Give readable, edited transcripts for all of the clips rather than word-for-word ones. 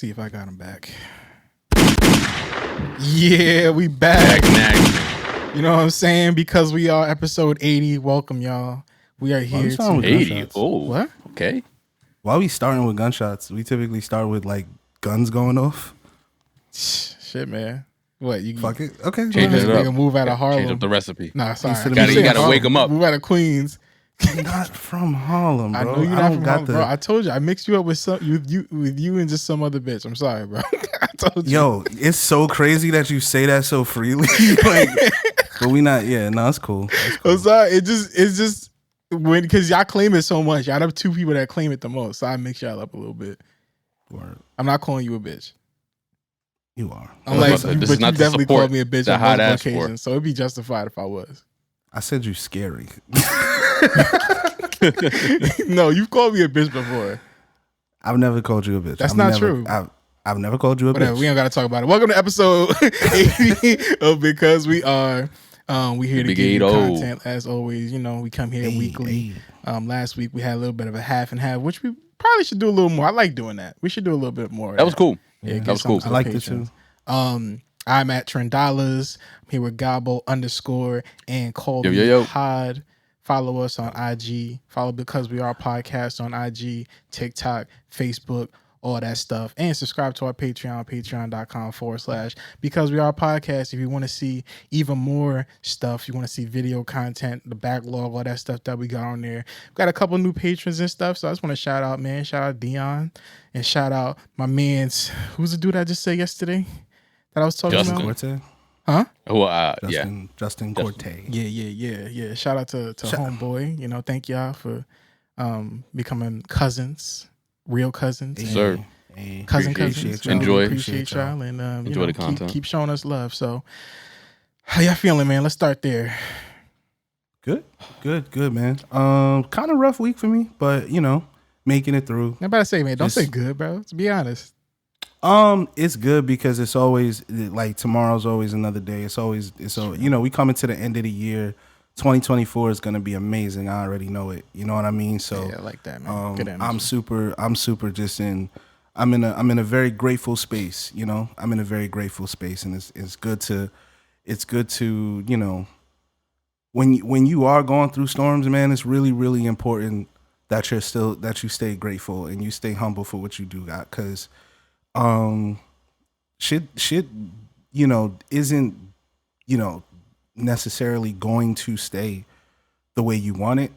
see if I got him back. Yeah, we back. You know what I'm saying? Because we are episode 80. Welcome, y'all. We are here. 80. Oh, what? Okay. Why are we starting with gunshots? We typically start with like guns going off. Shit, man. What you fuck it? Okay, change it up. Move out of Harlem. Change up the recipe. Nah, sorry. You gotta wake them up. Move out of Queens. I'm not from Harlem, bro. I know you're not from Harlem, bro. I told you. I mixed you up with you and just some other bitch. I'm sorry, bro. I told you. Yo, it's so crazy that you say that so freely. Like, but we not. Yeah, no, it's cool. I'm sorry. It's just when because y'all claim it so much. Y'all have two people that claim it the most. So I mix y'all up a little bit. Word. I'm not calling you a bitch. You are. Unless you definitely called me a bitch on multiple occasions, so it'd be justified if I was. I said you scary. No, you've called me a bitch before. I've never called you a bitch. That's not true. I've never called you a bitch. We don't got to talk about it. Welcome to episode 80 of Because We Are. We here to give you content as always. You know, we come here weekly. Last week we had a little bit of a half and half, which we probably should do a little more. I like doing that. We should do a little bit more. That was cool. Yeah, that was cool. I liked it too. I'm at Tren. I'm here with Gobble_ and Call Me Pod. Follow us on IG. Follow Because We Are Podcast on IG, TikTok, Facebook, all that stuff. And subscribe to our Patreon, patreon.com/Because We Are Podcast. If you want to see even more stuff, you want to see video content, the backlog, all that stuff that we got on there. We've got a couple new patrons and stuff. So I just want to shout out, man. Shout out Dion. And shout out my man's, who's the dude I just said yesterday that I was talking about? Corte? Huh? Justin Corte. Yeah. Shout out to homeboy. You know, thank y'all for becoming cousins, real cousins. Yes, sir. Cousins. Appreciate y'all. And enjoy the content. Keep showing us love. So how y'all feeling, man? Let's start there. Good, man. Kind of rough week for me, but you know, making it through. I'm about to say, man, don't say good, bro. Let's be honest. It's good because it's always like tomorrow's always another day. It's you know, we coming to the end of the year. 2024 is gonna be amazing. I already know it. You know what I mean? So yeah, I like that, man. Good energy. I'm super just I'm in a very grateful space, you know. I'm in a very grateful space, and it's good to you know, when you are going through storms, man, it's really, really important that you stay grateful and you stay humble for what you do got, because shit, you know, isn't, you know, necessarily going to stay the way you want it,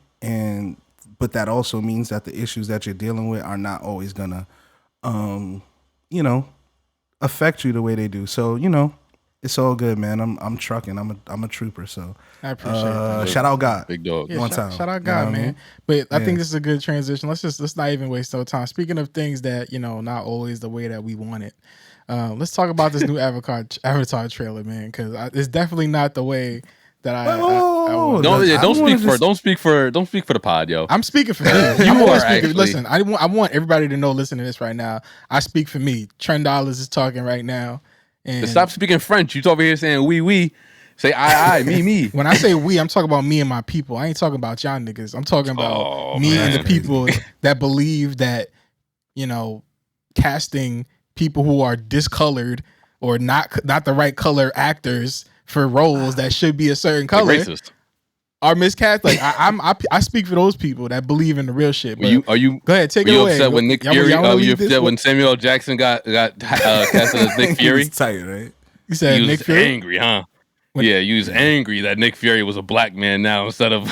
but that also means that the issues that you're dealing with are not always gonna, you know, affect you the way they do. So, you know, it's all good, man. I'm trucking. I'm a trooper. So I appreciate it. Shout out God, big dog. Yeah, one time. Shout out God, man. But I think this is a good transition. Let's not even waste no time. Speaking of things that, you know, not always the way that we want it. Let's talk about this new Avatar trailer, man, because it's definitely not the way that I don't speak for the pod, yo. I'm speaking for me. Listen, I want everybody to know. Listen to this right now. I speak for me. Tren is talking right now. And stop speaking French. You over here saying we. Say I, me. When I say we, I'm talking about me and my people. I ain't talking about y'all niggas. I'm talking about me and the people that believe that, you know, casting people who are discolored or not the right color actors for roles that should be a certain color are miscast. Like I speak for those people that believe in the real shit. But are you go ahead, take it away. Upset when Nick Fury? You upset when Samuel L. Jackson got casted as Nick Fury? He was tight, right? You said he Nick was Fury? angry, huh? You was angry that Nick Fury was a black man now instead of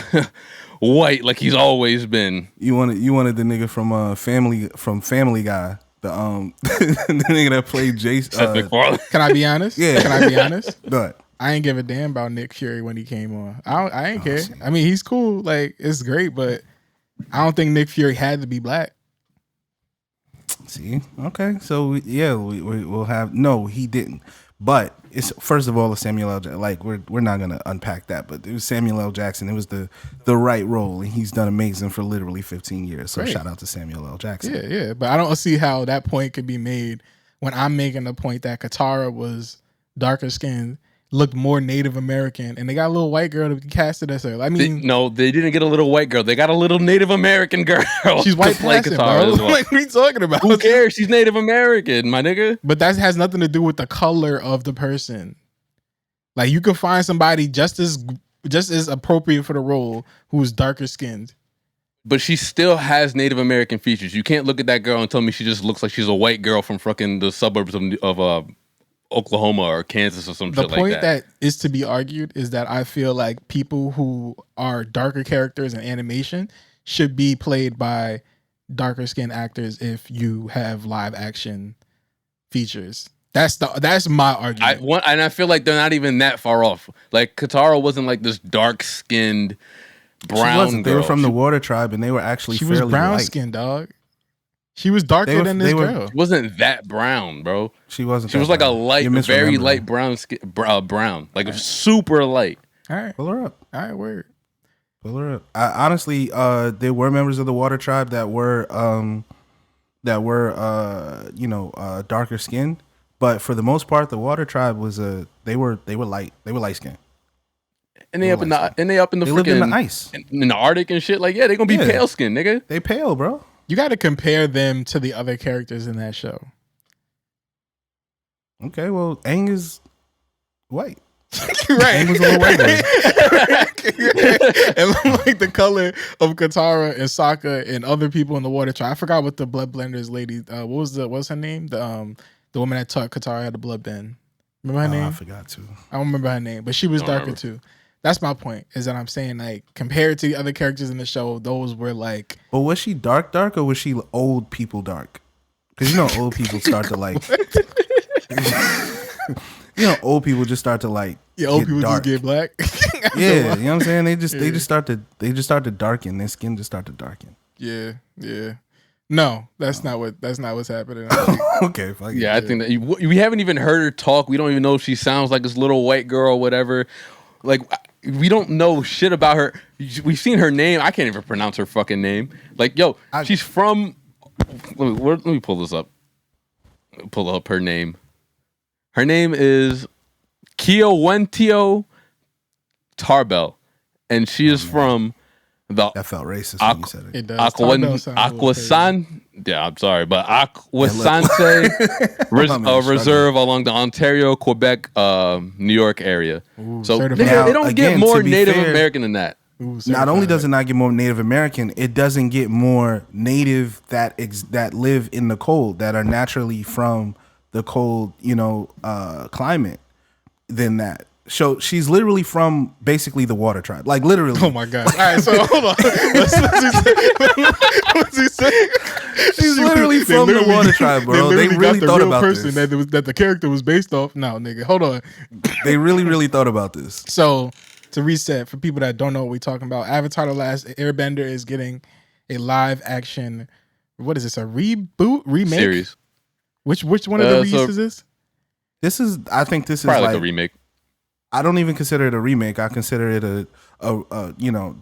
white like he's always been. You wanted the nigga from Family Guy. The the nigga that played Jason. Can I be honest? Yeah. Can I be honest? But I ain't give a damn about Nick Fury when he came on. I ain't care. I mean, he's cool. Like, it's great, but I don't think Nick Fury had to be black. See, okay, so we'll have he didn't. But it's first of all a Samuel L. Jackson. Like we're not gonna unpack that, but it was Samuel L. Jackson. It was the right role, and he's done amazing for literally 15 years. So shout out to Samuel L. Jackson. Yeah. But I don't see how that point could be made when I'm making the point that Katara was darker skinned, looked more Native American, and they got a little white girl to be casted as her. I mean, they didn't get a little white girl. They got a little Native American girl. She's white passing, bro. Well. Like, what are you talking about? Who cares? She's Native American, my nigga. But that has nothing to do with the color of the person. Like, you can find somebody just as appropriate for the role who's darker skinned. But she still has Native American features. You can't look at that girl and tell me she just looks like she's a white girl from fucking the suburbs of Oklahoma or Kansas or some shit like that. The point that is to be argued is that I feel like people who are darker characters in animation should be played by darker skinned actors if you have live action features. That's my argument. I feel like they're not even that far off. Like, Katara wasn't like this dark skinned brown girl. They were from the Water Tribe, and they were actually fairly was brown light. Skinned, dog. She was darker than this girl. She wasn't that brown, bro. She wasn't. She was like a light, very light brown skin, brown, like super light. All right, pull her up. All right, word. Pull her up. Honestly, there were members of the Water Tribe that were darker skinned, but for the most part, the Water Tribe was they were light. They were light skinned. And they up in the they lived in the ice, in the Arctic and shit. Like, yeah, they gonna be pale skinned, nigga. They pale, bro. You got to compare them to the other characters in that show. Okay, well, Aang is white. Right. Aang was a little whiter. And like the color of Katara and Sokka and other people in the Water Tribe. I forgot what the Blood Blenders lady. What's her name? The woman that taught Katara how to blood bend. Remember her name? I forgot to. I don't remember her name, but she was darker too. That's my point, is that I'm saying, like, compared to the other characters in the show, those were like... But was she dark, or was she old people dark? Because, you know, old people start to, like... old people just start to, like, old people dark. Just get black? Yeah, you know what I'm saying? They just start to darken. Their skin just start to darken. Yeah. No, that's not what's happening. Okay, fuck yeah, I think that we haven't even heard her talk. We don't even know if she sounds like this little white girl or whatever. Like, we don't know shit about her. We've seen her name. I can't even pronounce her fucking name. Like, she's from... Let me pull this up. Pull up her name. Her name is Kiowentio Tarbell. And she is from the... That felt racist when you said it. It does. Aquasan... Yeah, I'm sorry, but Aquasanse Reserve along the Ontario, Quebec, New York area. Ooh, so they now, don't get more Native American than that. Not only does it not get more Native American, it doesn't get more Native that live in the cold, that are naturally from the cold, climate than that. So she's literally from basically the Water Tribe, like literally. Oh my god! All right, so hold on. What's he saying? She's literally from the Water Tribe, bro. They really thought about person this. that the character was based off. No, nigga, hold on. They really thought about this. So to reset for people that don't know what we're talking about, Avatar: The Last Airbender is getting a live action. What is this? A remake series? Which one of the releases is this? I think this probably is like a remake. I don't even consider it a remake. I consider it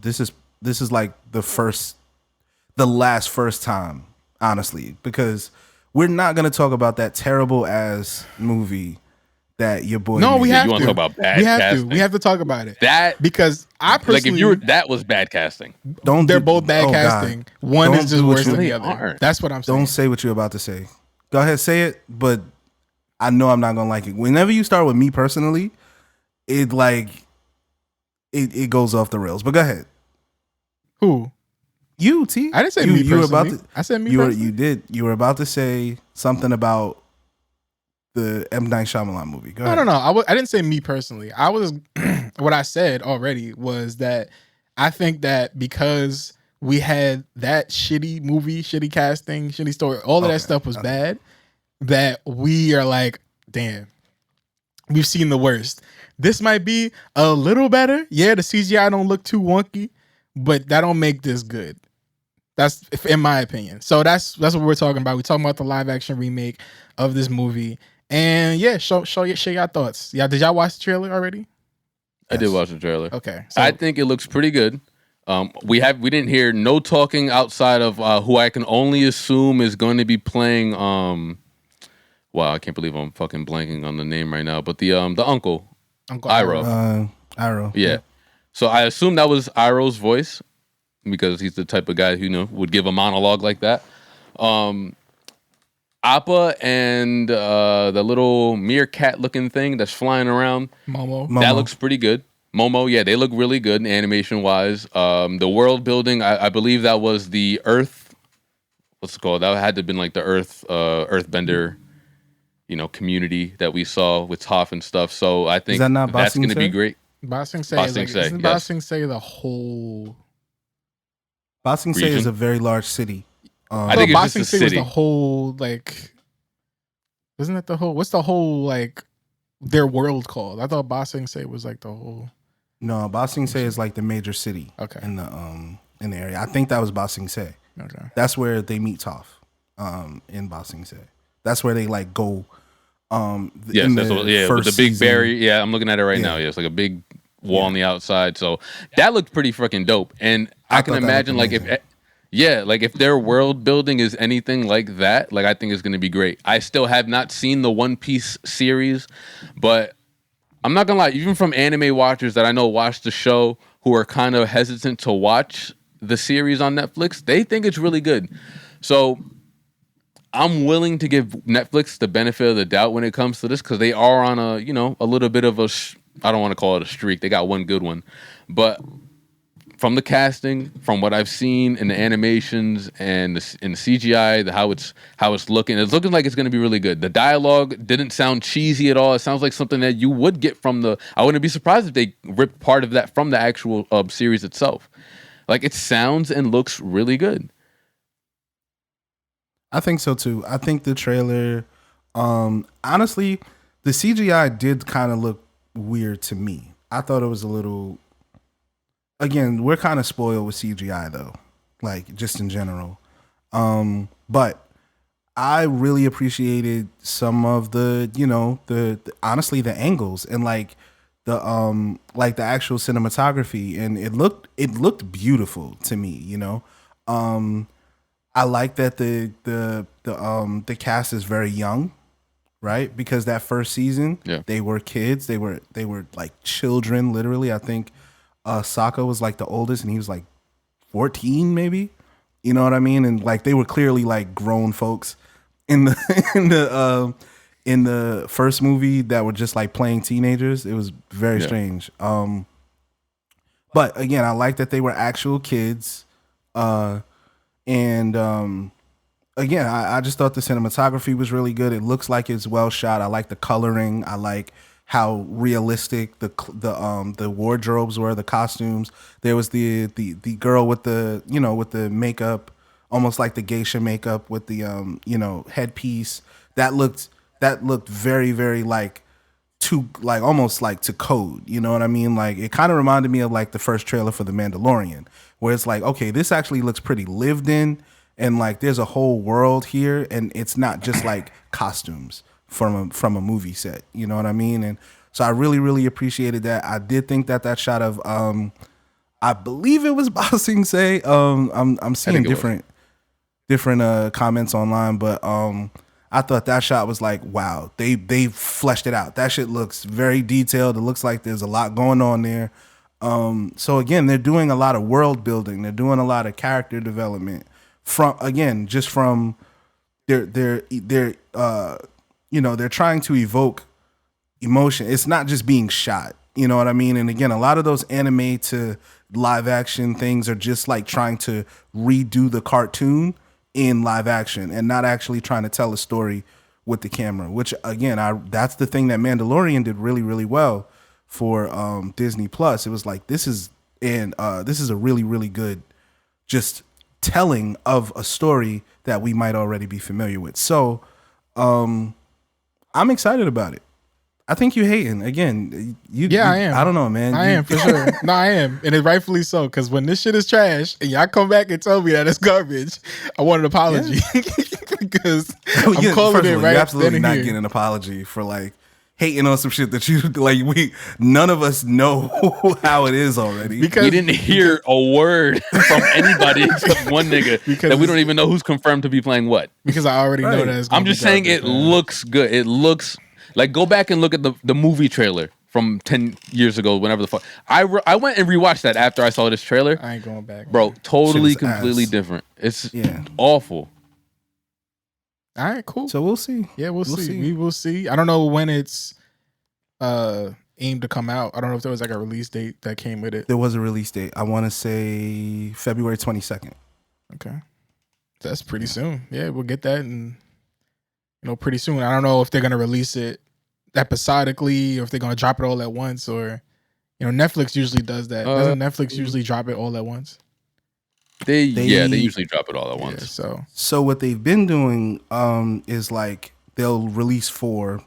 this is like the first time, honestly, because we're not gonna talk about that terrible ass movie that your boy. No, made. we have you to. Want to talk about bad casting? We have to talk about it. That because I personally that was bad casting. They're both bad casting. God. One is just worse than the the other. aren't. That's what I'm saying. Don't say what you're about to say. Go ahead, say it, but I know I'm not gonna like it. Whenever you start with me personally, it goes off the rails. But go ahead. Who? You, T. I didn't say me personally. I said me personally. You did. You were about to say something about the M. Night Shyamalan movie. Go ahead. No. I didn't say me personally. I was what I said already was that I think that because we had that shitty movie, shitty casting, shitty story, all of that stuff was bad, that we are like, damn, we've seen the worst. This might be a little better. Yeah, the CGI don't look too wonky, but that don't make this good. That's in my opinion. So that's what we're talking about. We're talking about the live action remake of this movie. And yeah, share your thoughts. Yeah, did y'all watch the trailer already? I did watch the trailer. Okay. So, I think it looks pretty good. We didn't hear no talking outside of who I can only assume is going to be playing wow, I can't believe I'm fucking blanking on the name right now, but the uncle. Uncle Iroh. Iroh. Yeah. So I assume that was Iroh's voice because he's the type of guy who would give a monologue like that. Appa and the little meerkat looking thing that's flying around. Momo. That looks pretty good. Momo, yeah, they look really good animation wise. The world building, I believe that was the Earth. What's it called? That had to have been like the Earthbender, community that we saw with Toph and stuff. So I think that's going to be great. Ba Sing Se Ba is Sing like, Se, isn't yes. Ba Sing Se the whole? Ba Sing Se is a very large city. I think Ba it's Sing just a Se was city. the whole like. Isn't it the whole? What's the whole like? Their world called? I thought Ba Sing Se was like the whole. No, Ba Sing Se is like the major city. Okay. In the area, I think that was Ba Sing Se. Okay. That's where they meet Toph. In Ba Sing Se. That's where they like go. Yes, that's with the big barrier. Yeah, I'm looking at it right now. Yeah. Yeah, it's like a big wall on the outside. So that looked pretty freaking dope. And I can imagine like if their world building is anything like that, like I think it's going to be great. I still have not seen the One Piece series, but I'm not gonna lie. Even from anime watchers that I know watch the show who are kind of hesitant to watch the series on Netflix, they think it's really good. So I'm willing to give Netflix the benefit of the doubt when it comes to this because they are on a little bit of I don't want to call it a streak. They got one good one, but from the casting, from what I've seen in the animations and in the CGI, how it's looking like it's going to be really good. The dialogue didn't sound cheesy at all. It sounds like something that you would get from I wouldn't be surprised if they ripped part of that from the actual series itself. Like it sounds and looks really good. I think so too. I think the trailer, honestly, the CGI did kind of look weird to me. I thought it was a little. Again, we're kind of spoiled with CGI though, like just in general. But I really appreciated some of the honestly the angles and like the actual cinematography, and it looked beautiful to me. I like that the cast is very young, right? Because that first season, they were kids. They were like children, literally. I think Sokka was like the oldest, and he was like 14, maybe. You know what I mean? And like they were clearly like grown folks in the in the first movie that were just like playing teenagers. It was very strange. But again, I like that they were actual kids. And again, I just thought the cinematography was really good. It looks like it's well shot. I like the coloring. I like how realistic the wardrobes were, the costumes. There was the girl with the with the makeup, almost like the geisha makeup with the headpiece. That looked very, very like almost like to code. You know what I mean? Like it kind of reminded me of like the first trailer for The Mandalorian, where it's like, okay, this actually looks pretty lived in, and like there's a whole world here, and it's not just like costumes from a movie set. You know what I mean? And so I really, really appreciated that. I did think that shot of I believe it was Ba Sing Se. I'm seeing different comments online, but I thought that shot was like, wow, they fleshed it out. That shit looks very detailed. It looks like there's a lot going on there. So again, they're doing a lot of world building. They're doing a lot of character development from they're trying to evoke emotion. It's not just being shot. You know what I mean? And again, a lot of those anime to live action things are just like trying to redo the cartoon in live action and not actually trying to tell a story with the camera, which again, that's the thing that Mandalorian did really, really well for Disney Plus. It was like, this is a really, really good just telling of a story that we might already be familiar with. So I'm excited about it. I think you hating again. I am. I don't know, man. I am for sure. No, I am, and it's rightfully so. Because when this shit is trash, and y'all come back and tell me that it's garbage, I want an apology because I'm calling it right. You're absolutely not getting an apology for like hating on some shit that you like. None of us know how it is already. Because we didn't hear a word from anybody except one nigga that we don't even know who's confirmed to be playing what. Because I already know that. I'm just saying it looks good. It looks. Like, go back and look at the movie trailer from 10 years ago, whenever the fuck. I went and rewatched that after I saw this trailer. I ain't going back, bro. Man. Totally, completely different. It's awful. All right, cool. So we'll see. Yeah, we'll see. We will see. I don't know when it's aimed to come out. I don't know if there was like a release date that came with it. There was a release date. I want to say February 22nd. Okay, that's pretty soon. Yeah, we'll get that, and pretty soon. I don't know if they're gonna release it episodically or if they're gonna drop it all at once, or Netflix usually does that. Doesn't Netflix usually drop it all at once? They usually drop it all at once. So what they've been doing is like they'll release 4,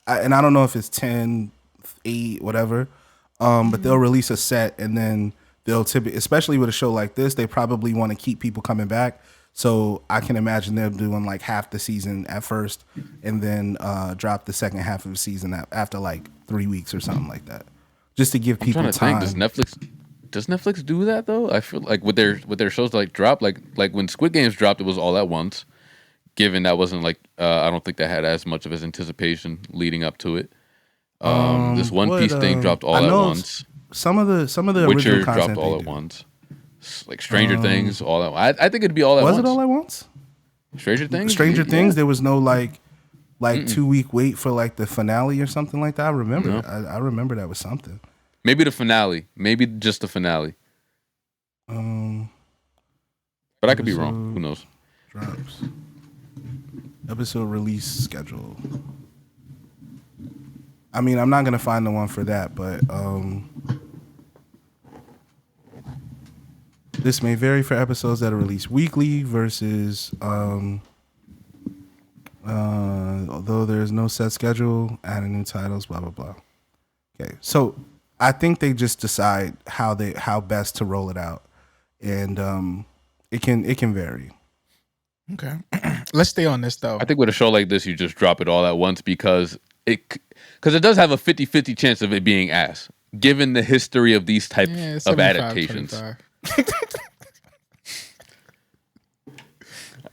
and I don't know if it's 10, 8, whatever, but they'll release a set, and then they'll typically, especially with a show like this, they probably want to keep people coming back. So I can imagine them doing like half the season at first, and then drop the second half of the season after like 3 weeks or something like that, just to give people time. Does Netflix do that though? I feel like with their shows like drop, like when Squid Games dropped, it was all at once. Given that wasn't like I don't think that had as much of his anticipation leading up to it. This One Piece thing dropped all at once. Some of the Witcher original content dropped all at once. Like Stranger Things, all at once. I think it'd be all at once. Was it all at once? Stranger Things? Stranger Things, there was no like 2-week wait for like the finale or something like that. I remember. No. I remember that was something. Maybe the finale. Maybe just the finale. But I could be wrong. Who knows? Drops. Episode release schedule. I mean, I'm not gonna find the one for that, but this may vary for episodes that are released weekly versus although there's no set schedule, adding new titles, blah blah blah. Okay, so I think they just decide how best to roll it out, and it can vary. Okay, let's stay on this though. I think with a show like this, you just drop it all at once because it does have a 50-50 chance of it being ass, given the history of these types of adaptations.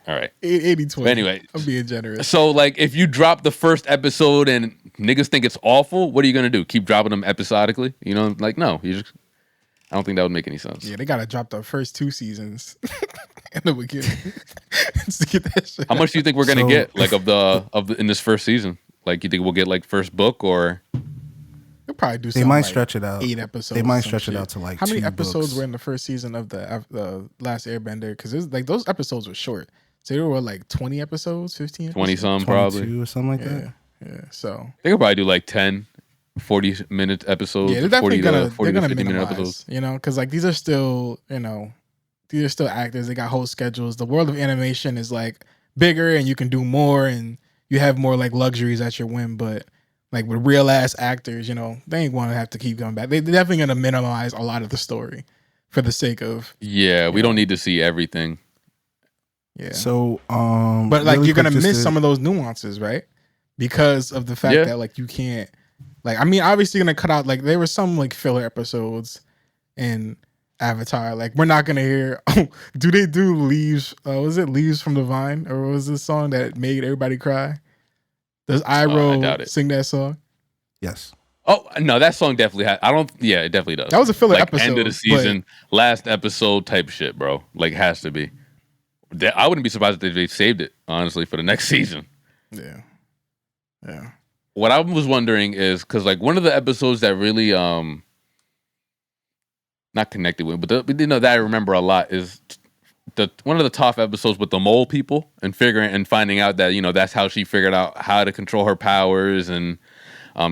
All right. 80-20. Anyway, I'm being generous. So, like, if you drop the first episode and niggas think it's awful, what are you going to do? Keep dropping them episodically? Like, no. I don't think that would make any sense. Yeah, they got to drop the first 2 seasons in the beginning to get that shit. How much do you think we're going to get, like, of the in this first season? Like, you think we'll get, like, first book or... They'll probably do something. They might stretch it out. 8 episodes. They might stretch it out to, like, how many 2 episodes books. were in the first season of the last Airbender? Because like those episodes were short. So they were like 20 episodes, 15 20 episodes? some probably. Or something like that. Yeah, so. They could probably do like 10, 40-minute episodes. Yeah, they're definitely 40 to 50 minute minimize, episodes. Because like these are still, these are still actors. They got whole schedules. The world of animation is like bigger and you can do more and you have more like luxuries at your whim. But like with real ass actors, they ain't going to have to keep coming back. They're definitely going to minimize a lot of the story for the sake of. Yeah, we don't need to see everything. Yeah. So, but like really you're gonna quick, miss some of those nuances, right? Because of the fact that like you can't, like, I mean, obviously you're gonna cut out like there were some like filler episodes in Avatar. Like we're not gonna hear. Oh, do they do Leaves? Was it Leaves from the Vine, or was this song that made everybody cry? Does Iroh sing that song? Yes. Oh no, that song definitely had. Yeah, it definitely does. That was a filler like, episode. End of the season, last episode type shit, bro. Like has to be. I wouldn't be surprised if they saved it, honestly, for the next season. Yeah. What I was wondering is, because like one of the episodes that really not connected with, but that I remember a lot is one of the top episodes with the mole people and finding out that that's how she figured out how to control her powers, and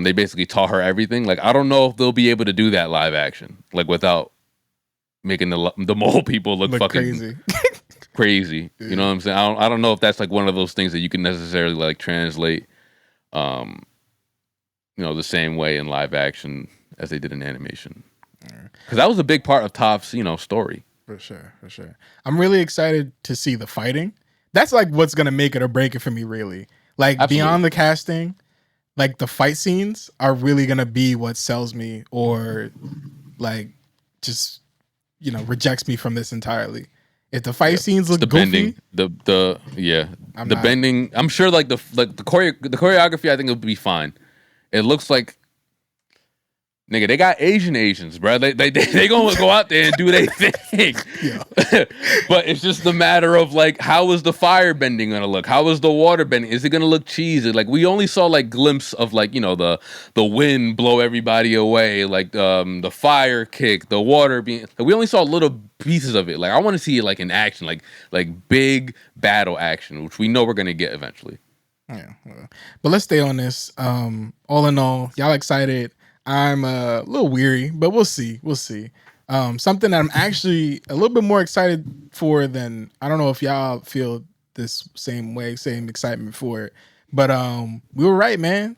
they basically taught her everything. Like I don't know if they'll be able to do that live action, like without making the mole people look fucking crazy. Crazy. You know what I'm saying? I don't know if that's like one of those things that you can necessarily like translate the same way in live action as they did in animation. Because that was a big part of Toph's story. For sure. I'm really excited to see the fighting. That's like what's gonna make it or break it for me, really. Like Absolutely. Beyond the casting, like the fight scenes are really gonna be what sells me or like just rejects me from this entirely. If the fight scenes look goofy, the bending. I'm sure like the choreography. I think it'll be fine. It looks like Nigga, they got Asians, bro. They gonna go out there and do their thing. But it's just a matter of like, how is the fire bending gonna look? How is the water bending? Is it gonna look cheesy? Like we only saw like glimpse of like, you know, the wind blow everybody away, like the fire kick, the water being. Like, we only saw little pieces of it. Like I want to see it like in action, like big battle action, which we know we're gonna get eventually. Yeah, but let's stay on this. All in all, y'all excited? I'm a little weary, but we'll see. We'll see. Something that I'm actually a little bit more excited for than, I don't know if y'all feel this same way, same excitement for it. But we were right, man.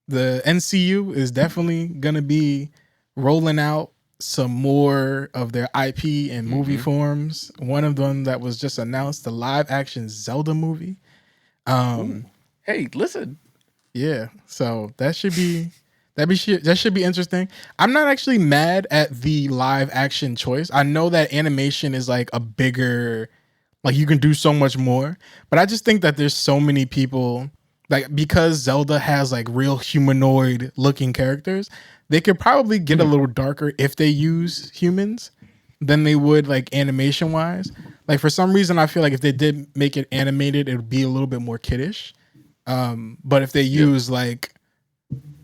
The NCU is definitely gonna be rolling out some more of their IP and movie forms. One of them that was just announced, the live action Zelda movie. Hey, listen. Yeah, so that should be interesting. I'm not actually mad at the live action choice. I know that animation is like a bigger, like you can do so much more, but I just think that there's so many people, like because Zelda has like real humanoid looking characters, they could probably get a little darker if they use humans than they would like animation wise. Like for some reason, I feel like if they did make it animated, it would be a little bit more kiddish. But if they use like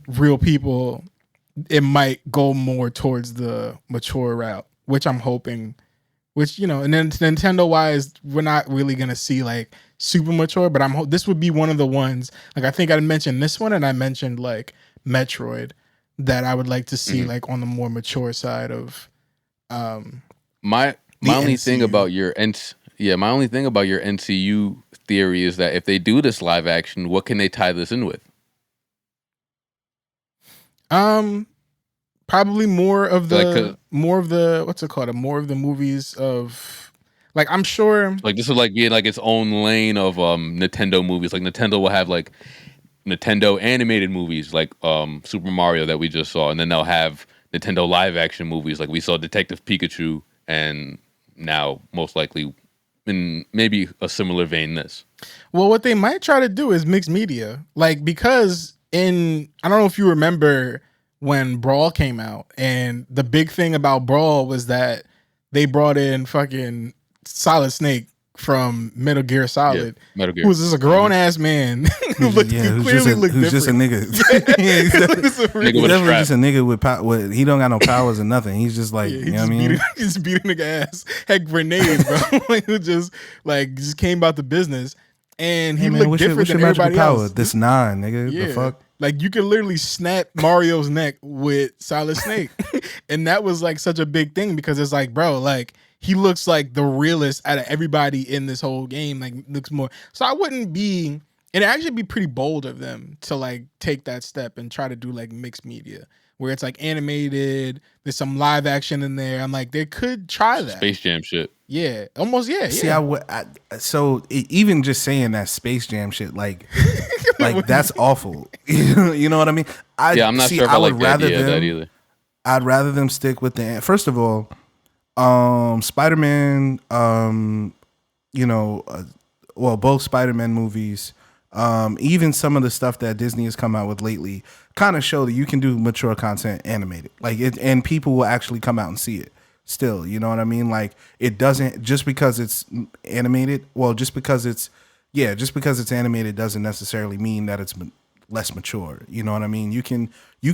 real people, it might go more towards the mature route, which I'm hoping, which, you know, and then Nintendo wise, we're not really going to see like super mature, but this would be one of the ones, like I think I mentioned this one and I mentioned like Metroid, that I would like to see like on the more mature side of my only thing about your NCU theory is that if they do this live action, what can they tie this in with? Probably more of the what's it called? More of the movies of, like, I'm sure like this would like be like its own lane of Nintendo movies. Like Nintendo will have like Nintendo animated movies like Super Mario that we just saw, and then they'll have Nintendo live action movies like we saw Detective Pikachu, and now most likely in maybe a similar vein this. Well, what they might try to do is mix media, like, because I don't know if you remember when Brawl came out, and the big thing about Brawl was that they brought in fucking Solid Snake from Metal Gear Solid, who was just a grown ass man who clearly looked who's just a nigga. He's definitely just a nigga with power. He don't got no powers or nothing. He's just like, you know what I mean? He's beating nigga ass. Had grenades, bro. Like, who just came about the business. And he looked different than everybody else. This 9, nigga. Yeah. The fuck? Like, you could literally snap Mario's neck with Solid Snake. And that was like such a big thing because it's like, bro, like, he looks like the realest out of everybody in this whole game. Like, looks more. So I wouldn't be. It'd actually be pretty bold of them to like take that step and try to do like mixed media where it's like animated. There's some live action in there. I'm like, they could try that. Space Jam shit. Yeah, almost. Yeah. See, so even just saying that Space Jam shit, like that's awful. You know what I mean? I'm not sure if I like the idea of that either. I'd rather them stick with first of all, Spider-Man, both Spider-Man movies, even some of the stuff that Disney has come out with lately kind of show that you can do mature content animated, like it, and people will actually come out and see it still, you know what I mean? Like, it doesn't, just because it's animated, just because it's animated doesn't necessarily mean that it's less mature, you know what I mean? You can do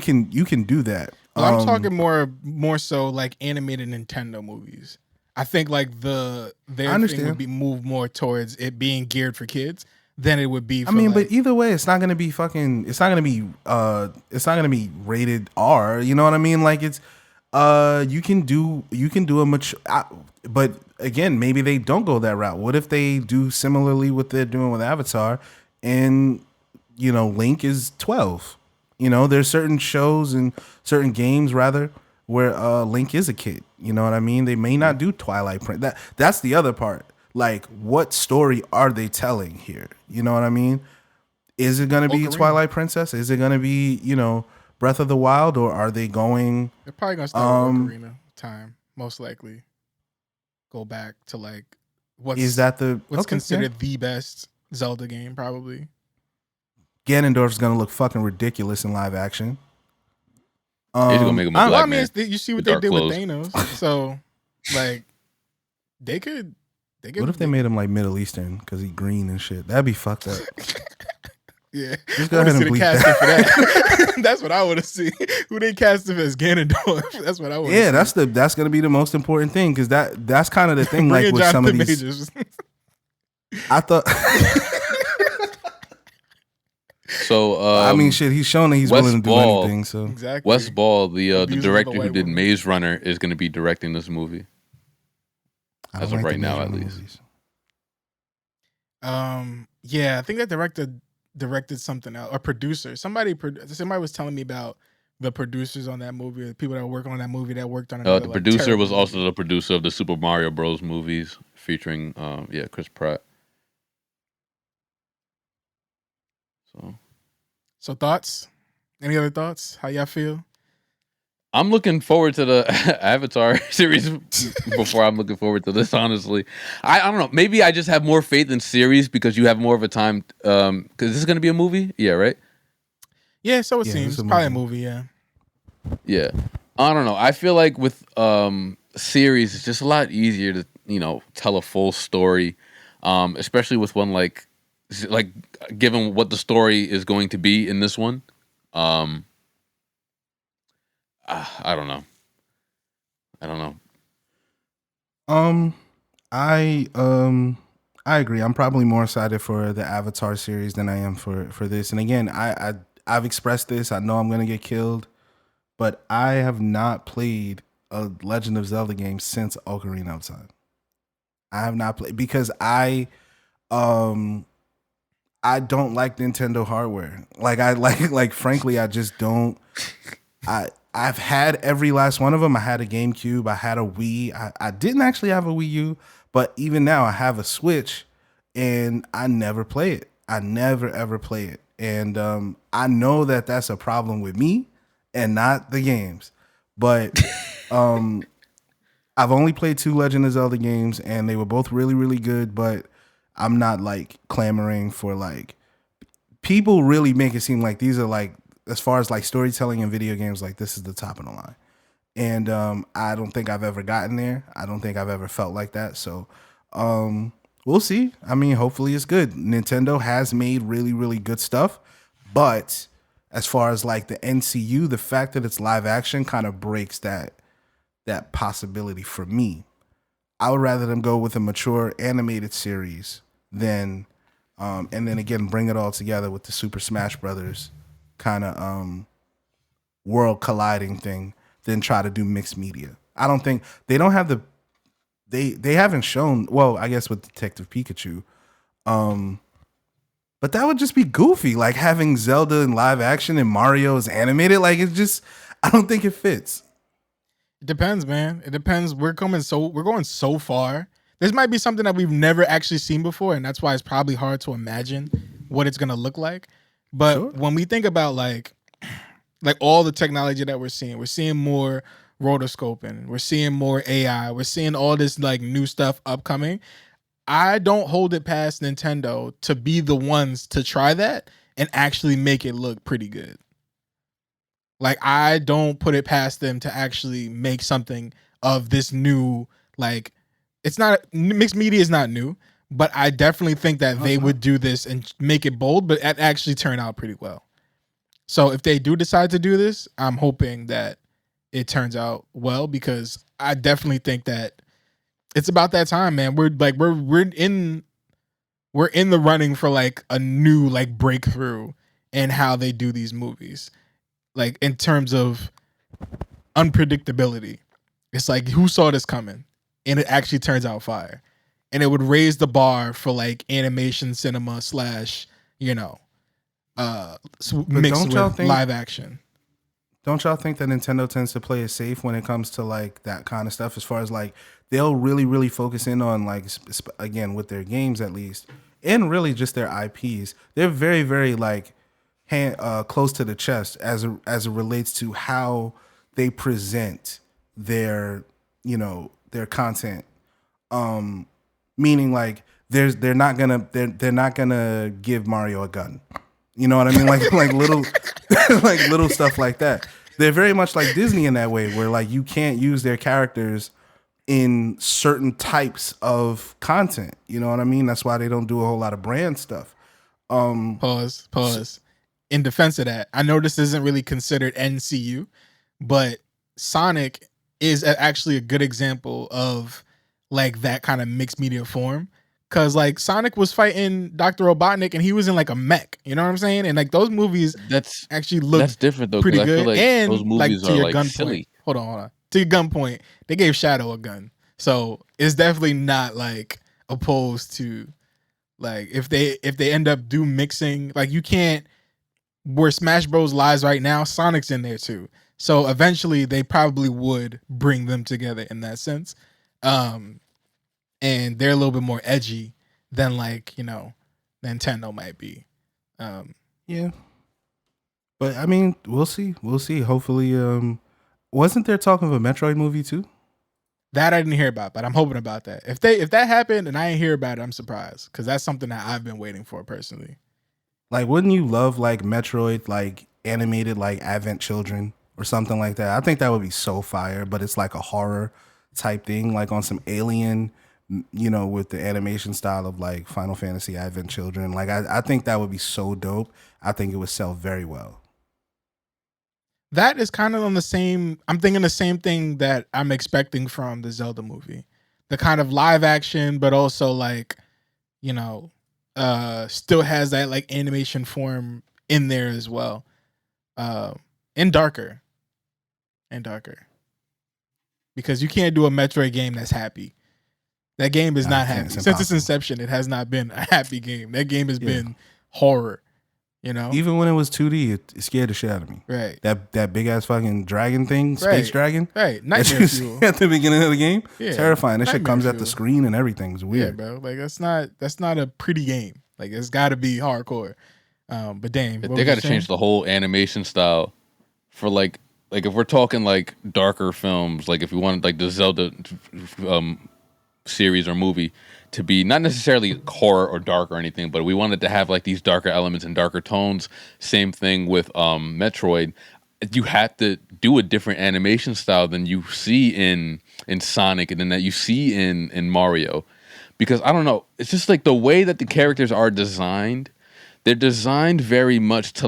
that. Well, I'm talking more so like animated Nintendo movies. I think like their thing would be moved more towards it being geared for kids than it would be for, but either way, it's not gonna be rated R, you know what I mean? Like, it's you can do a mature, but again, maybe they don't go that route. What if they do similarly what they're doing with Avatar, and Link is 12? There's certain shows and certain games rather where Link is a kid. You know what I mean? They may not do Twilight Princess. That's the other part. Like, what story are they telling here? You know what I mean? Is it going to be Twilight Princess? Is it going to be, Breath of the Wild? Or are they going... They're probably going to start with Ocarina time, most likely. Go back to, like, what's considered the best Zelda game, probably. Ganondorf's going to look fucking ridiculous in live action. They're gonna make him a well, black I mean, man. you see what with they dark did clothes. with Thanos, so like they could. What if they made him like Middle Eastern because he green and shit? That'd be fucked up. Yeah, just go ahead and bleep that. For that. That's what I want to see. Who they cast him as Ganondorf? That's what I want. Yeah, that's gonna be the most important thing because that's kind of the thing. Like with some of these, I thought. So I mean, shit. He's shown that he's Wes willing to do Ball, anything. So exactly. Wes Ball, the director who did woman. Maze Runner, is going to be directing this movie. As of right now, at least. Movies. Yeah, I think that directed something else. A producer. Somebody was telling me about the producers on that movie, the people that were working on that movie that worked on another, the producer was movie. also the producer of the Super Mario Bros. Movies featuring Chris Pratt. So thoughts? Any other thoughts? How y'all feel? I'm looking forward to the Avatar series before I'm looking forward to this, honestly. I don't know. Maybe I just have more faith in series because you have more of a time. Because this is going to be a movie? Yeah, right? Yeah, so it seems. Probably a movie, yeah. Yeah. I don't know. I feel like with series, it's just a lot easier to, tell a full story, especially with one like given what the story is going to be in this one. I don't know. I agree. I'm probably more excited for the Avatar series than I am for this. And again, I've expressed this. I know I'm gonna get killed, but I have not played a Legend of Zelda game since Ocarina of Time. I have not played because I don't like Nintendo hardware. Like frankly, I just don't. I've had every last one of them. I had a GameCube. I had a Wii. I didn't actually have a Wii U, but even now I have a Switch, and I never play it. I never ever play it, and I know that that's a problem with me and not the games. But I've only played 2 Legend of Zelda games, and they were both really, really good. But I'm not like clamoring for like people really make it seem like these are like, as far as like storytelling in video games, like this is the top of the line. And I don't think I've ever gotten there. I don't think I've ever felt like that. So we'll see. I mean, hopefully it's good. Nintendo has made really, really good stuff. But as far as like the NCU, the fact that it's live action kind of breaks that possibility for me. I would rather them go with a mature animated series than, and then again, bring it all together with the Super Smash Brothers kind of world colliding thing than try to do mixed media. I don't think they don't have they haven't shown, well, I guess with Detective Pikachu, but that would just be goofy, like having Zelda in live action and Mario is animated. Like it's just, I don't think it fits. It depends, man. It depends. We're going so far. This might be something that we've never actually seen before, and that's why it's probably hard to imagine what it's gonna look like. But sure, when we think about like all the technology that we're seeing more rotoscoping, we're seeing more AI, we're seeing all this like new stuff upcoming. I don't hold it past Nintendo to be the ones to try that and actually make it look pretty good. Like, I don't put it past them to actually make something of this new, like, it's not, mixed media is not new, but I definitely think that they would do this and make it bold, but it actually turn out pretty well. So if they do decide to do this, I'm hoping that it turns out well, because I definitely think that it's about that time, man. We're in the running for like a new like breakthrough in how they do these movies. Like in terms of unpredictability. It's like, who saw this coming? And it actually turns out fire. And it would raise the bar for like animation cinema / mixed with live action. Don't y'all think that Nintendo tends to play it safe when it comes to like that kind of stuff? As far as like, they'll really, really focus in on like, again, with their games at least, and really just their IPs. They're very, very like close to the chest as it relates to how they present their content. Meaning like they're not gonna give Mario a gun. You know what I mean? Like little like little stuff like that. They're very much like Disney in that way, where like you can't use their characters in certain types of content. You know what I mean? That's why they don't do a whole lot of brand stuff. Pause. In defense of that, I know this isn't really considered NCU, but Sonic is actually a good example of like that kind of mixed media form. Cause like Sonic was fighting Dr. Robotnik and he was in like a mech, you know what I'm saying? And like those movies actually look different though. pretty I good. feel like and those movies like to are your like gun silly. point. Hold on. To your gun point, they gave Shadow a gun. So it's definitely not like opposed to like if they end up mixing, like you can't where Smash Bros lies right now, Sonic's in there too. So eventually they probably would bring them together in that sense. And they're a little bit more edgy than like, Nintendo might be. Yeah. But I mean, we'll see. Hopefully, wasn't there talk of a Metroid movie too? That I didn't hear about, but I'm hoping about that. If that happened and I didn't hear about it, I'm surprised. Because that's something that I've been waiting for personally. Like, wouldn't you love like Metroid, like animated, like Advent Children or something like that? I think that would be so fire, but it's like a horror type thing, like on some Alien, with the animation style of like Final Fantasy Advent Children. Like, I think that would be so dope. I think it would sell very well. That is kind of on the same, I'm thinking the same thing that I'm expecting from the Zelda movie. The kind of live action, but also like, still has that like animation form in there as well. And darker. Because you can't do a Metroid game that's happy. That game is not happy. Since its inception, it has not been a happy game. That game has been horror. Even when it was 2D, it scared the shit out of me. Right. That big ass fucking dragon thing, space dragon. Right. Nightmare fuel. At the beginning of the game. Yeah. Terrifying. That shit comes at the screen and everything. It's weird. Yeah, bro. Like that's not a pretty game. Like it's got to be hardcore. But damn, they got to change the whole animation style for like if we're talking like darker films, like if we wanted like the Zelda series or movie to be not necessarily horror or dark or anything, but we wanted to have like these darker elements and darker tones. Same thing with Metroid. You have to do a different animation style than you see in Sonic and then that you see in Mario. Because I don't know, it's just like the way that the characters are designed, they're designed very much to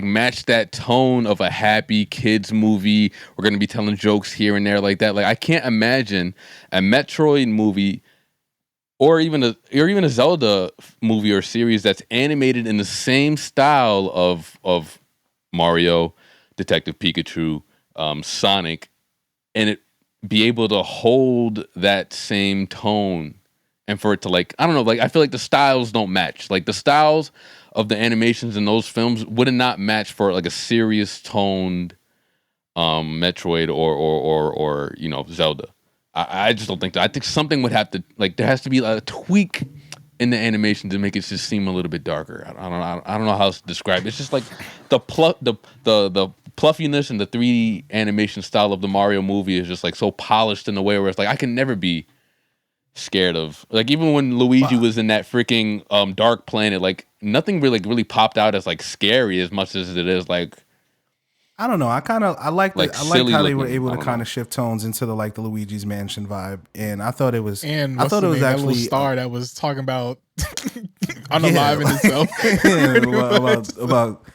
match that tone of a happy kids movie. We're gonna be telling jokes here and there like that. Like I can't imagine a Metroid movie or even a Zelda movie or series that's animated in the same style of Mario, Detective Pikachu, Sonic, and it be able to hold that same tone and for it to like, I don't know, like I feel like the styles don't match. Like the styles of the animations in those films would not match for like a serious toned Metroid or Zelda. I just don't think that. I think something would have to like there has to be a tweak in the animation to make it just seem a little bit darker. I don't know how else to describe it. It's just like the pluffiness and the 3D animation style of the Mario movie is just like so polished in a way where it's like I can never be scared of, like even when Luigi was in that freaking dark planet, like nothing really popped out as like scary as much as it is like I don't know. I like how they were able to kind know. of shift tones into the like the Luigi's Mansion vibe, and I thought it was and I thought it was that actually little star that was talking about unaliving itself about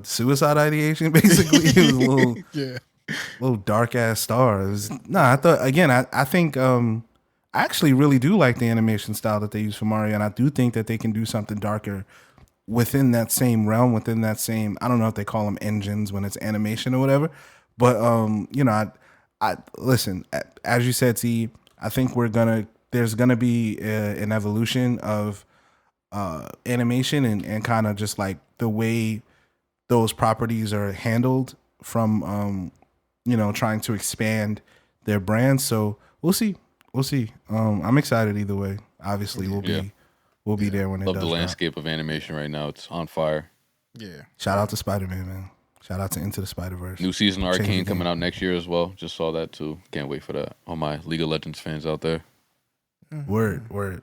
suicide ideation basically. It was a little little dark ass star. I thought again. I think I actually really do like the animation style that they use for Mario, and I do think that they can do something darker within that same realm, within that same, I don't know if they call them engines when it's animation or whatever, but I listen, as you said, T, I think there's gonna be an evolution of animation and kind of just like the way those properties are handled from trying to expand their brand. So we'll see. I'm excited either way. Obviously, we'll be there when it does. Love the landscape of animation right now. It's on fire. Yeah. Shout out to Spider-Man, man. Shout out to Into the Spider-Verse. New season of Arcane coming out next year as well. Just saw that too. Can't wait for that. All my League of Legends fans out there. Word.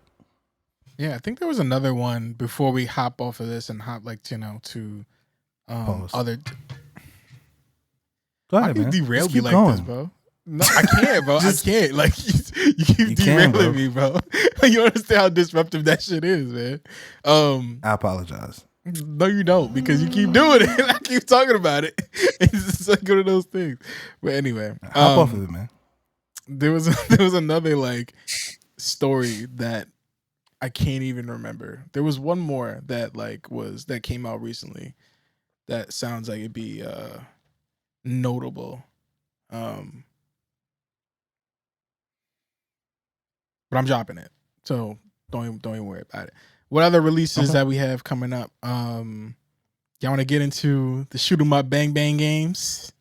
Yeah, I think there was another one before we hop off of this and hop to Other. Go ahead, Why man. you derail Just me keep like going. this, bro? No, I can't, bro. I can't. Like you keep derailing me, bro. You don't understand how disruptive that shit is, man. I apologize. No, you don't, because you keep doing it. I keep talking about it. It's just like one of those things. But anyway, Hop off of it, man. There was another like story that I can't even remember. There was one more that that came out recently that sounds like it'd be notable. But I'm dropping it, so don't even worry about it. What other releases that we have coming up? Y'all want to get into the shoot 'em up bang bang games?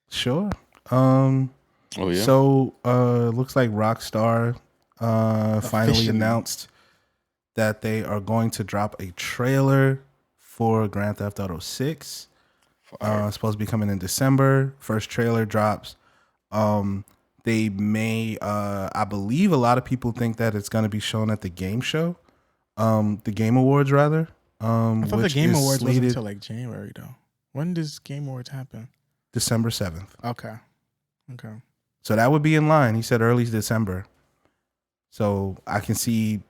Sure. Oh yeah. So looks like Rockstar finally announced that they are going to drop a trailer for Grand Theft Auto 6. It's supposed to be coming in December. First trailer drops. They may, I believe a lot of people think that it's going to be shown at the game show, the Game Awards rather. I thought the Game Awards wasn't until like January though. When does Game Awards happen? December 7th. Okay. So that would be in line. He said early December. So I can see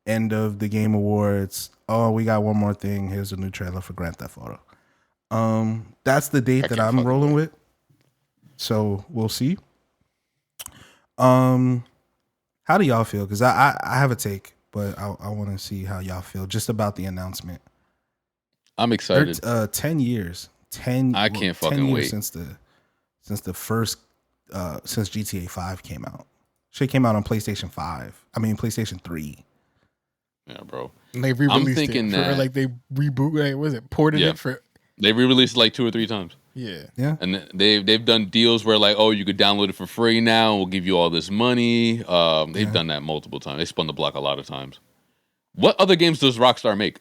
end of the Game Awards. Oh, we got one more thing. Here's a new trailer for Grand Theft Auto. That's the date that I'm rolling with. So we'll see. How do y'all feel? Because I have a take, but I want to see how y'all feel just about the announcement. I'm excited. 10 years. I can't fucking wait since the first since GTA 5 came out. Shit came out on PlayStation 5. I mean PlayStation 3. Yeah, bro. And they re-released it for, like they ported it for. They re-released it like 2 or 3 times. Yeah. And they've done deals where like, oh, you could download it for free now. We'll give you all this money. They've done that multiple times. They spun the block a lot of times. What other games does Rockstar make?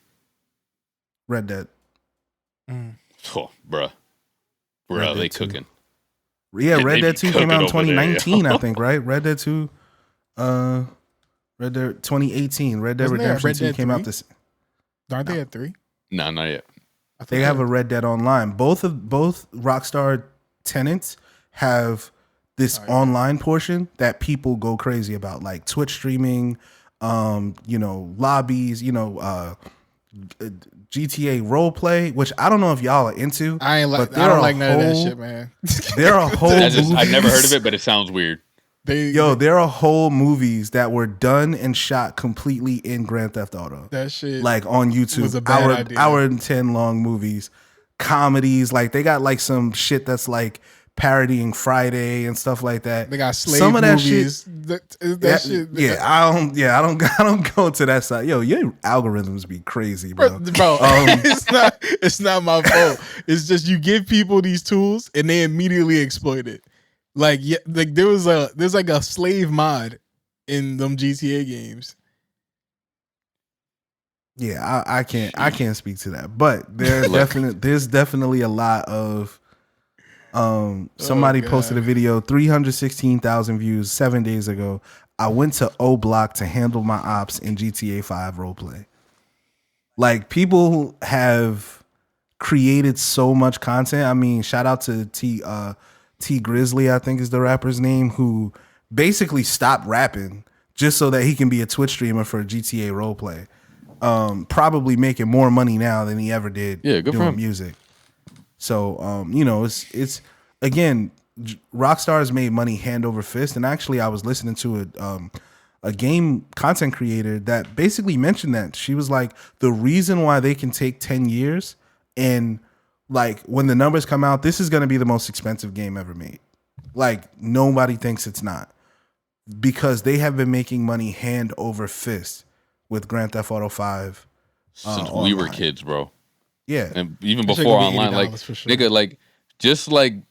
Red Dead. Oh, bruh, they cooking. Yeah, Red Dead 2 came out in 2019, I think, right? Red Dead 2, Red Dead 2018. Red Dead Redemption 2 came out this. Aren't they at 3? No, not yet. They have a Red Dead Online. Both Rockstar tenants have this online portion that people go crazy about, like Twitch streaming, lobbies, GTA roleplay, which I don't know if y'all are into. I don't like none of that shit, man. There are whole I've never heard of it, but it sounds weird. There are whole movies that were done and shot completely in Grand Theft Auto. That shit, like on YouTube, was a bad idea. Hour and 10 long movies, comedies. Like they got like some shit that's like parodying Friday and stuff like that. They got slave some of that movies. Shit. I don't go to that side. Yo, your algorithms be crazy, bro. It's not my fault. It's just you give people these tools and they immediately exploit it. Like there's like a slave mod in them GTA games. Yeah, I can't speak to that, but there's definitely a lot of somebody posted a video, 316,000 views 7 days ago. I went to O Block to handle my ops in GTA 5 roleplay. Like people have created so much content. I mean, shout out to T Grizzly, I think is the rapper's name, who basically stopped rapping just so that he can be a Twitch streamer for GTA roleplay. Probably making more money now than he ever did doing music. So, it's again, Rockstar has made money hand over fist. And actually, I was listening to a game content creator that basically mentioned that. She was like, the reason why they can take 10 years and like when the numbers come out, this is going to be the most expensive game ever made. Like nobody thinks it's not, because they have been making money hand over fist with Grand Theft Auto 5 since we were kids, bro. Yeah, and even before online, like nigga, like just like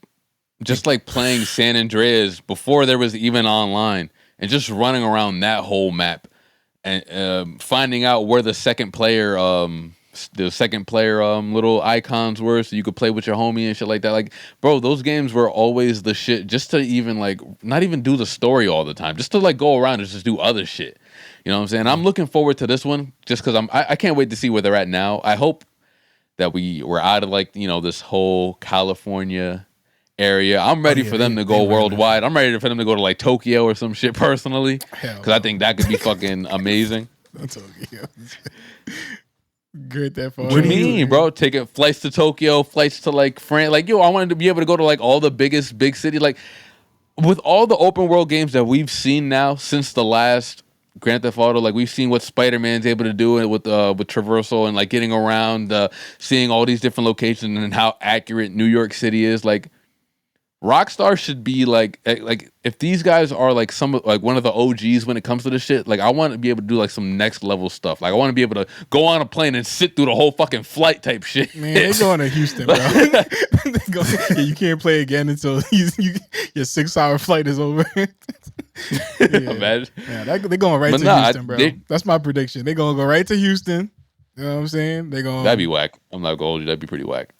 playing San Andreas before there was even online, and just running around that whole map and finding out where the second player little icons were, so you could play with your homie and shit like that. Like, bro, those games were always the shit. Just to even like not even do the story all the time, just to like go around and just do other shit. You know what I'm saying? I'm looking forward to this one just because I can't wait to see where they're at now. I hope that we're out of like, you know, this whole California area. I'm ready for them to go worldwide. I'm ready for them to go to like Tokyo or some shit personally, because I think that could be fucking amazing. Tokyo. Great that far. What do you mean, bro? Taking flights to Tokyo, flights to like France. Like, yo, I wanted to be able to go to like all the biggest big cities. Like, with all the open world games that we've seen now since the last Grand Theft Auto, like we've seen what Spider-Man's able to do with traversal and like getting around, seeing all these different locations and how accurate New York City is. Like, Rockstar should be like if these guys are like one of the OGs when it comes to this shit, like I want to be able to do like some next level stuff. Like I want to be able to go on a plane and sit through the whole fucking flight type shit. Man, they going to Houston, bro. You can't play again until your 6-hour flight is over. Imagine. Yeah, they're going right to Houston, bro. That's my prediction. They're going to go right to Houston. You know what I'm saying? That'd be whack. I'm not going to hold you. That'd be pretty whack.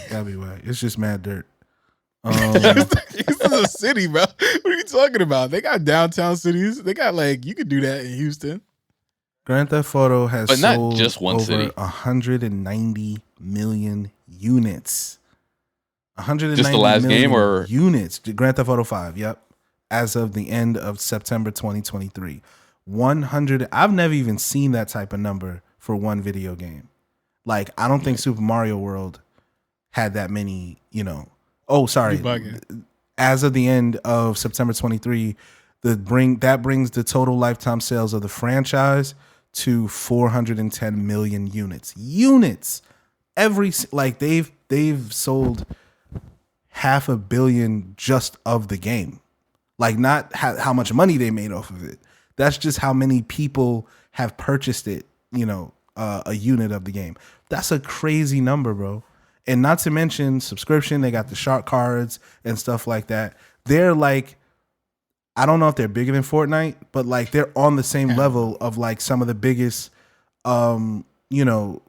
That'd be whack. It's just mad dirt. This is a city, bro. What are you talking about? They got downtown cities. They got like you could do that in Houston. Grand Theft Auto has but not sold just one over city. 190 million units. 190 just the last game or units. Grand Theft Auto 5. Yep. As of the end of September 2023, 100. I've never even seen that type of number for one video game. Like I don't think Super Mario World had that many. You know. Oh, sorry. As of the end of September 23, that brings the total lifetime sales of the franchise to 410 million units. They've sold 500 million just of the game. Like not how much money they made off of it. That's just how many people have purchased it, you know, a unit of the game. That's a crazy number, bro. And not to mention subscription, they got the shark cards and stuff like that. They're like, I don't know if they're bigger than Fortnite, but like they're on the same level of like some of the biggest, you know,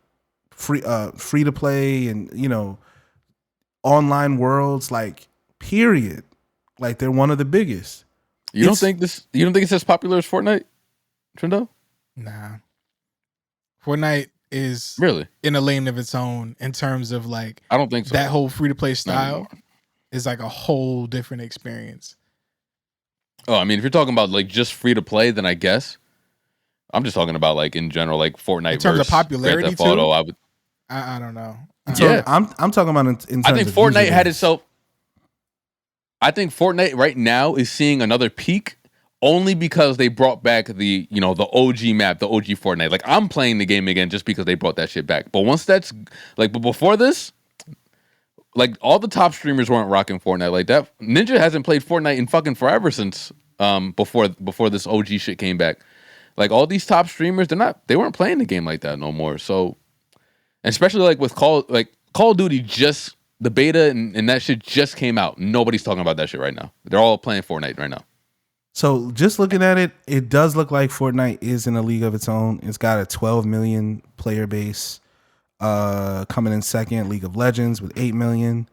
free to play and, you know, online worlds, like period. Like they're one of the biggest. You don't think it's as popular as Fortnite, Trendo? Nah. Fortnite is really in a lane of its own in terms of like I don't think so. That whole free to play style is like a whole different experience. Oh, I mean, if you're talking about like just free to play, then I guess I'm just talking about like in general, like Fortnite in terms of popularity. Grand Theft Auto, I don't know. Yeah, I'm talking about in terms I think of Fortnite had itself. I think Fortnite right now is seeing another peak. Only because they brought back the OG map, the OG Fortnite. Like I'm playing the game again just because they brought that shit back. But once that's like, but before this, like all the top streamers weren't rocking Fortnite like that. Ninja hasn't played Fortnite in fucking forever since before this OG shit came back. Like all these top streamers, they weren't playing the game like that no more. So, especially like with Call of Duty, just the beta and that shit just came out. Nobody's talking about that shit right now. They're all playing Fortnite right now. So just looking at it, it does look like Fortnite is in a league of its own. It's got a 12 million player base. Coming in second, League of Legends with 8 million.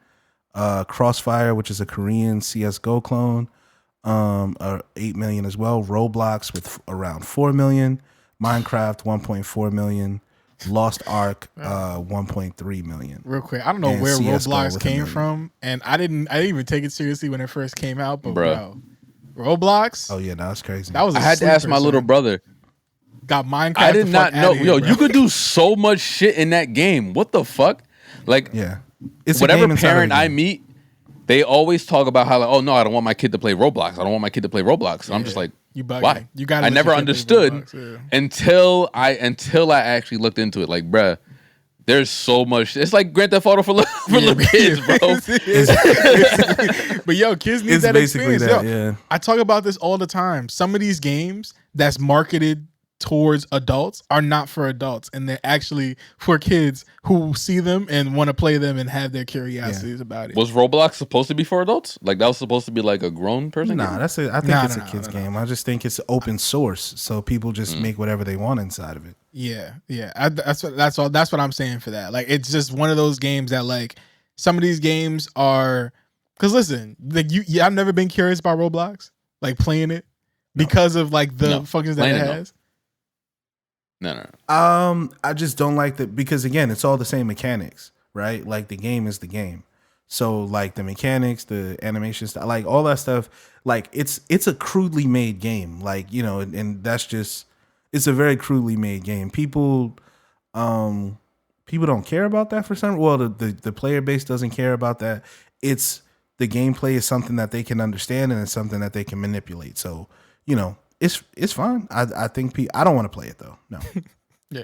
Crossfire, which is a Korean CSGO clone, 8 million as well. Roblox with around 4 million. Minecraft 1.4 million. Lost Ark 1.3 million. Real quick, I don't know where Roblox came from, and I didn't even take it seriously when it first came out, but bro. Roblox? Oh yeah, that's crazy. I had to ask my little brother. Got Minecraft. I did not know. You could do so much shit in that game. What the fuck? Like, yeah, it's whatever parent I meet, they always talk about how like, oh no, I don't want my kid to play Roblox. I don't want my kid to play Roblox. And I'm just like, why? You got. I never understood until I actually looked into it. Like, bruh. There's so much. It's like Grand Theft Auto for little kids, bro. But yo, kids need that experience. I talk about this all the time. Some of these games that's marketed towards adults are not for adults, and they're actually for kids who see them and want to play them and have their curiosities about it. Was Roblox supposed to be for adults? Like that was supposed to be like a grown person? Nah, I think it's a kid's game. I just think it's open source, so people just make whatever they want inside of it. Yeah. That's what I'm saying for that. Like it's just one of those games that like some of these games are because listen, like I've never been curious about Roblox, like playing it because of like the functions that it has. No. I just don't like because again, it's all the same mechanics, right? Like the game is the game. So like the mechanics, the animation stuff, like all that stuff, like it's a crudely made game. Like, you know, and that's just, it's a very crudely made game. People don't care about that for some. Well, the player base doesn't care about that. It's the gameplay is something that they can understand and it's something that they can manipulate. So, you know, it's fine. I think I don't want to play it though. No. Yeah.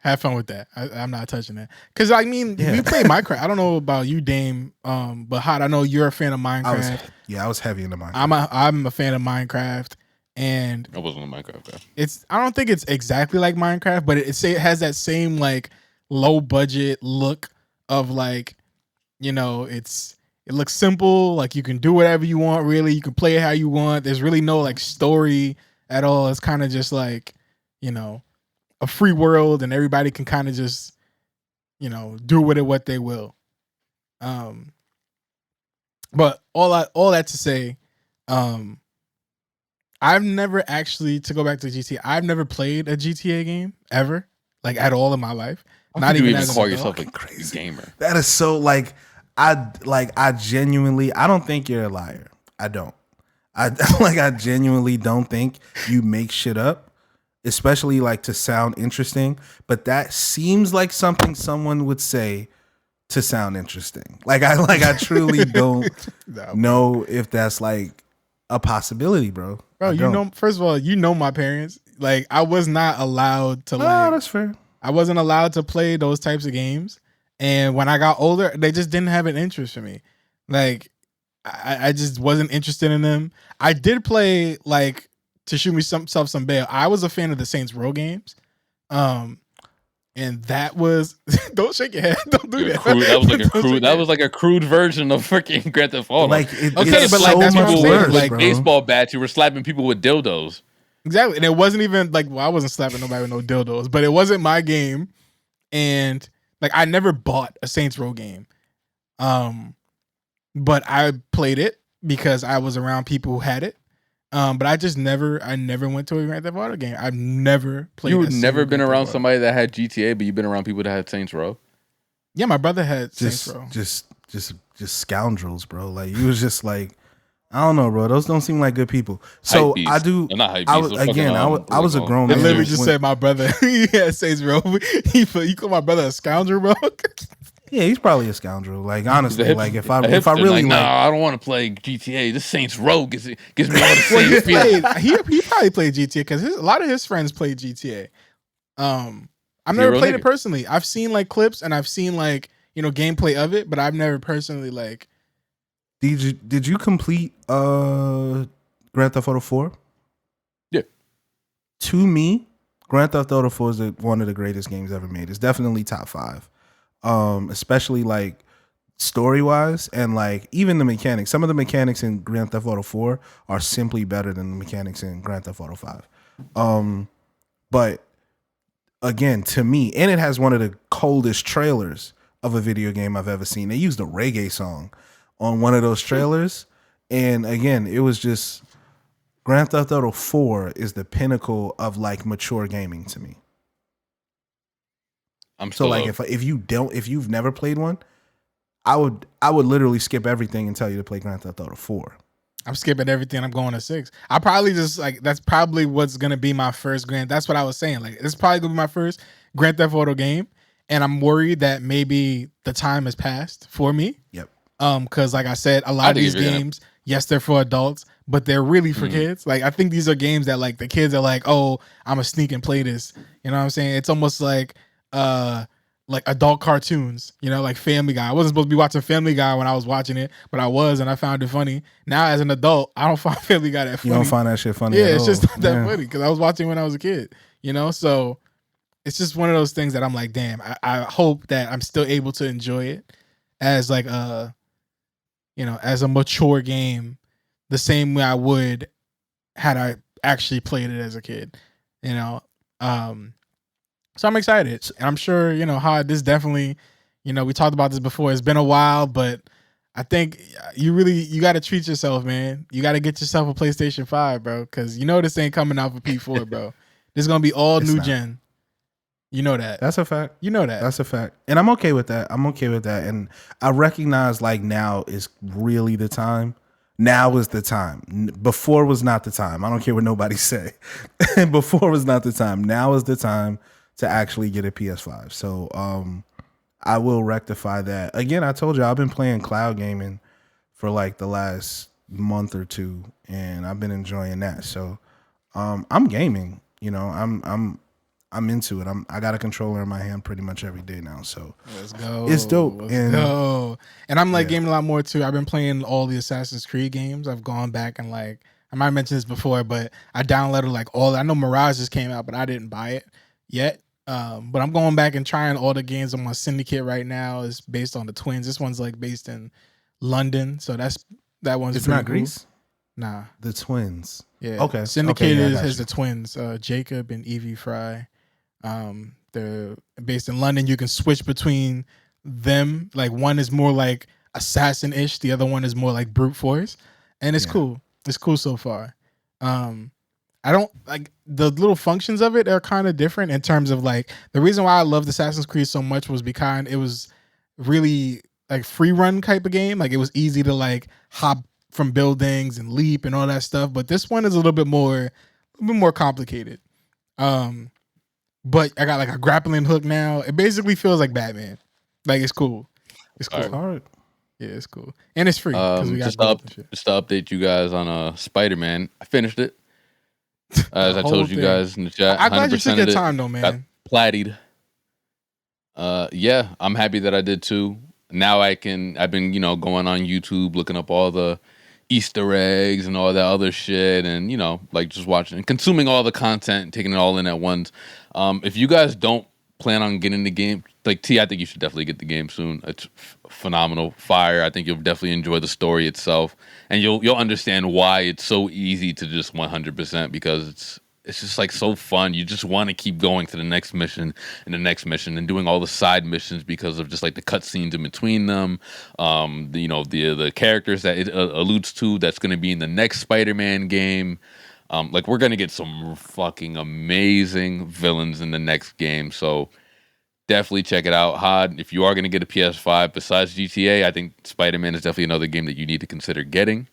Have fun with that. I'm not touching that. Because, I mean, we play Minecraft. I don't know about you, Dame, but Hot, I know you're a fan of Minecraft. I was heavy into Minecraft. I'm a fan of Minecraft. And I wasn't a Minecraft guy. I don't think it's exactly like Minecraft, but it has that same, like, low budget look of, like, you know, it looks simple. Like, you can do whatever you want, really. You can play it how you want. There's really no, like, story at all. It's kind of just, like, you know, a free world, and everybody can kind of just, you know, do with it what they will. But all that to say, I've never actually, to go back to GTA, I've never played a GTA game ever, like at all in my life. Not even as call yourself a crazy gamer. That is so I genuinely, I don't think you're a liar. I don't. I genuinely don't think you make shit up. Especially like to sound interesting, but that seems like something someone would say to sound interesting. I truly don't know if that's like a possibility, bro. Bro, you know, first of all, you know my parents. Like, I was not allowed to. Oh, that's fair. I wasn't allowed to play those types of games, and when I got older, they just didn't have an interest for me. Like, I just wasn't interested in them. I did play like. To shoot me some bail. I was a fan of the Saints Row games. And that was don't shake your head. Don't do that. That was like a crude version of freaking Grand Theft Auto. Like but so like much people worse, with like bro. baseball bats, you were slapping people with dildos. Exactly. And it wasn't even like, well, I wasn't slapping nobody with no dildos, but it wasn't my game. And like, I never bought a Saints Row game. But I played it because I was around people who had it. But I never went to a Grand Theft Auto game. I've never played. You've never been around somebody that had GTA, but you've been around people that had Saints Row. Yeah, my brother had Saints Row. Just scoundrels, bro. Like, you was just like, I don't know, bro. Those don't seem like good people. So I do. They're not hype I beasts. was a grown man. I literally just said my brother. He had Saints Row. You call my brother a scoundrel, bro? Yeah, he's probably a scoundrel. Like, honestly, like if I really like, I don't want to play GTA. This Saints Row gives me all the same feeling. He probably played GTA because a lot of his friends played GTA. I've never played it personally. I've seen like clips and I've seen like, you know, gameplay of it, but I've never personally like. Did you complete Grand Theft Auto 4? Yeah. To me, Grand Theft Auto 4 is one of the greatest games ever made. It's definitely top 5. Especially like story wise and like even the mechanics. Some of the mechanics in Grand Theft Auto 4 are simply better than the mechanics in Grand Theft Auto 5. But again, to me, and it has one of the coldest trailers of a video game I've ever seen. They used a reggae song on one of those trailers, and again, it was just Grand Theft Auto 4 is the pinnacle of like mature gaming to me. So like if you've never played one, I would literally skip everything and tell you to play Grand Theft Auto 4. I'm skipping everything. I'm going to 6. I probably just like that's probably what's gonna be my first That's what I was saying. Like it's probably gonna be my first Grand Theft Auto game, and I'm worried that maybe the time has passed for me. Yep. Because like I said, a lot of these games, yes, they're for adults, but they're really for kids. Like I think these are games that like the kids are like, oh, I'm gonna sneak and play this. You know what I'm saying? It's almost like adult cartoons, you know, like Family Guy. I wasn't supposed to be watching Family Guy when I was watching it, but I was, and I found it funny. Now, as an adult, I don't find Family Guy that funny. You don't find that shit funny? Yeah, it's just not that funny because I was watching when I was a kid, you know. So it's just one of those things that I'm like, damn. I hope that I'm still able to enjoy it as like as a mature game, the same way I would had I actually played it as a kid, you know. So I'm excited, and I'm sure, you know, how this definitely, you know, we talked about this before. It's been a while, but I think you got to treat yourself, man. You got to get yourself a PlayStation 5, bro, because you know this ain't coming out for P4, bro. This is going to be all new gen. You know that. That's a fact. You know that. That's a fact. And I'm okay with that. And I recognize like now is really the time. Now is the time. Before was not the time. I don't care what nobody say. Before was not the time. Now is the time to actually get a PS5. So I will rectify that. Again, I told you I've been playing cloud gaming for like the last month or two, and I've been enjoying that. So I'm gaming. You know, I'm into it. I got a controller in my hand pretty much every day now. So let's go. It's dope. Let's go. And I'm like gaming a lot more too. I've been playing all the Assassin's Creed games. I've gone back and like, I might have mentioned this before, but I downloaded like all. I know Mirage just came out, but I didn't buy it yet. But I'm going back and trying all the games on my Syndicate right now. Is based on the twins. This one's like based in London, so that one's. It's not cool. Greece. Nah, the twins. Yeah. Okay. Syndicate okay, has the twins, Jacob and Evie Fry. They're based in London. You can switch between them. Like one is more like assassin-ish. The other one is more like brute force. And it's cool. It's cool so far. I don't like the little functions of it are kind of different in terms of like the reason why I loved Assassin's Creed so much was because it was really like free run type of game. Like it was easy to like hop from buildings and leap and all that stuff. But this one is a little bit more complicated. But I got like a grappling hook now. It basically feels like Batman. Like it's cool. It's cool. All right. Yeah, it's cool. And it's free. We got just to update you guys on Spider-Man. I finished it. As I told you guys in the chat. I'm glad you took your time though, man. Got plattied. Yeah, I'm happy that I did too. Now I've been, going on YouTube, looking up all the Easter eggs and all that other shit, and like just watching and consuming all the content, taking it all in at once. If you guys don't plan on getting the game, like T, I think you should definitely get the game soon. It's phenomenal, fire. I think you'll definitely enjoy the story itself, and you'll understand why it's so easy to just 100% because it's just like so fun. You just want to keep going to the next mission and the next mission and doing all the side missions because of just like the cutscenes in between them. The characters that it alludes to that's going to be in the next Spider-Man game. Like we're going to get some fucking amazing villains in the next game. So definitely check it out. Hod, if you are going to get a PS5 besides GTA, I think Spider-Man is definitely another game that you need to consider getting.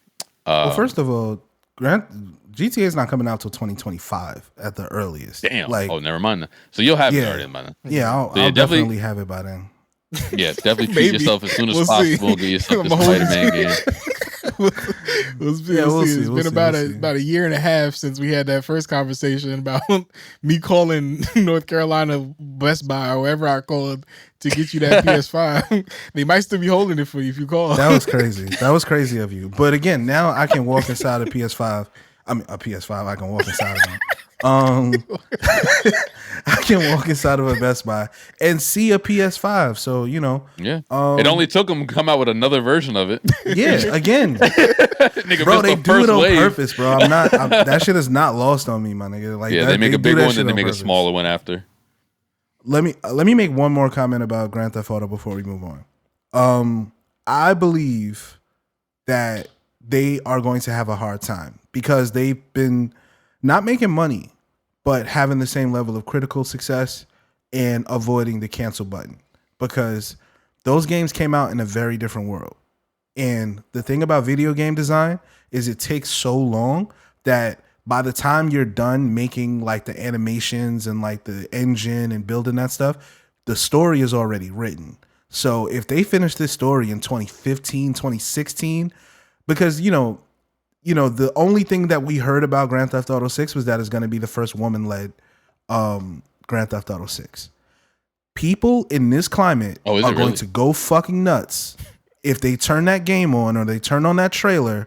Well, first of all, GTA is not coming out till 2025 at the earliest. Damn. Never mind. So you'll have it already by then. Yeah, I'll definitely have it by then. Yeah, definitely treat yourself as soon as possible. Get yourself a Spider-Man game. We'll see. It's been about a year and a half since we had that first conversation about me calling North Carolina Best Buy or wherever I called to get you that PS5. They might still be holding it for you if you call. That was crazy. That was crazy of you. But again, now I can walk inside a PS5. I mean, a PS5. I can walk inside of one. I can walk inside of a Best Buy and see a PS5. So yeah. It only took them to come out with another version of it. Yeah, again, nigga, bro, they do it on purpose, bro. That shit is not lost on me, my nigga. Like, they make a big one, then they make a smaller one after. Let me make one more comment about Grand Theft Auto before we move on. I believe that they are going to have a hard time because they've been not making money, but having the same level of critical success and avoiding the cancel button because those games came out in a very different world. And the thing about video game design is it takes so long that by the time you're done making like the animations and like the engine and building that stuff, the story is already written. So if they finish this story in 2015, 2016, because the only thing that we heard about Grand Theft Auto 6 was that it's going to be the first woman-led Grand Theft Auto 6. People in this climate are going to go fucking nuts if they turn that game on or they turn on that trailer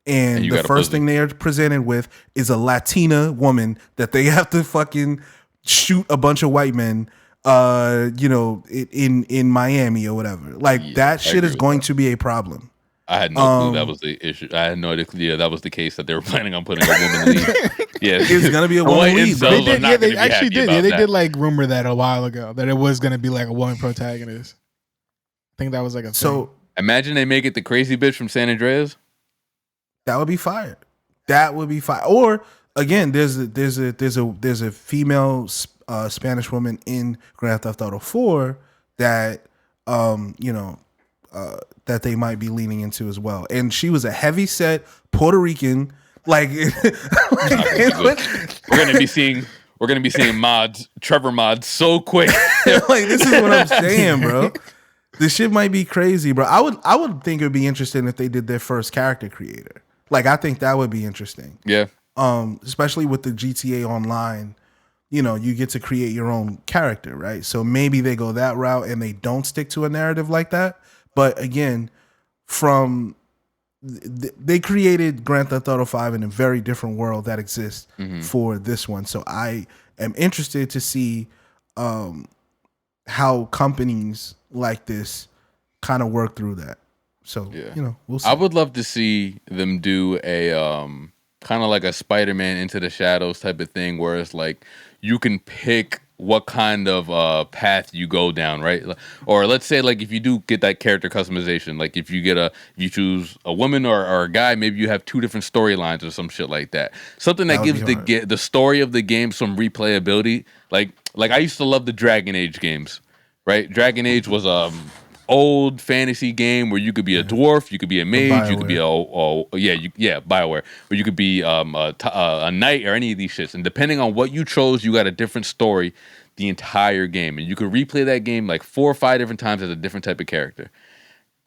and the first thing they are presented with is a Latina woman that they have to fucking shoot a bunch of white men in Miami or whatever. Like that shit is going to be a problem. I had no clue that was the issue. I had no idea that was the case that they were planning on putting a woman lead. Yeah, it's gonna be a woman lead. They actually did. Yeah, they did like rumor that a while ago that it was gonna be like a woman protagonist. I think that was like a thing. Imagine they make it the crazy bitch from San Andreas. That would be fire. That would be fire. Or again, there's a female Spanish woman in Grand Theft Auto 4 that that they might be leaning into as well. And she was a heavy set Puerto Rican. Like, we're gonna be seeing mods, Trevor mods, so quick. Like, this is what I'm saying, bro. This shit might be crazy, bro. I would think it would be interesting if they did their first character creator. Like, I think that would be interesting. Yeah. Especially with the GTA Online, you get to create your own character, right? So maybe they go that route and they don't stick to a narrative like that. But again, they created Grand Theft Auto 5 in a very different world that exists for this one. So I am interested to see how companies like this kind of work through that. So, we'll see. I would love to see them do a kind of like a Spider-Man Into the Shadows type of thing where it's like you can pick what kind of path you go down, right? Or let's say like if you do get that character customization, like if you choose a woman or a guy, maybe you have two different storylines or some shit like that. Something that gives the story of the game some replayability. Like I used to love the Dragon Age games, right? Dragon Age was old fantasy game where you could be a dwarf, you could be a mage, you could be BioWare, but you could be a knight or any of these shits. And depending on what you chose, you got a different story the entire game, and you could replay that game like 4 or 5 different times as a different type of character.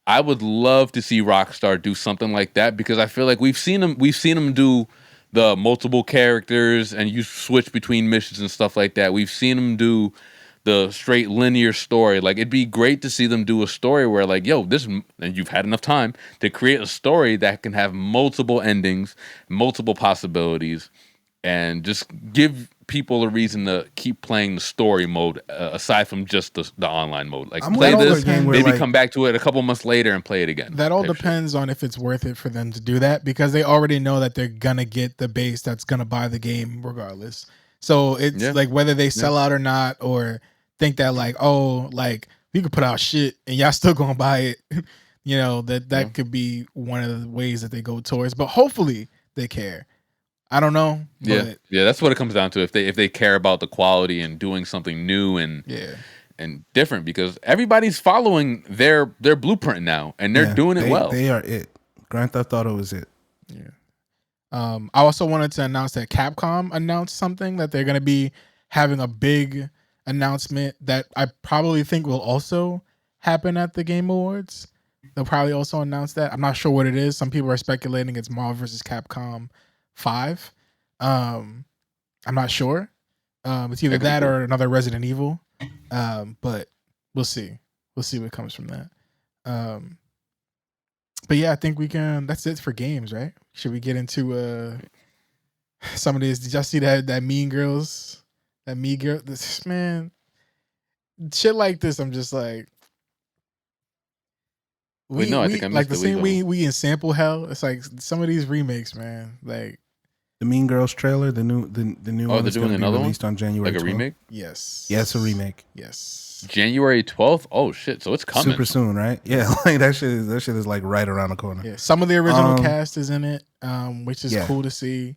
I would love to see Rockstar do something like that because I feel like we've seen them do the multiple characters and you switch between missions and stuff like that. We've seen them do the straight linear story. Like, it'd be great to see them do a story where like, and you've had enough time to create a story that can have multiple endings, multiple possibilities, and just give people a reason to keep playing the story mode aside from just the online mode. Like, play this, maybe come back to it a couple months later and play it again. That all depends on if it's worth it for them to do that, because they already know that they're gonna get the base that's gonna buy the game regardless. So it's like whether they sell out or not, or think that like, you could put out shit and y'all still gonna buy it. That could be one of the ways that they go towards. But hopefully they care. I don't know. Yeah, that's what it comes down to. If they care about the quality and doing something new and different, because everybody's following their blueprint now and they're doing it well. They are it. Grand Theft Auto is it. Yeah. I also wanted to announce that Capcom announced something, that they're gonna be having a big announcement that I probably think will also happen at the Game Awards. They'll probably also announce that. I'm not sure what it is. Some people are speculating it's Marvel vs. Capcom 5. I'm not sure. It's either that or another Resident Evil. But we'll see. We'll see what comes from that. But yeah, I think that's it for games, right? Should we get into some of these? Did y'all see that Mean Girls? That Mean Girl, this man, shit like this. I'm just like, I think I missed the same we in sample hell. It's like some of these remakes, man. Like the Mean Girls trailer, the new one is going to be released on January 12th. Like a remake? Yes. Yeah, it's a remake. Yes. January 12th. Oh shit! So it's coming super soon, right? Yeah, like that shit is like right around the corner. Yeah, some of the original cast is in it, which is cool to see.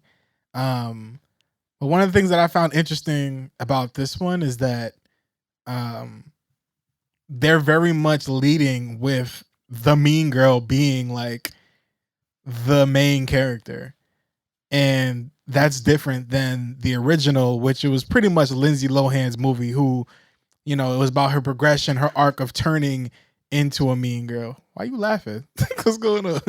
But one of the things that I found interesting about this one is that they're very much leading with the mean girl being like the main character. And that's different than the original, which it was pretty much Lindsay Lohan's movie, who, it was about her progression, her arc of turning into a mean girl. Why are you laughing? What's going on?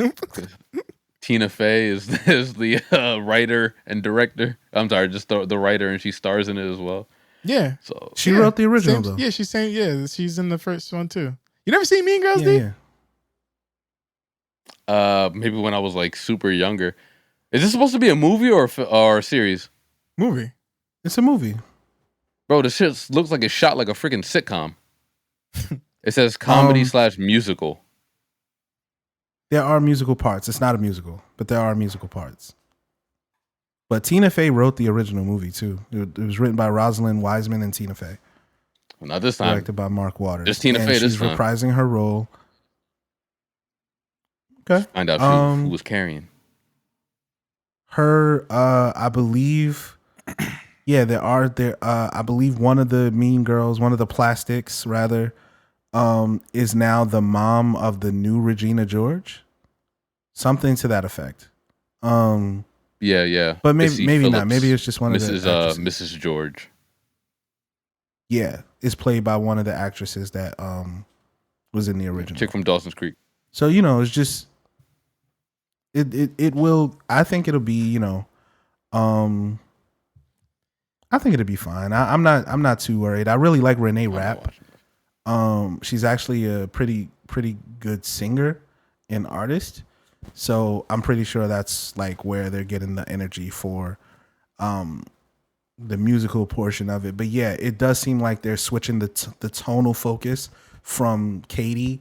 Tina Fey is the writer and director. I'm sorry, just the writer, and she stars in it as well. Yeah. So she wrote the original though. Yeah, she's she's in the first one too. You never seen Mean Girls, D? Yeah. Maybe when I was like super younger. Is this supposed to be a movie or a series? Movie. It's a movie. Bro, this shit looks like it's shot like a freaking sitcom. It says comedy / musical. There are musical parts. It's not a musical, but there are musical parts. But Tina Fey wrote the original movie too. It was written by Rosalind Wiseman and Tina Fey. Well, not this time. Directed by Mark Waters. Just Tina Fey this time. She's reprising her role. Okay. Find out who was carrying. Her, I believe, Yeah, there are there. I believe one of the Mean Girls, one of the Plastics rather, is now the mom of the new Regina George, something to that effect. Yeah. But Missy maybe not. Phillips, Maybe it's just one Mrs. of the actresses. Mrs. George. Yeah, it's played by one of the actresses that was in the original. Chick from Dawson's Creek. So it's just it will. I think it'll be I think it'll be fine. I'm not too worried. I really like Renee Rapp. She's actually a pretty good singer and artist. So I'm pretty sure that's like where they're getting the energy for the musical portion of it. But yeah, it does seem like they're switching the tonal focus from Katie,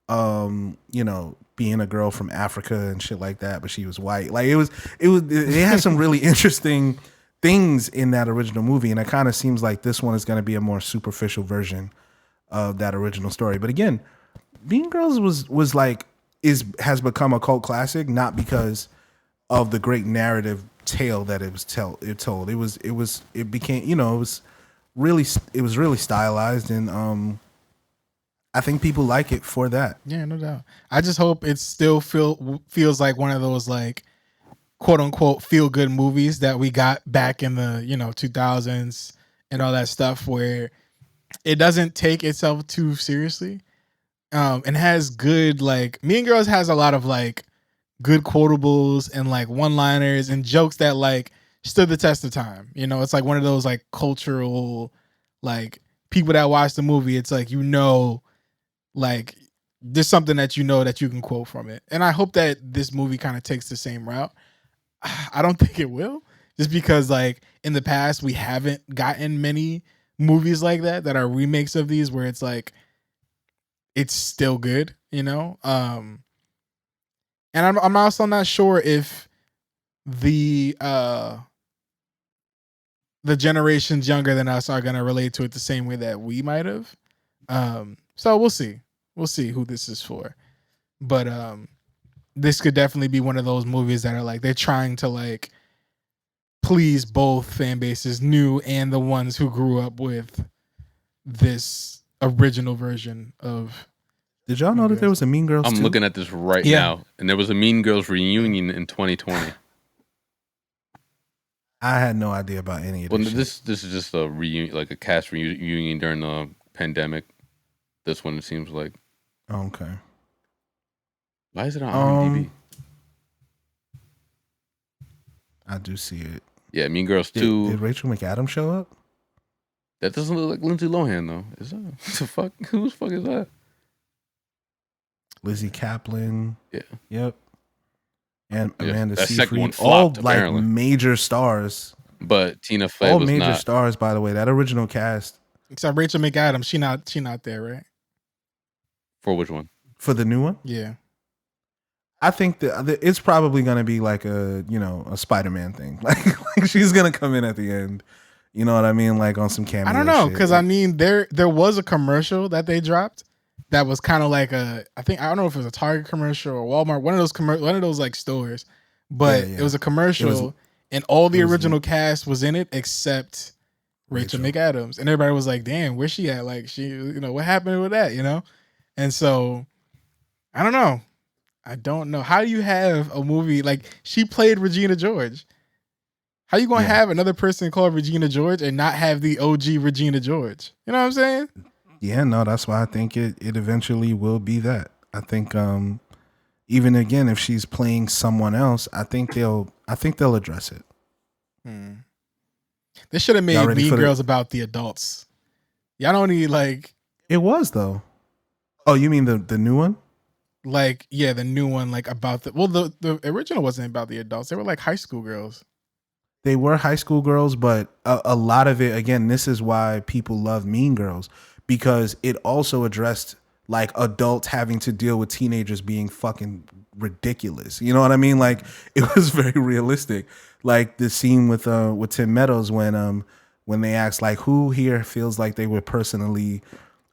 being a girl from Africa and shit like that, but she was white. Like it had some really interesting things in that original movie, and it kind of seems like this one is going to be a more superficial version of that original story. But again, Mean Girls has become a cult classic not because of the great narrative tale that it told. It became it was really stylized, and I think people like it for that. Yeah, no doubt. I just hope it still feels like one of those like quote unquote feel good movies that we got back in the 2000s and all that stuff, where it doesn't take itself too seriously, and has good, like, Mean Girls has a lot of like good quotables and like one-liners and jokes that like stood the test of time. It's like one of those like cultural, like, people that watch the movie, it's like like there's something that that you can quote from it. And I hope that this movie kind of takes the same route. I don't think it will, just because like in the past we haven't gotten many movies like that are remakes of these where it's like it's still good, and I'm also not sure if the generations younger than us are going to relate to it the same way that we might have. So we'll see who this is for, but this could definitely be one of those movies that are like they're trying to like please both fan bases, new and the ones who grew up with this original version of. Did y'all know that there was a Mean Girls? I'm 2? looking at this right now, and there was a Mean Girls reunion in 2020. I had no idea about any of this. Well, this is just a reunion, like a cast reunion during the pandemic. This one, it seems like. Okay. Why is it on IMDb? I do see it. Yeah, Mean Girls 2. Did Rachel McAdams show up? That doesn't look like Lindsay Lohan, though. Is that what the fuck? Who the fuck is that? Lizzie Kaplan. Yeah. Yep. And Amanda that second one Seyfried. All flopped, apparently. like major stars. But Tina Fey all was major not. stars, by the way. That original cast. Except Rachel McAdams, she not there, right? For which one? For the new one? Yeah. I think that it's probably going to be like a Spider-Man thing. Like she's going to come in at the end. You know what I mean? Like on some cameo. I don't know, shit. because I mean there was a commercial that they dropped that was kind of like I don't know if it was a Target commercial or Walmart, one of those like stores, but it was a commercial and all the original cast was in it except Rachel McAdams, and everybody was like, "Damn, where's she at? Like she, what happened with that? And so I don't know. How do you have a movie like she played Regina George? How you gonna have another person called Regina George and not have the OG Regina George? You know what I'm saying? Yeah, no, that's why I think it eventually will be that. I think even again if she's playing someone else, I think they'll address it. They should have made Mean Girls about the adults. Y'all don't need like it was though. Oh, you mean the new one? Like, yeah, the new one, like about the original wasn't about the adults. They were like high school girls. They were high school girls, but a lot of it, again, this is why people love Mean Girls, because it also addressed like adults having to deal with teenagers being fucking ridiculous. You know what I mean? Like it was very realistic. Like the scene with Tim Meadows when they asked like who here feels like they were personally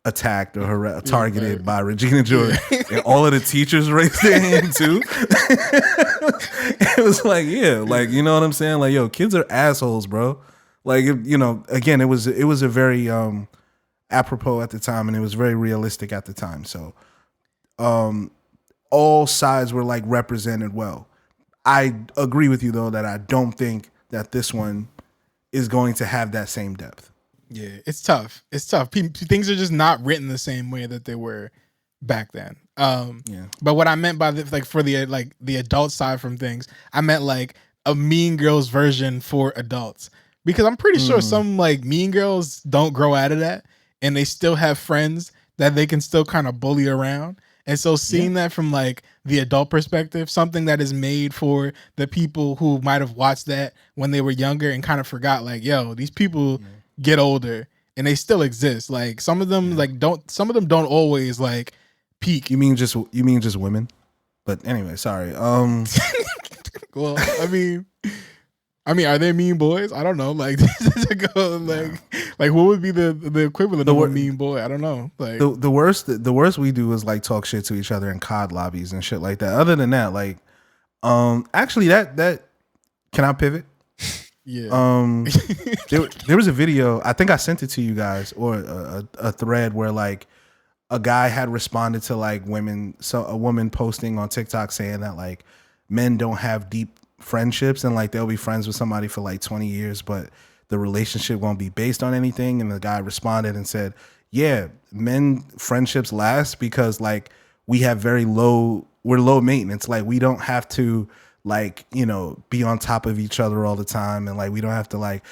attacked or targeted by Regina George, and all of the teachers raised their hand too. It was like, yeah, like, you know what I'm saying? Like, yo, kids are assholes, bro. Like, you know, again, it was a very apropos at the time, and it was very realistic at the time. So all sides were like represented well. I agree with you though that I don't think that this one is going to have that same depth. Yeah, it's tough. It's tough. Things are just not written the same way that they were back then. But what I meant by like for the adult side from things, I meant like a Mean Girls version for adults, because I'm pretty sure some like Mean Girls don't grow out of that, and they still have friends that they can still kind of bully around. And so seeing that from like the adult perspective, something that is made for the people who might have watched that when they were younger and kind of forgot, like, yo, these people get older and they still exist. Like some of them don't always like peak. You mean just women? But anyway, sorry. Well, I mean, are they mean boys? I don't know. Like, like what would be the equivalent of a mean boy? I don't know. Like the worst we do is like talk shit to each other in COD lobbies and shit like that. Other than that, like, actually that can I pivot? Yeah. There was a video, I think I sent it to you guys, or a thread where like a guy had responded to like a woman posting on TikTok saying that like men don't have deep friendships, and like they'll be friends with somebody for like 20 years, but the relationship won't be based on anything. And the guy responded and said, yeah, men friendships last because like we're low maintenance. Like we don't have to like, you know, be on top of each other all the time, and like we don't have to like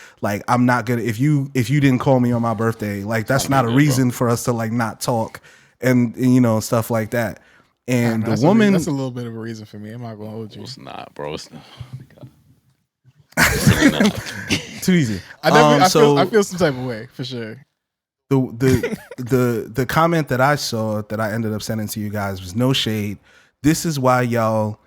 I'm not gonna, if you didn't call me on my birthday, like that's not a reason for us to like not talk and you know, stuff like that. And the woman, that's a little bit of a reason for me. I'm not gonna hold you. It's not, bro. It's not. Too easy. I feel some type of way for sure. The comment that I saw that I ended up sending to you guys was no shade. This is why y'all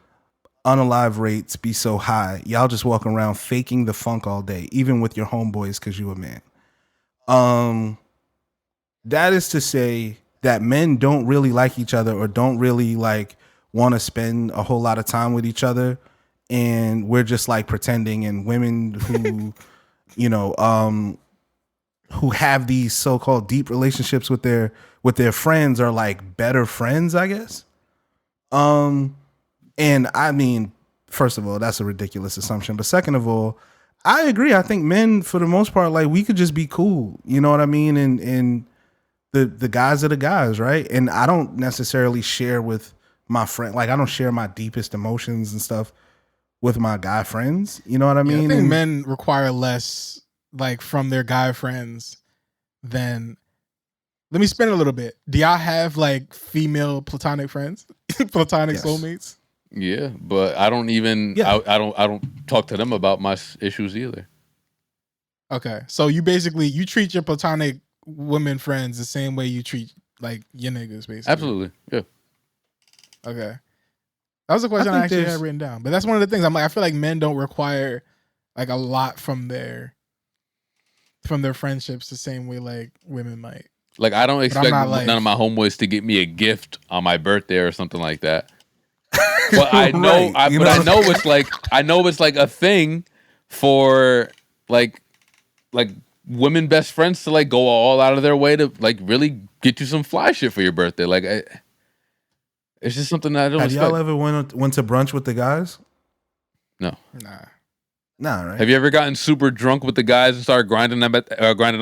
unalive rates be so high. Y'all just walk around faking the funk all day, even with your homeboys, because you a man. That is to say that men don't really like each other, or don't really like want to spend a whole lot of time with each other, and we're just like pretending. And women who you know who have these so-called deep relationships with their friends are like better friends, I guess. And I mean, first of all, that's a ridiculous assumption. But second of all, I agree. I think men, for the most part, like we could just be cool. You know what I mean? And the guys are the guys, right? And I don't necessarily share with my friend. Like I don't share my deepest emotions and stuff with my guy friends. You know what I mean? I think men require less like from their guy friends than. Let me spin it a little bit. Do y'all have like female platonic friends, platonic soulmates? Yeah, but I don't even. Yeah. I don't talk to them about my issues either. Okay, so you treat your platonic women friends the same way you treat like your niggas, basically. Absolutely, yeah. Okay, that was a question I actually had written down, but that's one of the things I'm like. I feel like men don't require like a lot from their friendships the same way like women might. Like I don't expect none of my homeboys to get me a gift on my birthday or something like that. But I know, I know it's like a thing for like women best friends to like go all out of their way to like really get you some fly shit for your birthday. Like it's just something that I don't. Have y'all ever went to brunch with the guys? No. Nah, right? Have you ever gotten super drunk with the guys and started grinding up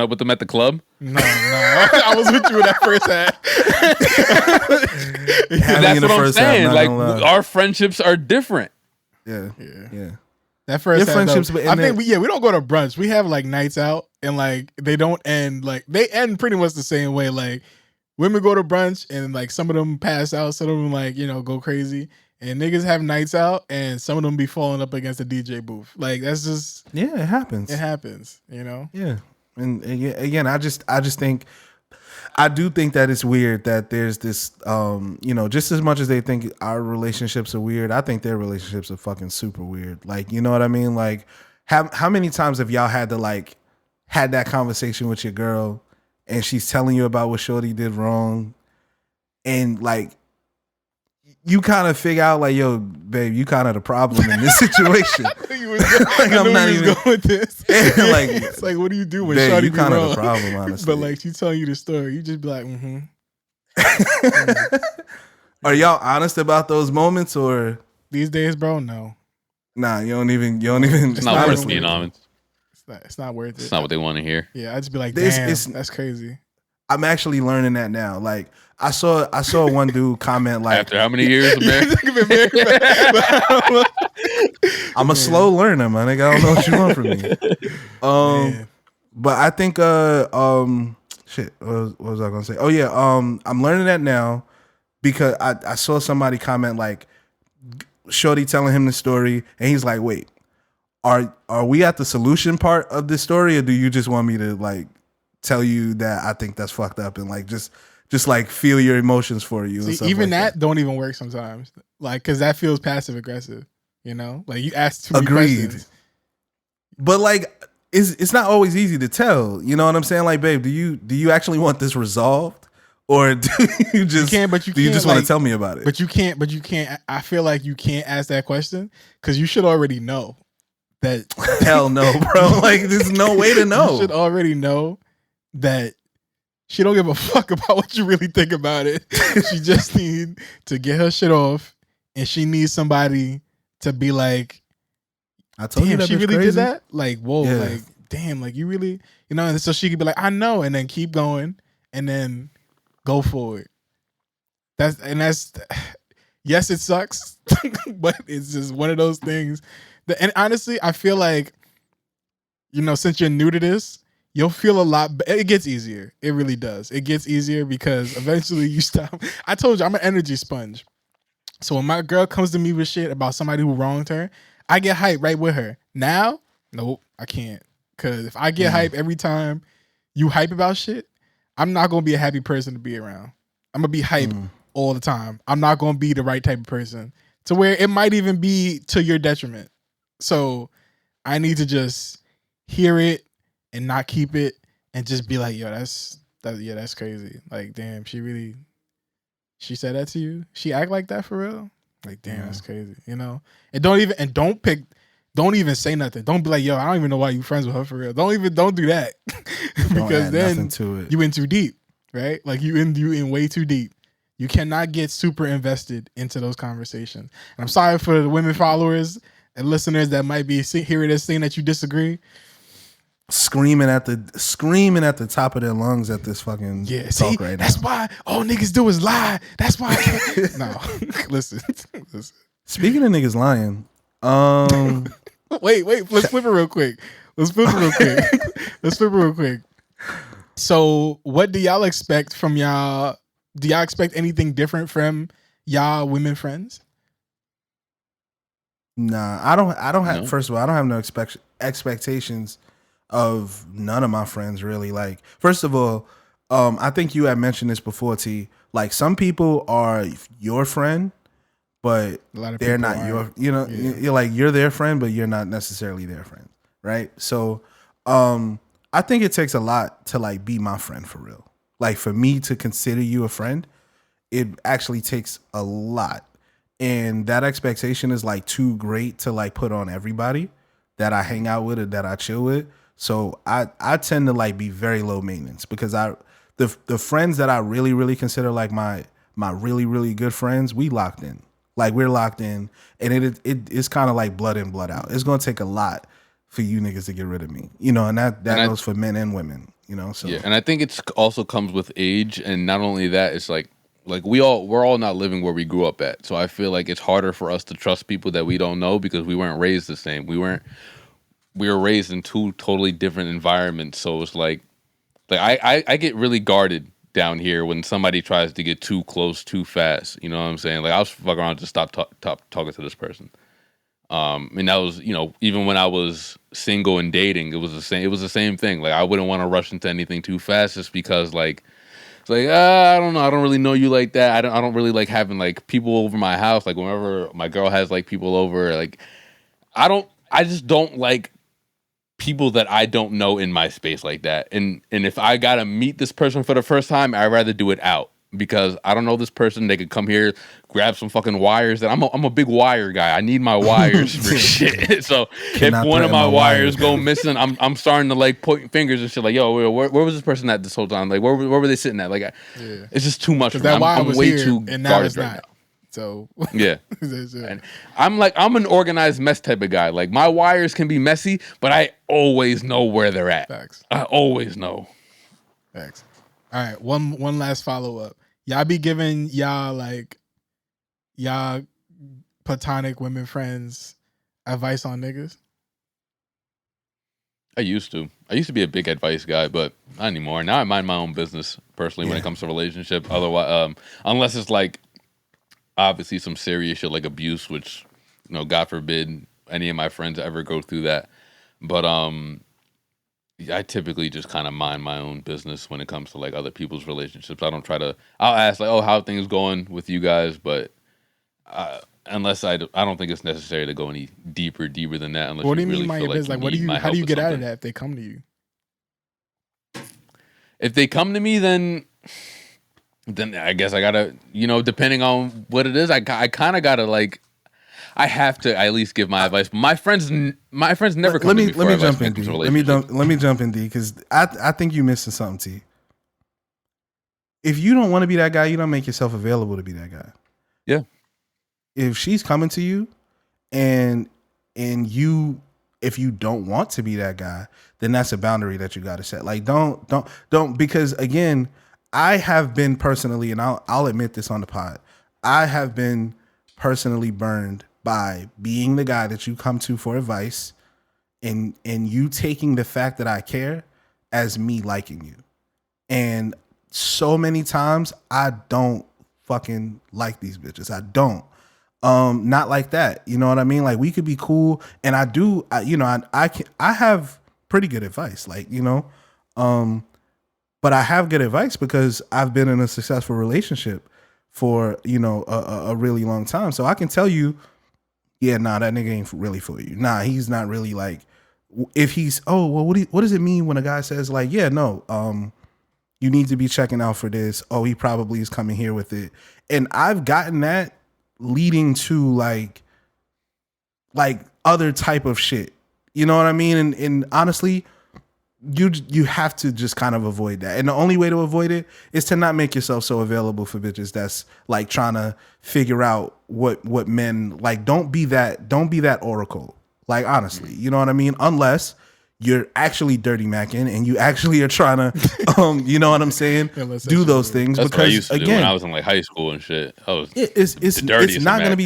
with them at the club? No. I was with you when that first happened. That's what I'm saying. Like our friendships are different. Yeah. That first friendships, I think we don't go to brunch. We have like nights out, and like they don't end like they end pretty much the same way. Like women go to brunch, and like some of them pass out, some of them like go crazy. And niggas have nights out, and some of them be falling up against the DJ booth. Like that's just it happens. It happens, Yeah, and again, I just think I do think that it's weird that there's this, just as much as they think our relationships are weird, I think their relationships are fucking super weird. Like, you know what I mean? Like, how many times have y'all had to like had that conversation with your girl, and she's telling you about what shorty did wrong, and like you kind of figure out like, yo, babe, you kind of the problem in this situation. Like, I'm not even going with this. Like, it's like, what do you do when babe, Shawty you be kind of wrong? the problem, honestly. But like, she's telling you the story, you just be like, Are y'all honest about those moments or these days, bro? No. Nah, you don't even. It's not worth being honest. It's not worth it. It's not what they want to hear. Yeah, I just be like, damn, that's crazy. I'm actually learning that now. Like, I saw one dude comment like, after how many years of marriage? I'm a slow learner, man. I don't know what you want from me. But I think shit. What was I gonna say? Oh yeah. I'm learning that now because I saw somebody comment like, Shorty telling him the story, and he's like, wait, are we at the solution part of this story, or do you just want me to like tell you that I think that's fucked up and like just like feel your emotions for you? See, and stuff even like that don't even work sometimes. Like, cause that feels passive aggressive. You know, like you ask too many questions. But like, it's not always easy to tell. You know what I'm saying? Like, babe, do you actually want this resolved? Or do you just do you just want to tell me about it? But you can't. I feel like you can't ask that question because you should already know that. Hell no, bro. Like, there's no way to know. You should already know that she don't give a fuck about what you really think about it. She just need to get her shit off, and she needs somebody to be like, I told you that she really crazy. did that. Like, whoa, like, damn, like you really, you know. And so she could be like, I know, and then keep going, and then go for it. That's yes, it sucks, but it's just one of those things. And honestly, I feel like, you know, since you're new to this, you'll feel a lot. It gets easier. It really does. It gets easier because eventually you stop. I told you I'm an energy sponge. So when my girl comes to me with shit about somebody who wronged her, I get hyped right with her. Now, nope, I can't. Because if I get hyped every time you hype about shit, I'm not going to be a happy person to be around. I'm going to be hype all the time. I'm not going to be the right type of person to where it might even be to your detriment. So I need to just hear it and not keep it and just be like, yo, that's crazy. Like, damn, she said that to you? She act like that for real? Like, damn, that's crazy. You know? And don't even say nothing. Don't be like, yo, I don't even know why you friends with her for real. Don't do that. Because then you in too deep, right? Like you in way too deep. You cannot get super invested into those conversations. And I'm sorry for the women followers and listeners that might be hearing this thing that you disagree. Screaming at the top of their lungs at this fucking talk right now. That's why all niggas do is lie. That's why. No, listen. Speaking of niggas lying, wait. Let's flip it real quick. So, what do y'all expect from y'all? Do y'all expect anything different from y'all women friends? Nah, I don't have. No. First of all, I don't have no expectations of none of my friends really. Like, first of all, I think you had mentioned this before, T. Like, some people are your friend, but they're not your. You know, you're like, you're their friend, but you're not necessarily their friend, right? So, I think it takes a lot to like be my friend for real. Like, for me to consider you a friend, it actually takes a lot. And that expectation is like too great to like put on everybody that I hang out with or that I chill with. So I tend to like be very low maintenance because the friends that I really, really consider like my really, really good friends, we locked in. Like, we're locked in, and it's kind of like blood in, blood out. It's gonna take a lot for you niggas to get rid of me, you know, and that goes for men and women, you know. So yeah, and I think it's also comes with age, and not only that, it's like we're all not living where we grew up at. So I feel like it's harder for us to trust people that we don't know because we weren't raised the same. We were raised in two totally different environments. So it's like I get really guarded down here when somebody tries to get too close too fast. You know what I'm saying? Like, I'll fuck around and just stop talking to this person. And that was, you know, even when I was single and dating, it was the same thing. Like, I wouldn't want to rush into anything too fast just because like, it's like, I don't know. I don't really know you like that. I don't really like having like people over my house. Like, whenever my girl has like people over, like, I just don't like people that I don't know in my space like that. And if I gotta meet this person for the first time, I'd rather do it out. because I don't know this person. They could come here, grab some fucking wires. That I'm a big wire guy. I need my wires for shit. So if one of my wires go missing, I'm starting to like point fingers and shit. Like, yo, where was this person at this whole time? Like, where were they sitting at? Like, it's just too much. That wire was way here, too and now it's guarded not. now. So yeah, and I'm an organized mess type of guy. Like my wires can be messy, but I always know where they're at. Facts. I always know. Facts. All right, one last follow up. Y'all be giving y'all platonic women friends advice on niggas? I used to be a big advice guy, but not anymore. Now I mind my own business personally when it comes to relationship. Otherwise, unless it's like obviously some serious shit like abuse, which, you know, God forbid any of my friends ever go through that. But I typically just kind of mind my own business when it comes to like other people's relationships. I don't try to. I'll ask like, "Oh, how are things going with you guys?" But unless I don't think it's necessary to go any deeper than that. Unless what do you really mean by your business? Like, how do you get out of that if they come to you? If they come to me, then I guess I gotta, you know, depending on what it is, I kind of gotta like, I have to at least give my advice. My friends never come to me for advice. Let me jump in, D, because I think you're missing something, T. If you don't want to be that guy, you don't make yourself available to be that guy. Yeah. If she's coming to you, and you, if you don't want to be that guy, then that's a boundary that you got to set. Like, don't, because again, I have been personally, and I'll admit this on the pod, I have been personally burned by being the guy that you come to for advice, and you taking the fact that I care as me liking you. And so many times I don't fucking like these bitches. I don't. Not like that. You know what I mean? Like, we could be cool, and I have pretty good advice. Like, you know, but I have good advice because I've been in a successful relationship for, you know, a really long time. So I can tell you, yeah, nah, that nigga ain't really for you. Nah, he's not really like, if he's, oh, well, what does it mean when a guy says like, yeah, no, you need to be checking out for this. Oh, he probably is coming here with it. And I've gotten that leading to like other type of shit. You know what I mean? And honestly, you have to just kind of avoid that. And the only way to avoid it is to not make yourself so available for bitches that's like trying to figure out what men like. Don't be that oracle. Like, honestly, you know what I mean? Unless you're actually dirty macking and you actually are trying to, you know what I'm saying? Do those things. That's because what I used to again, do when I was in like high school and shit. I was it's not going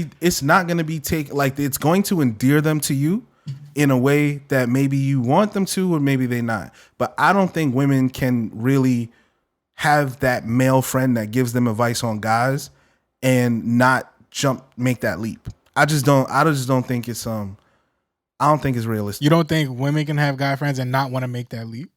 to be like, it's going to endear them to you in a way that maybe you want them to, or maybe they not. But I don't think women can really have that male friend that gives them advice on guys and not make that leap. I just don't think it's I don't think it's realistic. You don't think women can have guy friends and not want to make that leap?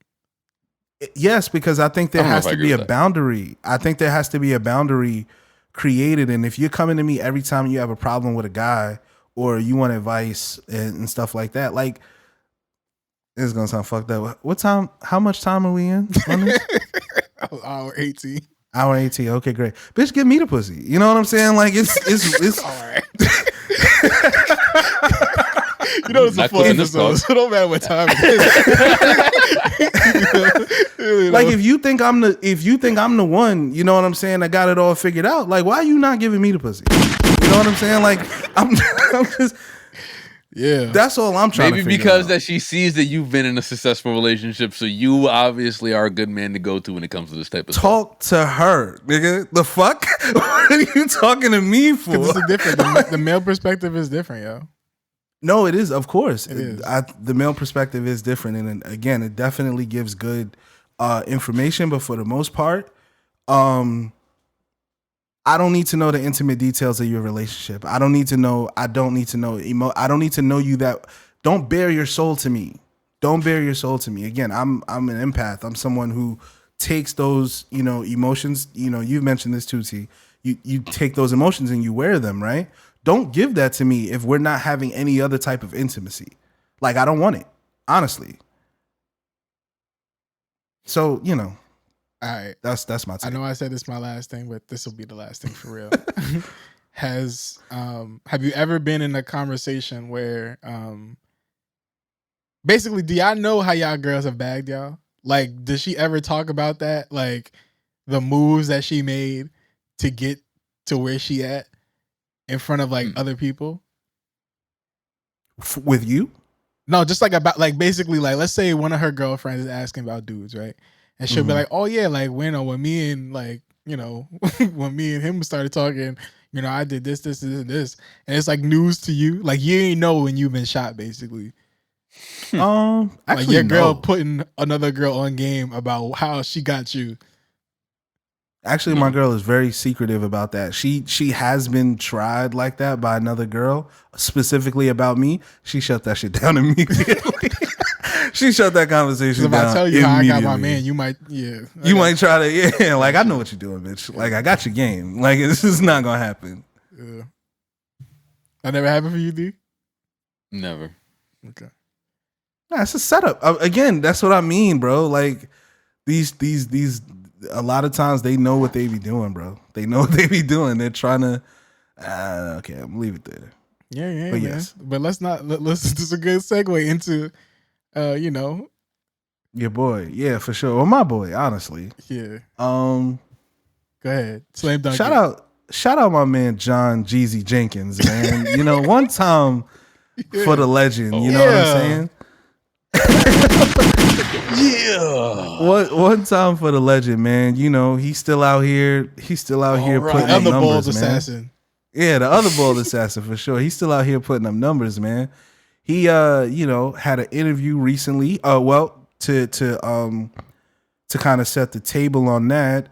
Yes, because I think there has to be a boundary. I think there has to be a boundary created. And if you're coming to me every time you have a problem with a guy or you want advice and stuff like that, like, it's gonna sound fucked up. What time? How much time are we in? Hour 18. Hour 18. Okay, great. Bitch, give me the pussy. You know what I'm saying? Like, it's all right. You know, it's a full episode, so don't matter what time it is. Like, if you think I'm the one, you know what I'm saying, I got it all figured out. Like, why are you not giving me the pussy? You know what I'm saying? Like, I'm just, yeah. That's all I'm trying to figure out. Maybe because that she sees that you've been in a successful relationship, so you obviously are a good man to go to when it comes to this type of stuff. Talk to her, nigga. The fuck? What are you talking to me for? Because it's different. The male perspective is different, yo. No, it is, of course. It is. The male perspective is different. And again, it definitely gives good information. But for the most part, I don't need to know the intimate details of your relationship. I don't need to know I don't need to know you that. Don't bare your soul to me. Don't bare your soul to me. Again, I'm an empath. I'm someone who takes those, you know, emotions. You know, you've mentioned this too, T. You take those emotions and you wear them, right? Don't give that to me if we're not having any other type of intimacy. Like, I don't want it, honestly. So, you know, All right. That's my take. I know I said this is my last thing, but this will be the last thing for real. Have you ever been in a conversation where basically, do y'all know how y'all girls have bagged y'all? Like, does she ever talk about that? Like the moves that she made to get to where she at in front of like other people? With you? No, just like about like basically like let's say one of her girlfriends is asking about dudes, right? And she'll be like, "Oh yeah, like when me and like when me and him started talking, I did this, and this," and it's like news to you. Like you ain't know when you've been shot, basically. Actually, like your girl no. putting another girl on game about how she got you. Actually, my girl is very secretive about that. She has been tried like that by another girl, specifically about me. She shut that shit down immediately. She shut that conversation down. If I tell you how I got my man, you might might try to like I know what you're doing, bitch. Like I got your game. Like this is not gonna happen. Yeah. That never happened for you, D? Never. Okay. Nah, it's a setup. Again, that's what I mean, bro. Like these a lot of times they know what they be doing, bro. They know what they be doing. They're trying to okay, I'm gonna leave it there. Yeah, but man. yes. But let's this is a good segue into your boy. Yeah, for sure. Well, my boy, honestly. Yeah. Go ahead. Slam dunk. Shout out my man John Jeezy Jenkins, man. One time for the legend, you know what I'm saying? Yeah. One time for the legend, man. He's still out here. He's still out here putting up numbers, man. Assassin. Yeah, the other bald assassin for sure. He's still out here putting up numbers, man. He had an interview recently. To kind of set the table on that,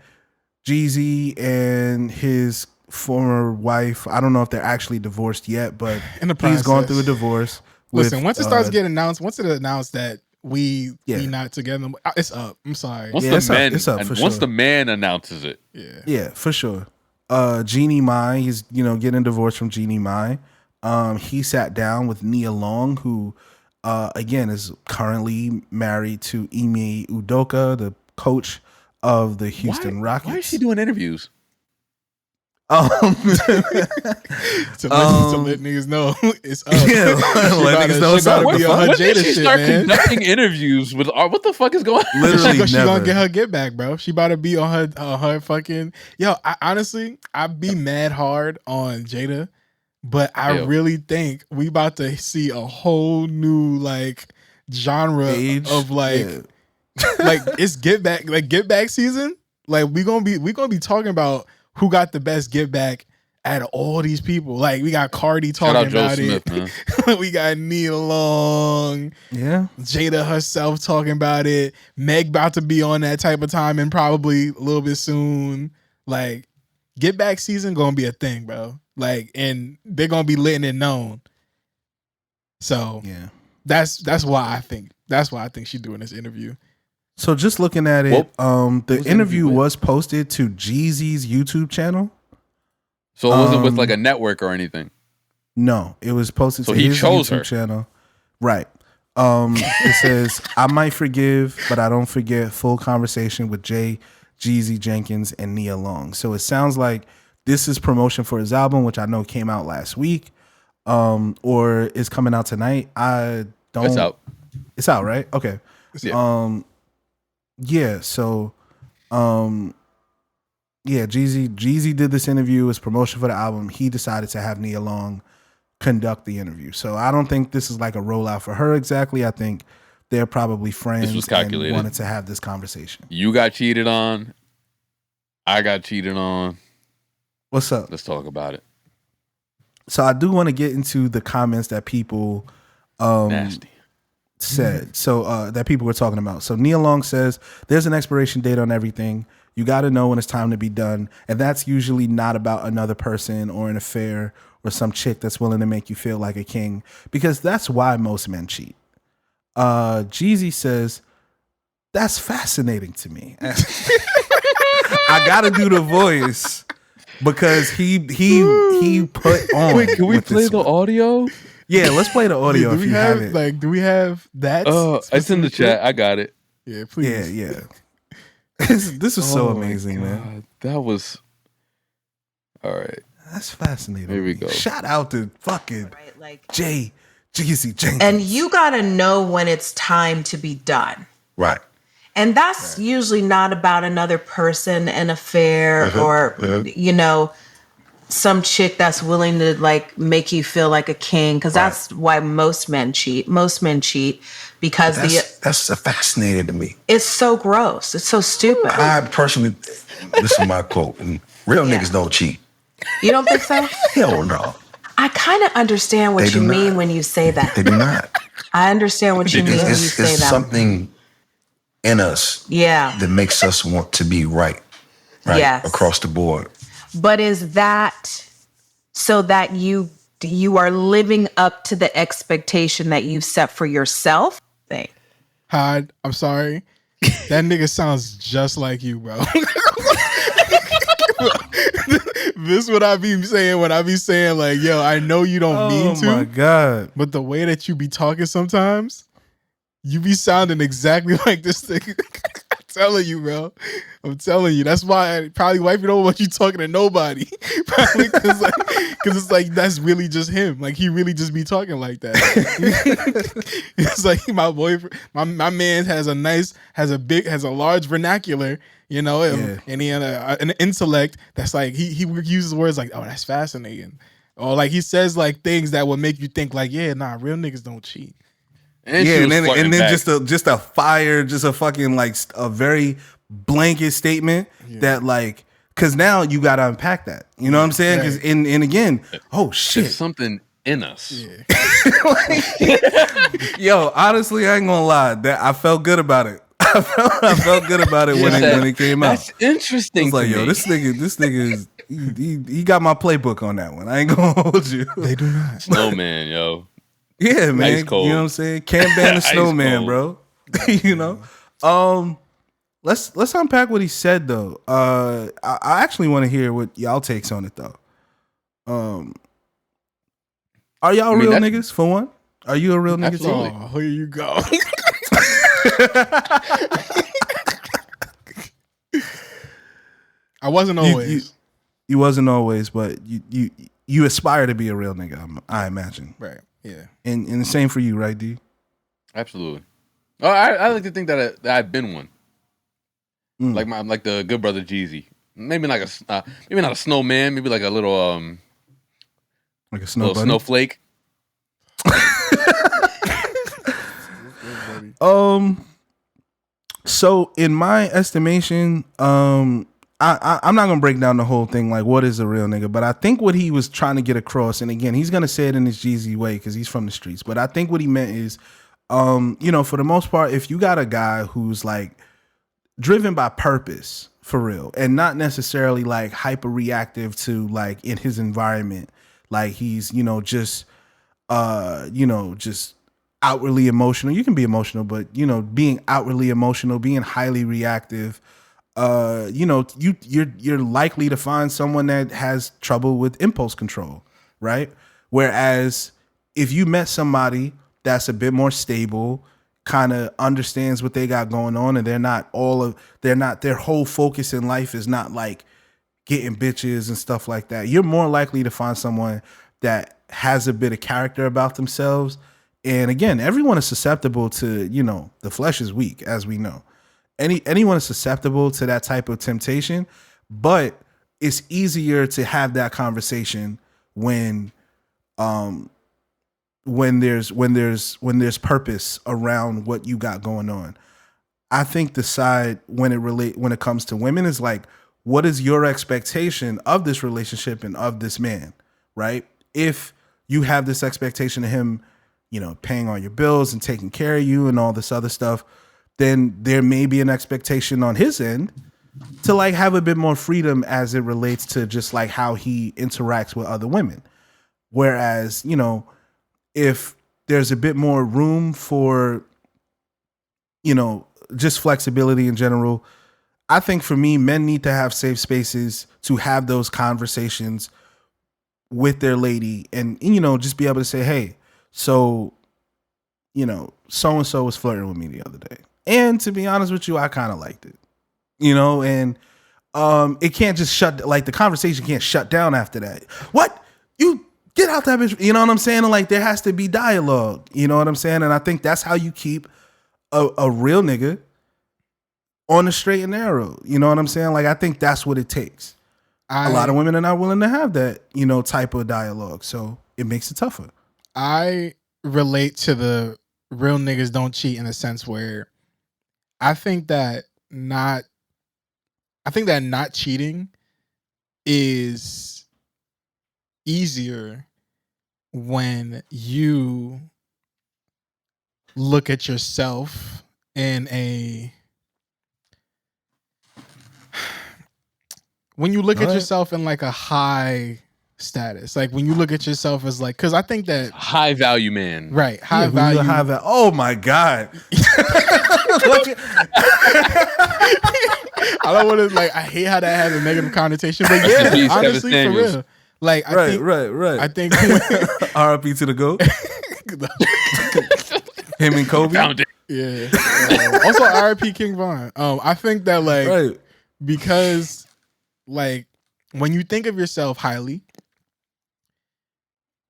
Jeezy and his former wife, I don't know if they're actually divorced yet, but he's going through a divorce. Listen, once it starts getting announced, once it announced that we not together, it's up. I'm sorry. It's up for sure. Once the man announces it. Yeah, for sure. Jeannie Mai, he's getting divorced from Jeannie Mai. He sat down with Nia Long, who again is currently married to Ime Udoka, the coach of the Houston Rockets. Why is she doing interviews? To let niggas know it's up. Yeah, let niggas know it's up. When did she start conducting interviews with? What the fuck is going on? Literally, she gonna get her get back, bro. She about to be on her fucking. Yo, honestly, I'd be mad hard on Jada, but I really think we about to see a whole new like genre of like it's get back season. Like we gonna be talking about who got the best get back out of all these people. Like we got Cardi talking about it. We got Nia Long. Yeah. Jada herself talking about it. Meg about to be on that type of time and probably a little bit soon. Like get back season gonna be a thing, bro. Like, and they're gonna be letting it known. So yeah. That's why I think she's doing this interview. So just looking at it, the interview was posted to Jeezy's YouTube channel. So it wasn't with like a network or anything? No, it was posted to his YouTube channel. Right. It says, I might forgive, but I don't forget full conversation with Jeezy Jenkins and Nia Long. So it sounds like this is promotion for his album, which I know came out last week, or is coming out tonight. It's out. It's out, right? Okay. Yeah. Yeah, so Jeezy did this interview as promotion for the album. He decided to have Nia Long conduct the interview. So I don't think this is like a rollout for her exactly. I think they're probably friends this was calculated. And wanted to have this conversation. You got cheated on. I got cheated on. What's up? Let's talk about it. So I do want to get into the comments that people nasty said. So that people were talking about. So Nia Long says there's an expiration date on everything. You got to know when it's time to be done. And that's usually not about another person or an affair or some chick that's willing to make you feel like a king, because that's why most men cheat. Jeezy says, that's fascinating to me. I got to do the voice because he put on. Wait, can we play the audio? Yeah, let's play the audio if you have it. Do we have that? It's in the chat. I got it. Yeah, please. Yeah. This is so amazing, man. That was all right. That's fascinating. Here we go. Shout out to fucking Jeezy Jenkins. And you gotta know when it's time to be done. Right. And that's usually not about another person, an affair, or some chick that's willing to like make you feel like a king. Because that's why most men cheat. Most men cheat because that's fascinating to me. It's so gross. It's so stupid. I personally, this is my quote, and real niggas don't cheat. You don't think so? Hell no. I kind of understand what you mean when you say that. They do not. I understand what you mean when you say it's that. something in us that makes us want to be right across the board. But is that so that you are living up to the expectation that you've set for yourself? Hod, I'm sorry. That nigga sounds just like you, bro. This what I be saying when I be saying like, yo, I know you don't mean to. Oh my God. But the way that you be talking sometimes, you be sounding exactly like this thing. I'm telling you, bro. I'm telling you. That's why probably wifey don't want you talking to nobody. Probably because it's like that's really just him. Like he really just be talking like that. It's like my boyfriend, my man has a large vernacular, and he had an intellect that's like he uses words like, oh, that's fascinating, or like he says like things that would make you think like, yeah, nah, real niggas don't cheat. And then just a fucking like a very blanket statement that like, because now you got to unpack that. You know what I'm saying? Because and again, oh shit, there's something in us. Yeah. Yo, honestly, I ain't gonna lie, that I felt good about it. I felt good about it when it came out. That's interesting. I was like, yo, this nigga is he got my playbook on that one. I ain't gonna hold you. They do not. Snowman, yo. Yeah, man. You know what I'm saying? Can't ban the snowman, bro. Let's unpack what he said though. I actually want to hear what y'all takes on it though. Are y'all real niggas for one? Are you a real nigga? Absolutely. Oh, here you go. I wasn't always. You wasn't always, but you aspire to be a real nigga. I imagine. Right. Yeah. And the same for you, right, D? Absolutely. Oh, I like to think that I've been one. Like the good brother Jeezy. Maybe like maybe not a snowman. Maybe like a little like a snow little snowflake. So in my estimation, I'm not gonna break down the whole thing like what is a real nigga, but I think what he was trying to get across, and again, he's gonna say it in his Jeezy way because he's from the streets, but I think what he meant is, for the most part, if you got a guy who's like driven by purpose for real, and not necessarily like hyper reactive to like in his environment, like he's just outwardly emotional. You can be emotional, but being outwardly emotional, being highly reactive, you're likely to find someone that has trouble with impulse control, right? Whereas if you met somebody that's a bit more stable, kind of understands what they got going on, and their whole focus in life is not like getting bitches and stuff like that, you're more likely to find someone that has a bit of character about themselves. And again, everyone is susceptible to, the flesh is weak, as we know. Anyone is susceptible to that type of temptation, but it's easier to have that conversation when there's purpose around what you got going on. I think the side when it comes to women is like, what is your expectation of this relationship and of this man, right? If you have this expectation of him, paying all your bills and taking care of you and all this other stuff, then there may be an expectation on his end to like have a bit more freedom as it relates to just like how he interacts with other women. Whereas, if there's a bit more room for, just flexibility in general, I think for me, men need to have safe spaces to have those conversations with their lady and just be able to say, hey, so, so-and-so was flirting with me the other day. And to be honest with you, I kind of liked it. and it can't just the conversation can't shut down after that. What? You get out that bitch. You know what I'm saying? And like there has to be dialogue. You know what I'm saying? And I think that's how you keep a real nigga on the straight and narrow. You know what I'm saying? Like I think that's what it takes. A lot of women are not willing to have that, type of dialogue. So it makes it tougher. I relate to the real niggas don't cheat in a sense where I think that not cheating is easier when you look at yourself in a yourself in like a high status, like when you look at yourself as like, because I think that high value man, right? High value. Oh my god! I don't want to I hate how that has a negative connotation, but yeah, honestly, for real. Like, right. I think R.I.P. to the GOAT. Him and Kobe. Yeah. Also, R.I.P. King Von. I think that because when you think of yourself highly,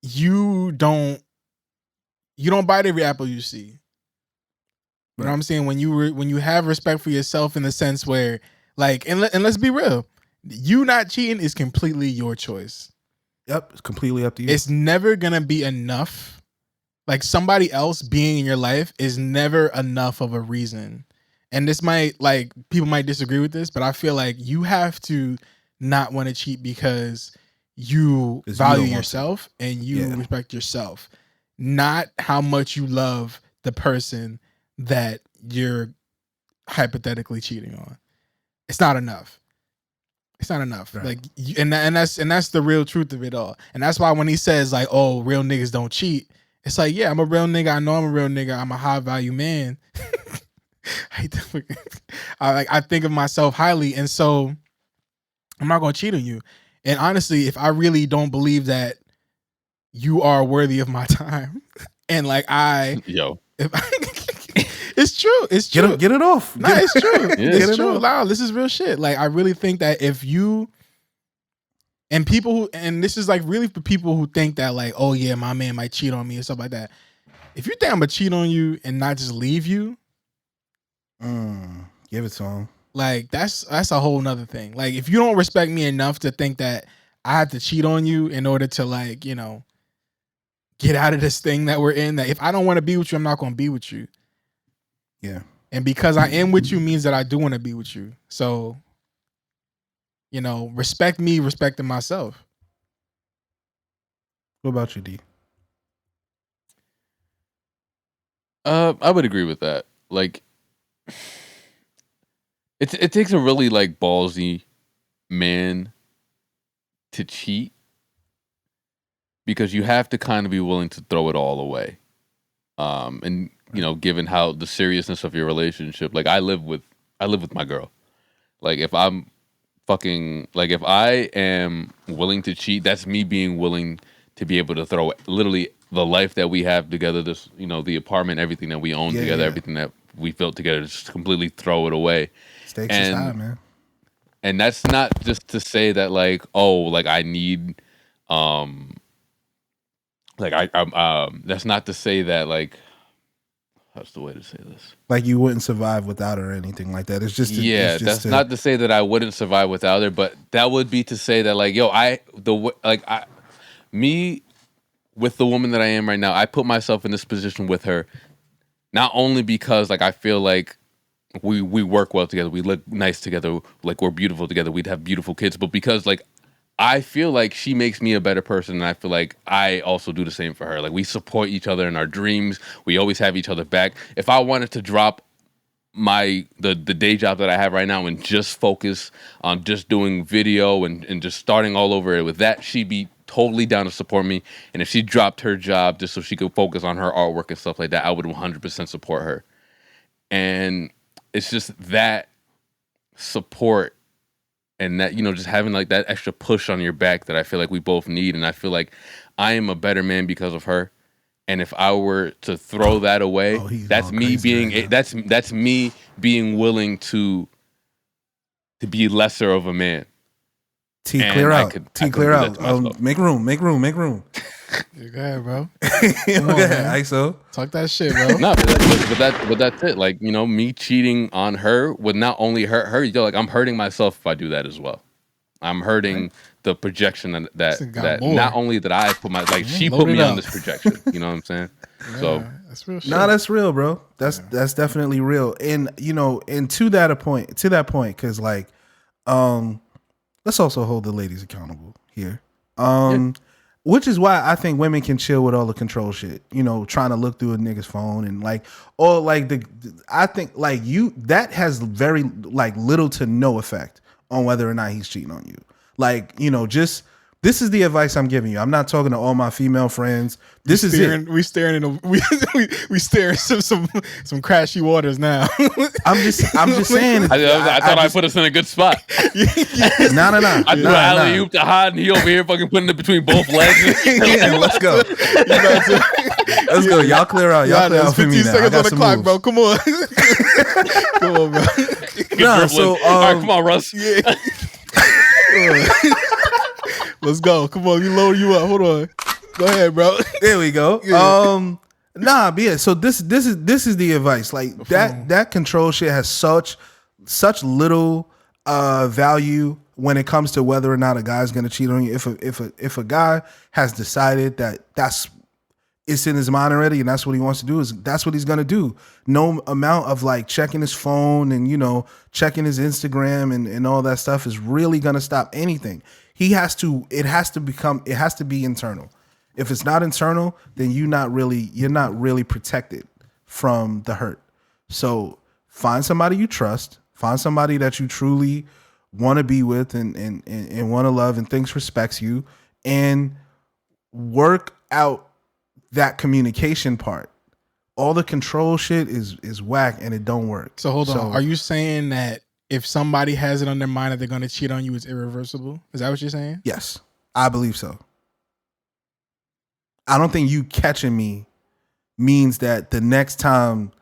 you don't bite every apple you see. You know what I'm saying? When you have respect for yourself in the sense where and let's be real, you not cheating is completely your choice. Yep, it's completely up to you. It's never gonna be enough. Like somebody else being in your life is never enough of a reason. And this might people might disagree with this, but I feel like you have to not want to cheat because you value yourself and you respect yourself, not how much you love the person that you're hypothetically cheating on. It's not enough. It's not enough. Right. And that's the real truth of it all. And that's why when he says oh, real niggas don't cheat, it's like, yeah, I'm a real nigga. I know I'm a real nigga. I'm a high value man. I think of myself highly, and so I'm not gonna cheat on you. And honestly, if I really don't believe that you are worthy of my time, and it's true. It's true. Get it off. No, it's true. It's true. Wow, this is real shit. I really think that if you and people and this is really for people who think that oh yeah, my man might cheat on me and stuff like that. If you think I'm gonna cheat on you and not just leave you, give it to him. That's a whole nother thing. If you don't respect me enough to think that I have to cheat on you in order to get out of this thing that we're in, that if I don't want to be with you, I'm not gonna be with you. Yeah. And because I am with you means that I do want to be with you. So, respect me, respecting myself. What about you, D? I would agree with that. It takes a really ballsy man to cheat, because you have to kind of be willing to throw it all away. And given how the seriousness of your relationship, I live with my girl. If I'm fucking if I am willing to cheat, that's me being willing to be able to throw literally the life that we have together, this the apartment, everything that we own together, everything that we built together, just completely throw it away. Stakes is high, man. And that's not just to say that I need that's not to say that how's the way to say this? You wouldn't survive without her or anything like that. It's just that's not to say that I wouldn't survive without her, but that would be to say that me with the woman that I am right now, I put myself in this position with her, not only because I feel we work well together, we look nice together, we're beautiful together, we'd have beautiful kids, but because I feel she makes me a better person, and I feel I also do the same for her. We support each other in our dreams. We always have each other back. If I wanted to drop the day job that I have right now and just focus on just doing video and just starting all over with that, she'd be totally down to support me. And if she dropped her job just so she could focus on her artwork and stuff like that, I would 100% support her. And it's just that support and that, just having that extra push on your back that I feel we both need. And I feel I am a better man because of her. And if I were to throw that away, that's me being willing to to be lesser of a man. T, clear out. Clear out. Make room. Yeah, go ahead, bro. Go ahead, ISO. Talk that shit, bro. No, but that's it. Like, you know, me cheating on her would not only hurt her, like I'm hurting myself if I do that as well. I'm hurting the projection that not only that I put she put me on this projection. You know what I'm saying? Yeah, so that's real shit. No, that's real, bro. That's definitely real. And you know, and to that point, because like, let's also hold the ladies accountable here. Which is why I think women can chill with all the control shit. You know, trying to look through a nigga's phone and like, or like I think like that has very like little to no effect on whether or not he's cheating on you. Like, you know, just this is the advice I'm giving you. I'm not talking to all my female friends. We staring some crashy waters now. I'm just saying. I thought I put us in a good spot. No. I threw alley-oop to Hod, and he over here fucking putting it between both legs. Let's go. Let's go. Y'all clear out. Y'all clear out for me now. 15 seconds on the clock, bro. Come on. Come on, bro. Nah, so all right, come on, Russ. Yeah. Let's go. Come on, you load you up. Hold on. Go ahead, bro. There we go. Yeah. But yeah. So this is the advice. Like that control shit has such little value when it comes to whether or not a guy's gonna cheat on you. If a guy has decided that it's in his mind already and that's what he wants to do, that's what he's gonna do. No amount of like checking his phone and, you know, checking his Instagram and all that stuff is really gonna stop anything. It has to be internal. If it's not internal, then you're not really protected from the hurt. So find somebody you trust, find somebody that you truly want to be with and want to love and thinks respects you, and work out that communication part. All the control shit is whack and it don't work. So hold on. Are you saying that if somebody has it on their mind that they're going to cheat on you, it's irreversible? Is that what you're saying? Yes, I believe so. I don't think you catching me means that the next time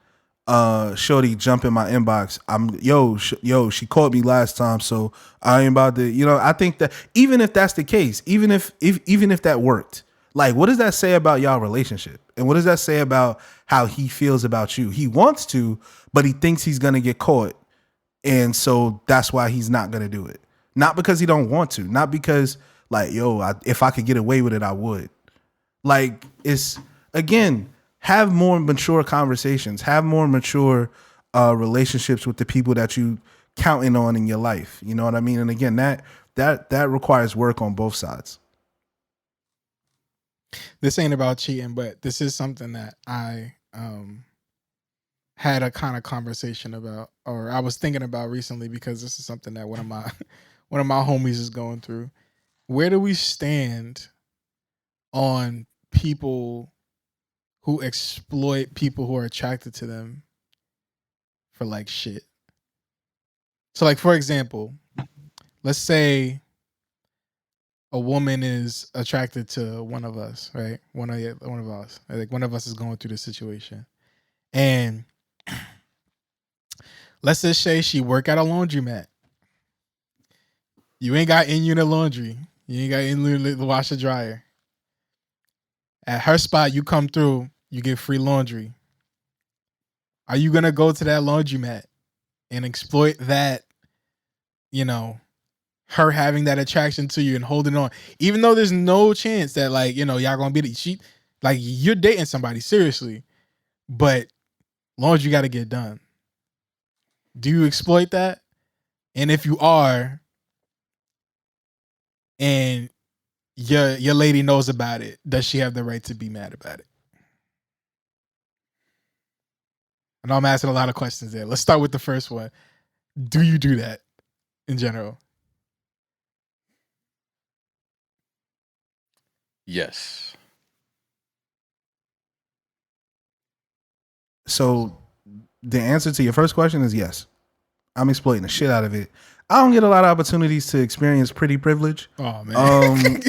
shorty jump in my inbox, she caught me last time, so I ain't about to, you know. I think that even if that's the case, even if that worked, like, what does that say about y'all relationship? And what does that say about how he feels about you? He wants to, but he thinks he's gonna get caught, and so that's why he's not gonna do it. Not because he don't want to, not because like, if I could get away with it, I would. Like, it's, again, have more mature conversations, have more mature relationships with the people that you counting on in your life. You know what I mean? And again, that requires work on both sides. This ain't about cheating, but this is something that I had a kind of conversation about, or I was thinking about recently, because this is something that one of my homies is going through. Where do we stand on people who exploit people who are attracted to them for like shit? So like, for example, let's say a woman is attracted to one of us, right? One of us. Like, one of us is going through this situation. And let's just say she work at a laundromat. You ain't got in unit laundry. You ain't got in the washer dryer. At her spot, you come through, you get free laundry. Are you going to go to that laundromat and exploit that, you know, her having that attraction to you and holding on, even though there's no chance that, like, you know, y'all going to be like, you're dating somebody, seriously, but laundry got to get done. Do you exploit that? And if you are, and your lady knows about it, does she have the right to be mad about it? I know I'm asking a lot of questions there. Let's start with the first one. Do you do that in general? Yes. So the answer to your first question is yes. I'm exploiting the shit out of it. I don't get a lot of opportunities to experience pretty privilege. Oh man.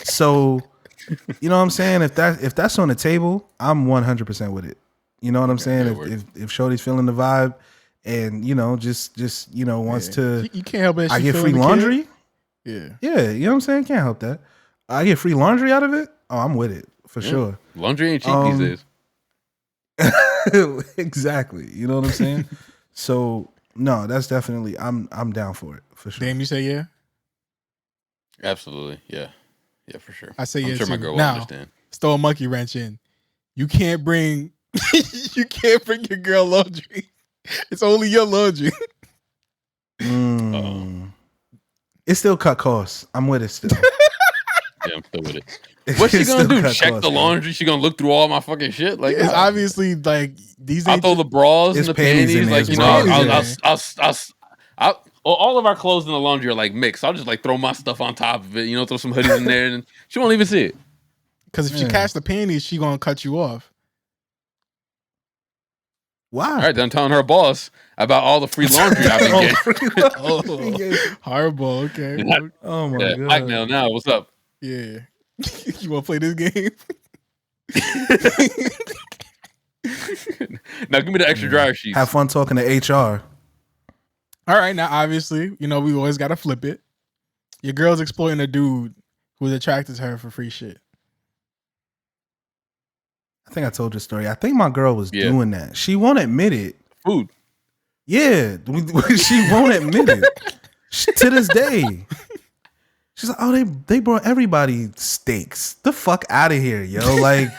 So, you know what I'm saying? If that's on the table, I'm 100% with it. You know what I'm saying? If Shorty's feeling the vibe and just wants to. You can't help it. I get free laundry. Yeah, yeah, you know what I'm saying. Can't help that. I get free laundry out of it. Oh, I'm with it for sure. Laundry ain't cheap these days. Exactly. You know what I'm saying? So no, that's definitely I'm down for it for sure. Damn, you say yeah? Absolutely, yeah, for sure. I say I'm yeah sure too. my girl will Now, understand. throw a monkey wrench in. You can't bring your girl laundry. It's only your laundry. It still cut costs. I'm with it still. Yeah, I'm still with it. What's she gonna do? Check the laundry? She gonna look through all my fucking shit? Like, it's obviously like these. I'll throw the bras and the panties. Like, I'll all of our clothes in the laundry are like mixed. I'll just like throw my stuff on top of it. Throw some hoodies in there, and she won't even see it. Because if she casts the panties, she gonna cut you off. Wow. All right, then I'm telling her boss about all the free laundry I've been getting. Horrible. Okay. Oh my god. Blackmail now. What's up? Yeah. You want to play this game? Now give me the extra dryer sheets. Have fun talking to HR. All right. Now, obviously, we always got to flip it. Your girl's exploiting a dude who's attracted to her for free shit. I think I told you a story. I think my girl was doing that. She won't admit it. Food. Yeah. She won't admit it. To this day. She's like, oh, they brought everybody steaks. The fuck out of here, yo. Like,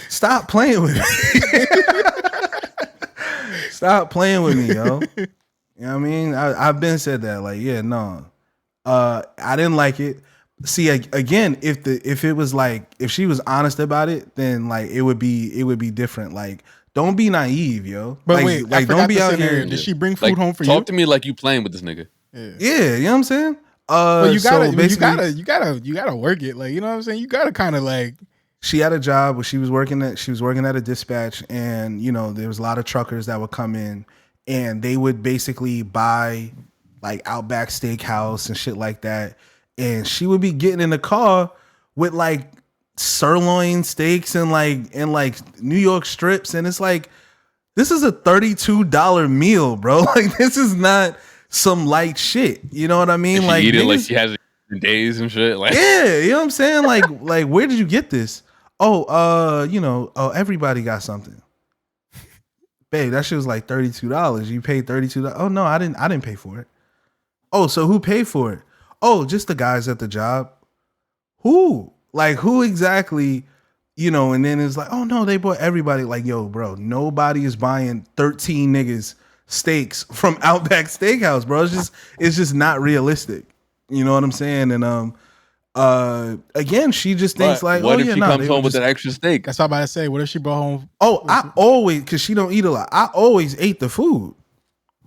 stop playing with me. Stop playing with me, yo. You know what I mean? I've been said that. Like, yeah, no. I didn't like it. See, again, if it was like, if she was honest about it, then like it would be different. Like, don't be naive, yo. But like, wait, like don't be out here. Did she bring food home for you? Talk to me like you playing with this nigga. Yeah, you know what I'm saying? But you gotta, so you gotta work it. Like, you know what I'm saying? You gotta kind of like. She had a job where she was working at a dispatch, and there was a lot of truckers that would come in, and they would basically buy like Outback Steakhouse and shit like that. And she would be getting in the car with like sirloin steaks and like New York strips. And it's like, this is a $32 meal, bro. Like, this is not some light shit. You know what I mean? And she like, eat it like she has it in days and shit. Like, yeah, you know what I'm saying? Like where did you get this? Oh, everybody got something. Babe, that shit was like $32. You paid $32. Oh no, I didn't pay for it. Oh, so who paid for it? Oh, just the guys at the job. Who? Like, who exactly? And then it's like, oh no, they bought everybody. Like, yo, bro, nobody is buying 13 niggas steaks from Outback Steakhouse, bro. It's just not realistic. You know what I'm saying? And again, she just thinks like, what if she comes home with that extra steak? That's what I'm about to say. What if she brought home? Oh, I always, because she don't eat a lot. I always ate the food.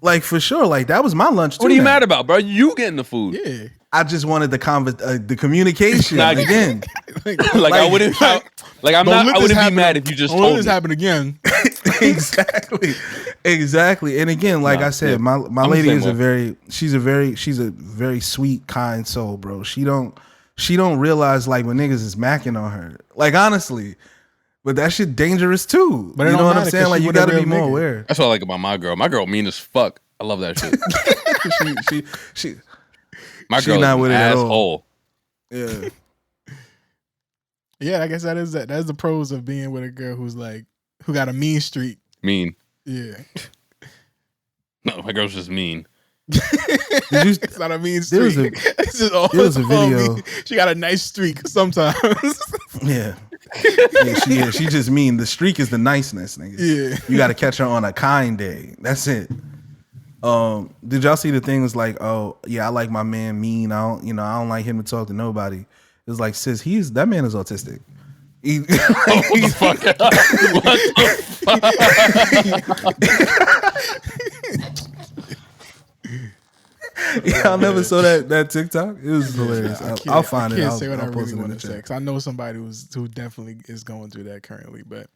Like, for sure. Like, that was my lunch too. What are you mad about, bro? You getting the food. Yeah. I just wanted the communication again. I wouldn't. I wouldn't be mad if you just told me. This happen again. Exactly. And again, like I said, my lady is she's a very sweet, kind soul, bro. She don't realize like when niggas is macking on her. Like, honestly. But that shit dangerous too. But you know what I'm saying? Like, you gotta be more aware. That's what I like about my girl. My girl mean as fuck. I love that shit. she my girl not is with an it at asshole. all. Yeah. Yeah, I guess that's the pros of being with a girl who got a mean streak. Mean. Yeah. No, my girl's just mean. It's not a mean streak. There was a video. She got a nice streak sometimes. Yeah. She just mean. The streak is the niceness, nigga. Yeah. You got to catch her on a kind day. That's it. Did y'all see the thing was like, oh yeah, I like my man mean. I don't like him to talk to nobody. It's like, sis, that man is autistic. What the fuck? Yeah, I never saw that TikTok. It was hilarious. I'll find it. I can't say what I really want to say because I know somebody who definitely is going through that currently, but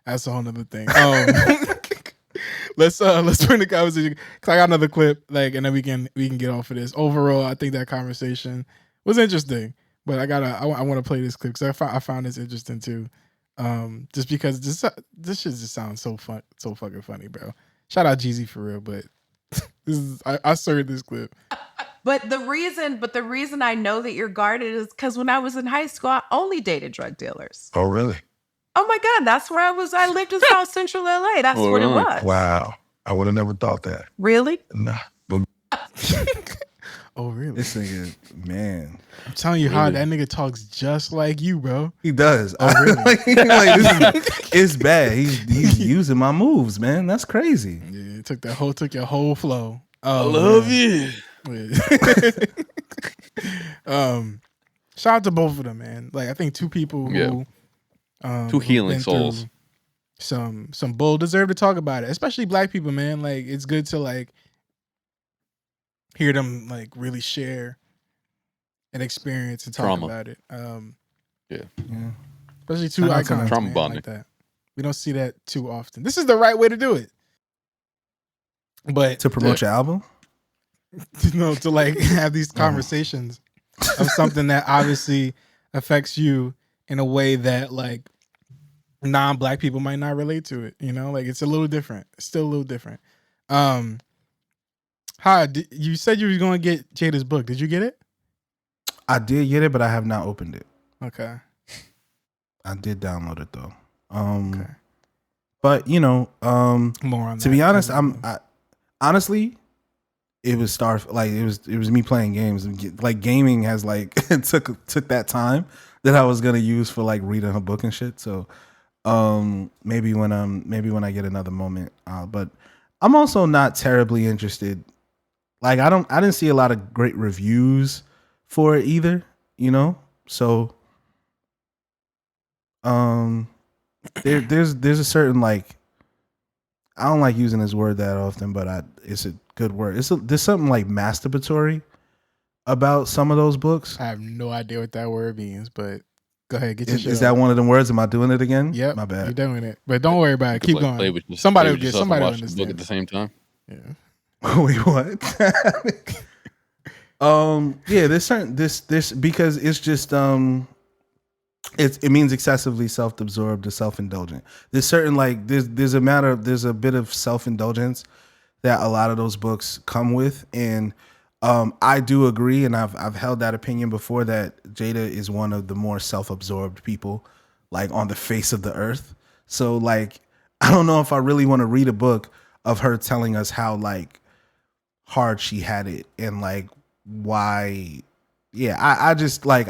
that's a whole nother thing. Let's bring the conversation because I got another clip, and then we can get off of this. Overall, I think that conversation was interesting, but I want to play this clip because I found this interesting too. Just because this shit just sounds so fucking funny, bro. Shout out Jeezy for real, but I started this clip. But the reason I know that you're guarded is because when I was in high school, I only dated drug dealers. Oh, really? Oh my God, that's where I was. I lived in South Central LA. That's what it was. Wow. I would have never thought that. Really? Nah. Oh, really? This nigga, man. I'm telling you how that nigga talks just like you, bro. He does. Oh, really? It's bad. He's using my moves, man. That's crazy. Yeah, it took your whole flow. I love you. Shout out to both of them, man. Like I think two people who two healing souls. Some bull deserve to talk about it, especially black people, man. Like it's good to like hear them like really share an experience and talk about it. Especially two icons, man, like that. We don't see that too often. This is the right way to do it. But to promote your album? To like have these conversations of something that obviously affects you in a way that like non-black people might not relate to it. You know, like it's a little different. It's still a little different. You said you were going to get Jada's book. Did you get it? I did get it, but I have not opened it. Okay. I did download it though. Okay. But you know, more on to be honest, honestly, it was it was me playing games. Like gaming has like took that time that I was gonna use for like reading her book and shit. So maybe when I get another moment. But I'm also not terribly interested. Like I didn't see a lot of great reviews for it either, you know? So there's a certain like, I don't like using this word that often, but it's a good word. There's something like masturbatory about some of those books. I have no idea what that word means, but go ahead, get your shit. Is that one of them words? Am I doing it again? Yep, my bad. You're doing it, but don't worry about it. Keep going. Somebody will understand. Book at the same time. Yeah. Wait, what? Yeah, there's certain this because it's just it means excessively self-absorbed or self-indulgent. There's certain like there's a bit of self-indulgence that a lot of those books come with, and I do agree, and I've held that opinion before that Jada is one of the more self-absorbed people like on the face of the earth. So like I don't know if I really want to read a book of her telling us how like hard she had it and like why. Yeah, I just like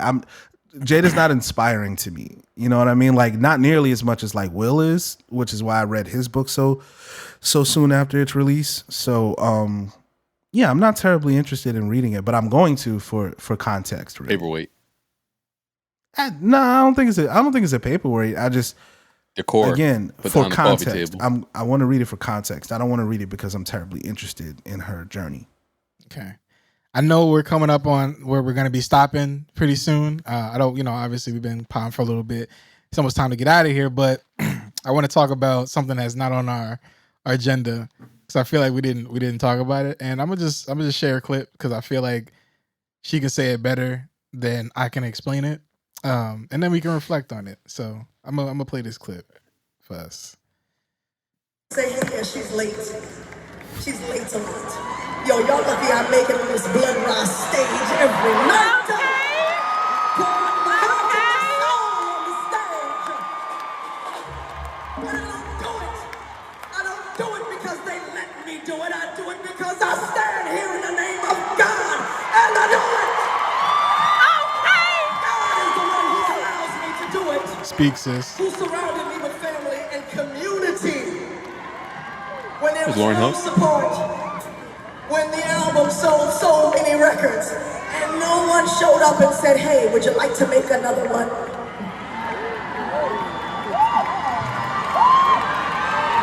Jada's not inspiring to me. You know what I mean? Like not nearly as much as like Will is, which is why I read his book so soon after its release. So yeah, I'm not terribly interested in reading it, but I'm going to for context. Really. Paperweight. No, I don't think it's a paperweight. I just decor again for context. I want to read it for context. I don't want to read it because I'm terribly interested in her journey. Okay. I know we're coming up on where we're going to be stopping pretty soon. I don't, obviously we've been potting for a little bit. It's almost time to get out of here, but I want to talk about something that's not on our agenda because I feel like we didn't talk about it. And I'm gonna just share a clip because I feel like she can say it better than I can explain it, and then we can reflect on it. So I'm gonna play this clip for us. Say yeah, she's late. She's late a lot. Yo, y'all lucky I make it on this blood rise stage every night. But I don't do it because they let me do it. I do it because I stand here in the name of God and I do it. Okay. God is the one who allows me to do it. Speak, sis. Who surrounded me with family and community. When there was Lauryn no support. When the album sold so many records and no one showed up and said, hey, would you like to make another one?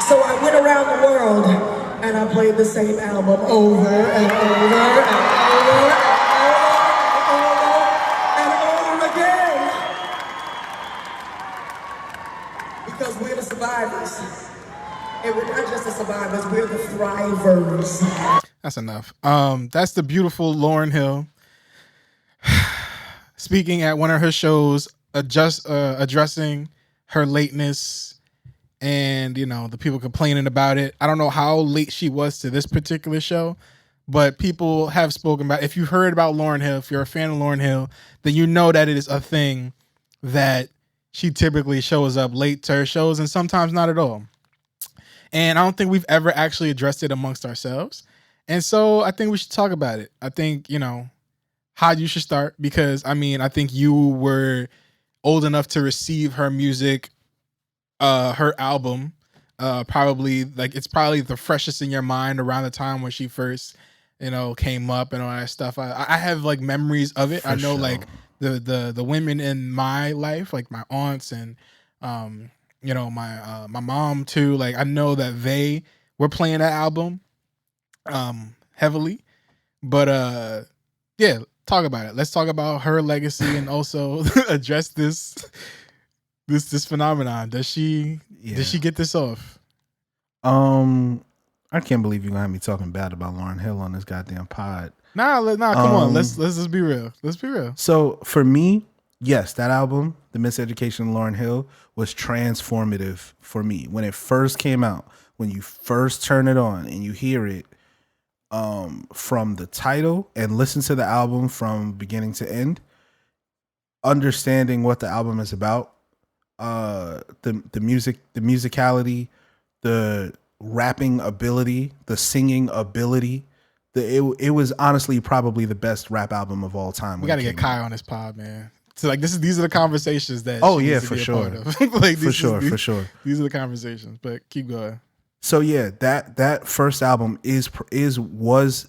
So I went around the world and I played the same album over and over and over and over again. Because we're the survivors. And we're not just the survivors, we're the thrivers. That's enough. That's the beautiful Lauryn Hill speaking at one of her shows, addressing her lateness and the people complaining about it. I don't know how late she was to this particular show, but people have spoken about. If you've heard about Lauryn Hill, if you're a fan of Lauryn Hill, then you know that it is a thing that she typically shows up late to her shows, and sometimes not at all. And I don't think we've ever actually addressed it amongst ourselves. And so I think we should talk about it. I think, how you should start, because I think you were old enough to receive her music, her album, probably it's probably the freshest in your mind around the time when she first, came up and all that stuff. I have memories of it. I know the women in my life, like my aunts and my mom too. I know that they were playing that album heavily. But yeah, talk about it. Let's talk about her legacy and also address this phenomenon. Did she get this off? I can't believe you're gonna have me talking bad about Lauryn Hill on this goddamn pod. Nah, come on. Let's just be real. Let's be real. So for me, yes, that album, The Miseducation of Lauryn Hill, was transformative for me. When it first came out, when you first turn it on and you hear it from the title and listen to the album from beginning to end, understanding what the album is about, the music, the musicality, the rapping ability, the singing ability. It was honestly probably the best rap album of all time. We got to get Kai on this pod, man. So these are the conversations that. Oh yeah, for sure. For sure. These are the conversations. But keep going. So yeah, that first album was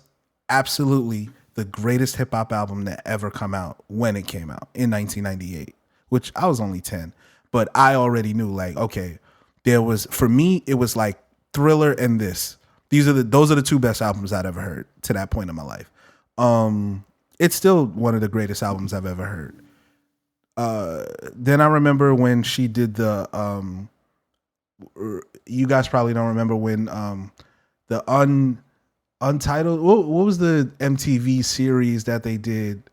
absolutely the greatest hip hop album that ever come out when it came out in 1998, which I was only 10, but I already knew okay, for me it was Thriller and this. Those are the two best albums I'd ever heard to that point in my life. It's still one of the greatest albums I've ever heard. Then I remember when she did the you guys probably don't remember when the Untitled, what was the MTV series that they did?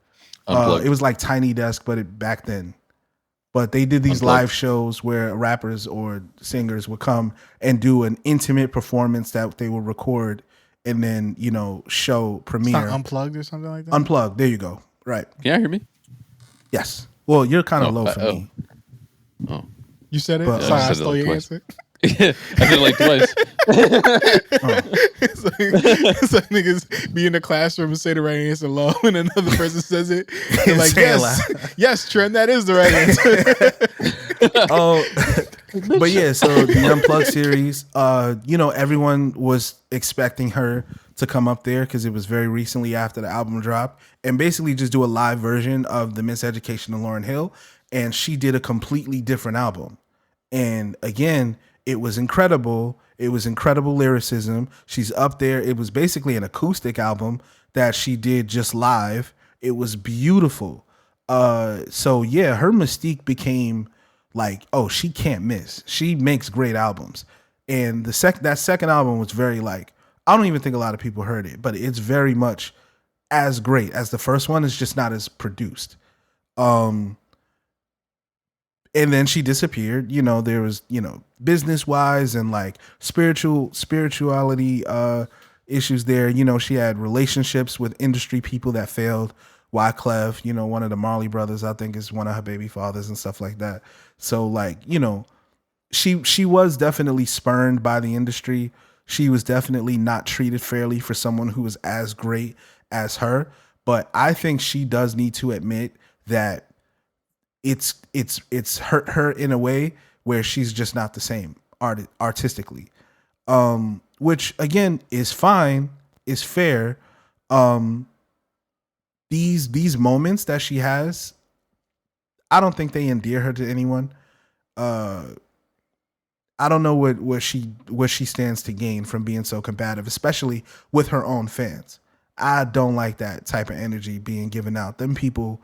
It was like Tiny Desk, but back then. But they did these live shows where rappers or singers would come and do an intimate performance that they would record and then, show premiere. It's not Unplugged or something like that? Unplugged. There you go. Right. Can you hear me? Yes. Well, you're kind of low for me. Oh. You said it? But, sorry, I stole your answer. Yeah, I did it twice. It's like niggas be in the classroom and say the right answer low, and another person says it. They're like, yes, Tren, that is the right answer. But yeah, so the Unplugged series, everyone was expecting her to come up there because it was very recently after the album dropped, and basically just do a live version of The Miseducation of Lauryn Hill, and she did a completely different album. And again, it was incredible. It was incredible lyricism. She's up there. It was basically an acoustic album that she did just live. It was beautiful. So yeah, her mystique became she can't miss. She makes great albums. And that second album was very I don't even think a lot of people heard it, but it's very much as great as the first one. It's just not as produced. And then she disappeared. There was, business wise and spirituality issues there. She had relationships with industry people that failed. Wyclef, one of the Marley brothers, I think is one of her baby fathers and stuff like that. So she was definitely spurned by the industry. She was definitely not treated fairly for someone who was as great as her. But I think she does need to admit that it's hurt her in a way where she's just not the same artistically, which again is fine, is fair. These moments that she has, I don't think they endear her to anyone. I don't know what she stands to gain from being so combative, especially with her own fans. I don't like that type of energy being given out. Them people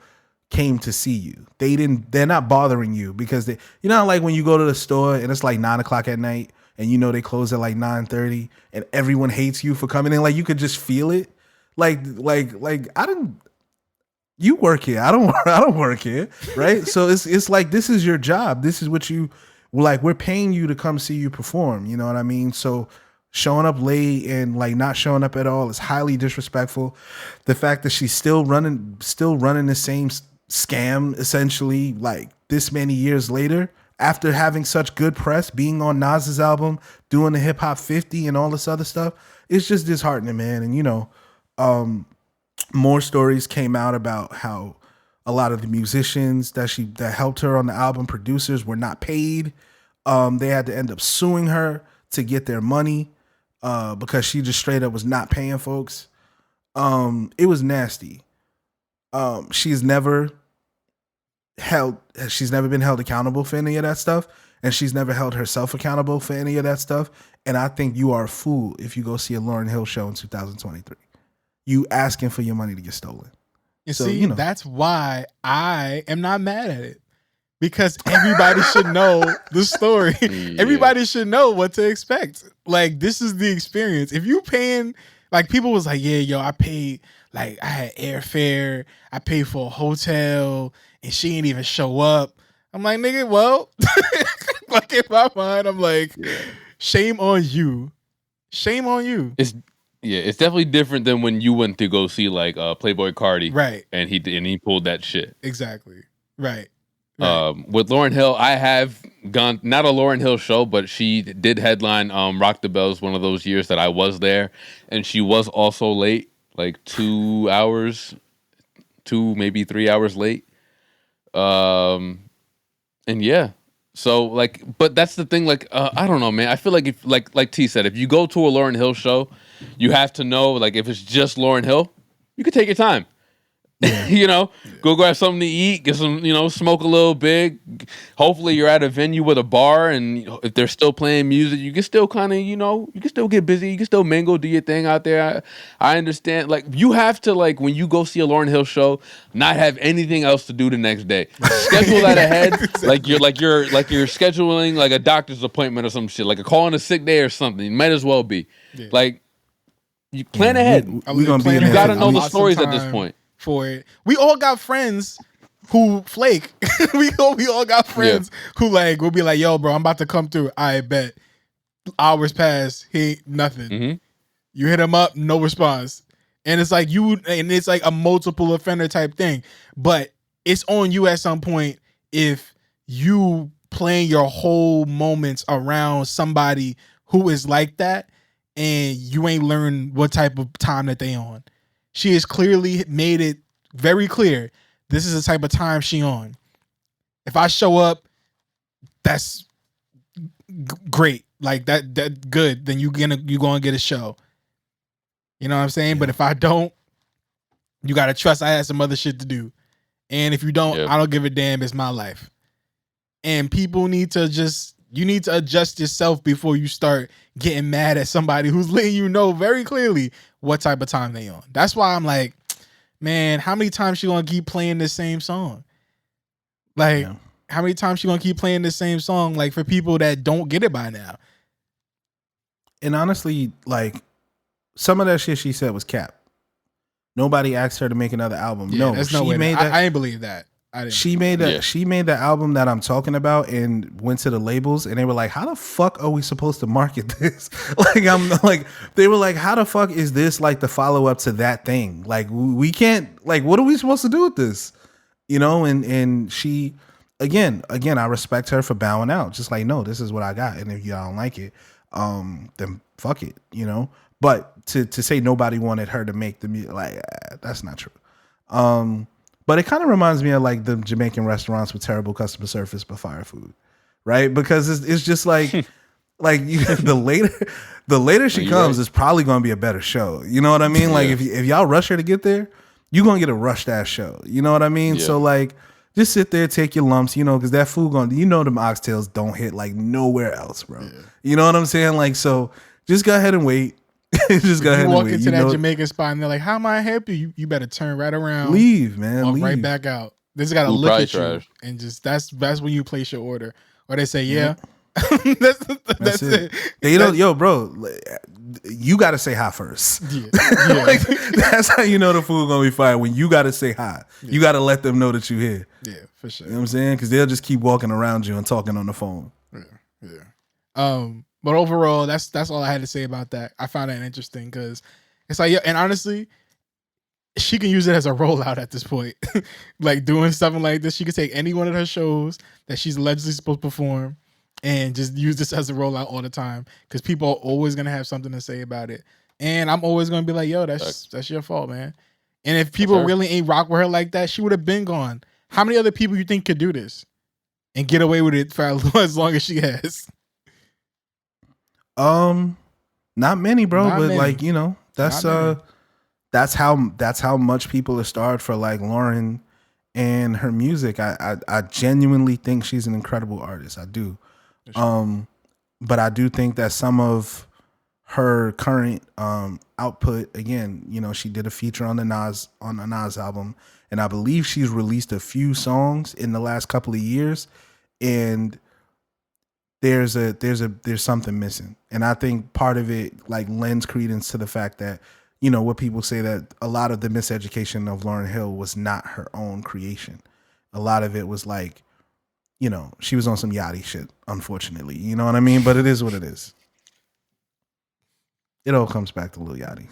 came to see you. They're not bothering you because they, when you go to the store and it's 9:00 at night and they close at 9:30 and everyone hates you for coming in. You could just feel it. You work here. I don't work here. Right. So it's this is your job. This is what you we're paying you to come see you perform. You know what I mean? So showing up late and like not showing up at all is highly disrespectful. The fact that she's still running the same scam essentially like this many years later after having such good press, being on Nas's album, doing the Hip Hop 50 and all this other stuff, it's just disheartening, man. And you know, more stories came out about how a lot of the musicians that helped her on the album, producers, were not paid. They had to end up suing her to get their money because she just straight up was not paying folks. It was nasty. She's never been held accountable for any of that stuff, and she's never held herself accountable for any of that stuff. And I think you are a fool if you go see a Lauryn Hill show in 2023. You asking for your money to get stolen. You know, that's why I am not mad at it. Because everybody should know the story. Yeah. Everybody should know what to expect. Like, this is the experience. If you paying, like, people was like, yeah, yo, I paid, like, I had airfare, I paid for a hotel, and she didn't even show up. I'm like, nigga, well, like, in my mind, I'm like, shame on you. Shame on you. It's definitely different than when you went to go see, like, Playboy Cardi. Right. And he pulled that shit. Exactly. Right. Right. With Lauryn Hill, I have gone, not a Lauryn Hill show, but she did headline Rock the Bells one of those years that I was there, and she was also late, like 2 hours, maybe 3 hours late. And yeah, so like, but that's the thing, like, I don't know, man. I feel like if like T said, if you go to a Lauryn Hill show, you have to know, like, if it's just Lauryn Hill, you can take your time. Yeah. You know, go grab something to eat, get some, you know, smoke a little big. Hopefully you're at a venue with a bar, and if they're still playing music, you can still kind of, you know, you can still get busy, you can still mingle, do your thing out there. I understand. Like, you have to, like, when you go see a Lauryn Hill show, not have anything else to do the next day. Schedule that ahead. Like you're scheduling like a doctor's appointment or some shit, like a call on a sick day or something. It might as well be. Yeah. Like, you plan ahead. You got to know the stories at this point. For it, we all got friends who flake. we all got friends who like will be like, "Yo, bro, I'm about to come through." I bet. Hours pass, he ain't nothing. Mm-hmm. You hit him up, no response, and it's like it's like a multiple offender type thing. But it's on you at some point if you plan your whole moments around somebody who is like that, and you ain't learned what type of time that they on. She has clearly made it very clear. This is the type of time she on. If I show up, that's great. Like that good. Then you gonna get a show. You know what I'm saying? Yeah. But if I don't, you gotta trust I had some other shit to do. And if you don't, I don't give a damn. It's my life. And people need to adjust yourself before you start getting mad at somebody who's letting you know very clearly what type of time they on. That's why I'm like, man, how many times she gonna keep playing this same song? Like, how many times she gonna keep playing this same song? Like, for people that don't get it by now. And honestly, like, some of that shit she said was cap. Nobody asked her to make another album. Yeah, no, she made that. I didn't believe that. She made the album that I'm talking about and went to the labels and they were like, how the fuck are we supposed to market this? They were like, how the fuck is this like the follow up to that thing? Like, we can't, like, what are we supposed to do with this? You know, and she, again, I respect her for bowing out. Just like, no, this is what I got. And if y'all don't like it, then fuck it, you know? But to say nobody wanted her to make the music, like, that's not true. But it kind of reminds me of like the Jamaican restaurants with terrible customer service but fire food, right? Because it's just like, the later she comes, it's probably going to be a better show. You know what I mean? Like if y'all rush her to get there, you're going to get a rushed ass show. You know what I mean? Yeah. So like, just sit there, take your lumps, you know, because that food them oxtails don't hit like nowhere else, bro. Yeah. You know what I'm saying? Like, so just go ahead and wait. Just go ahead and walk into that Jamaican spot and they're like, how am I help you? You better turn right around. Leave, man. Walk right back out. This got to look at you. And just that's when you place your order. Or they say, that's it. They don't, yo, bro, you got to say hi first. Yeah. Like, that's how you know the food going to be fire. When you got to say hi. Yeah. You got to let them know that you're here. Yeah, for sure. You know what I'm saying? Because they'll just keep walking around you and talking on the phone. Yeah. Yeah. But overall, that's all I had to say about that. I found that interesting because it's like, yeah, and honestly, she can use it as a rollout at this point. Like doing something like this, she could take any one of her shows that she's allegedly supposed to perform and just use this as a rollout all the time because people are always gonna have something to say about it. And I'm always gonna be like, yo, that's your fault, man. And if people really ain't rock with her like that, she would have been gone. How many other people you think could do this and get away with it for as long as she has? Not many, bro. Not but many. Like, you know, that's how much people are starved for like Lauryn and her music. I genuinely think she's an incredible artist. I do. Sure. But I do think that some of her current output, again, you know, she did a feature on the Nas album, and I believe she's released a few songs in the last couple of years, and there's something missing. And I think part of it like lends credence to the fact that, you know, what people say that a lot of the miseducation of Lauryn Hill was not her own creation. A lot of it was like, you know, she was on some yachty shit, unfortunately. You know what I mean? But it is what it is. It all comes back to Lil Yachty.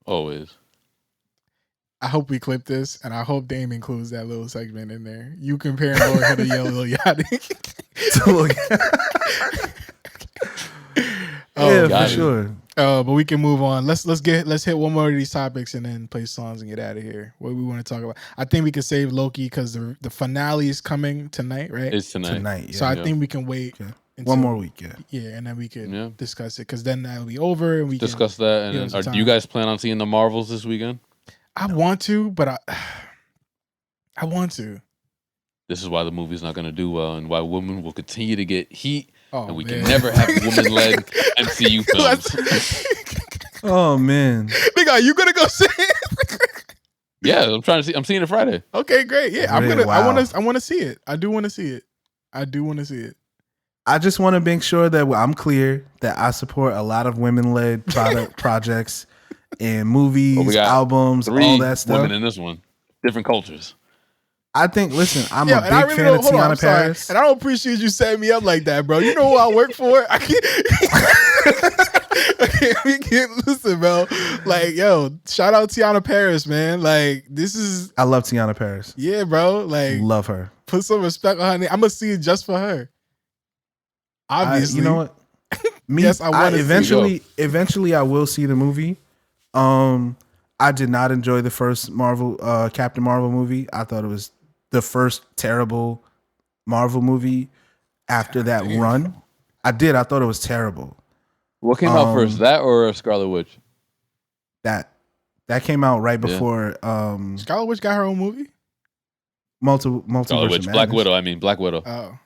Always. I hope we clip this, and I hope Dame includes that little segment in there. You comparing Lauryn Hill to Lil Yachty. Yeah, for sure. But we can move on. Let's hit one more of these topics and then play songs and get out of here. What we want to talk about? I think we can save Loki because the finale is coming tonight, right? It's tonight. Yeah. So I think we can wait until, one more week. Yeah, and then we can discuss it because then that'll be over and we discuss can that. And then, do you guys plan on seeing the Marvels this weekend? I want to, but I want to. This is why the movie's not going to do well and why women will continue to get heat. And we can never have woman-led MCU films. Oh man, nigga, are you gonna go see it? Yeah, I'm seeing it Friday. Okay, great. Yeah, I'm gonna. Wow. I want to see it. I do want to see it. I just want to make sure that I'm clear that I support a lot of women-led projects and movies, albums, all that stuff. Women in this one, different cultures. I think, listen, I'm a big fan of Tiana Paris. And I don't appreciate you setting me up like that, bro. You know who I work for? I can't listen, bro. Like, yo, shout out Tiana Paris, man. Like, I love Tiana Paris. Yeah, bro. Like, love her. Put some respect on her name. I'm going to see it just for her. Obviously. You know what? Yes, I want to eventually I will see the movie. I did not enjoy the first Captain Marvel movie. I thought it was the first terrible Marvel movie after that run. I thought it was terrible. What came out first, that or Scarlet Witch? That came out right before. Scarlet Witch got her own movie? Multiverse Witch, Black Widow. Oh.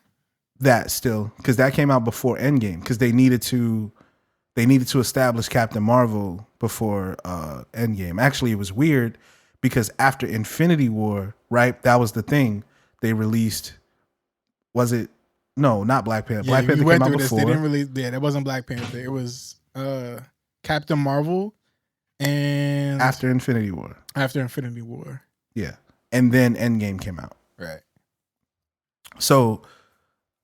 That still, because that came out before Endgame, because they needed to establish Captain Marvel before Endgame. Actually, it was weird because after Infinity War, right? That was the thing. They released. Was it? No, not Black Panther. Black Panther came out before. They didn't release. Yeah, that wasn't Black Panther. It was Captain Marvel, and after Infinity War. Yeah, and then Endgame came out. Right. So,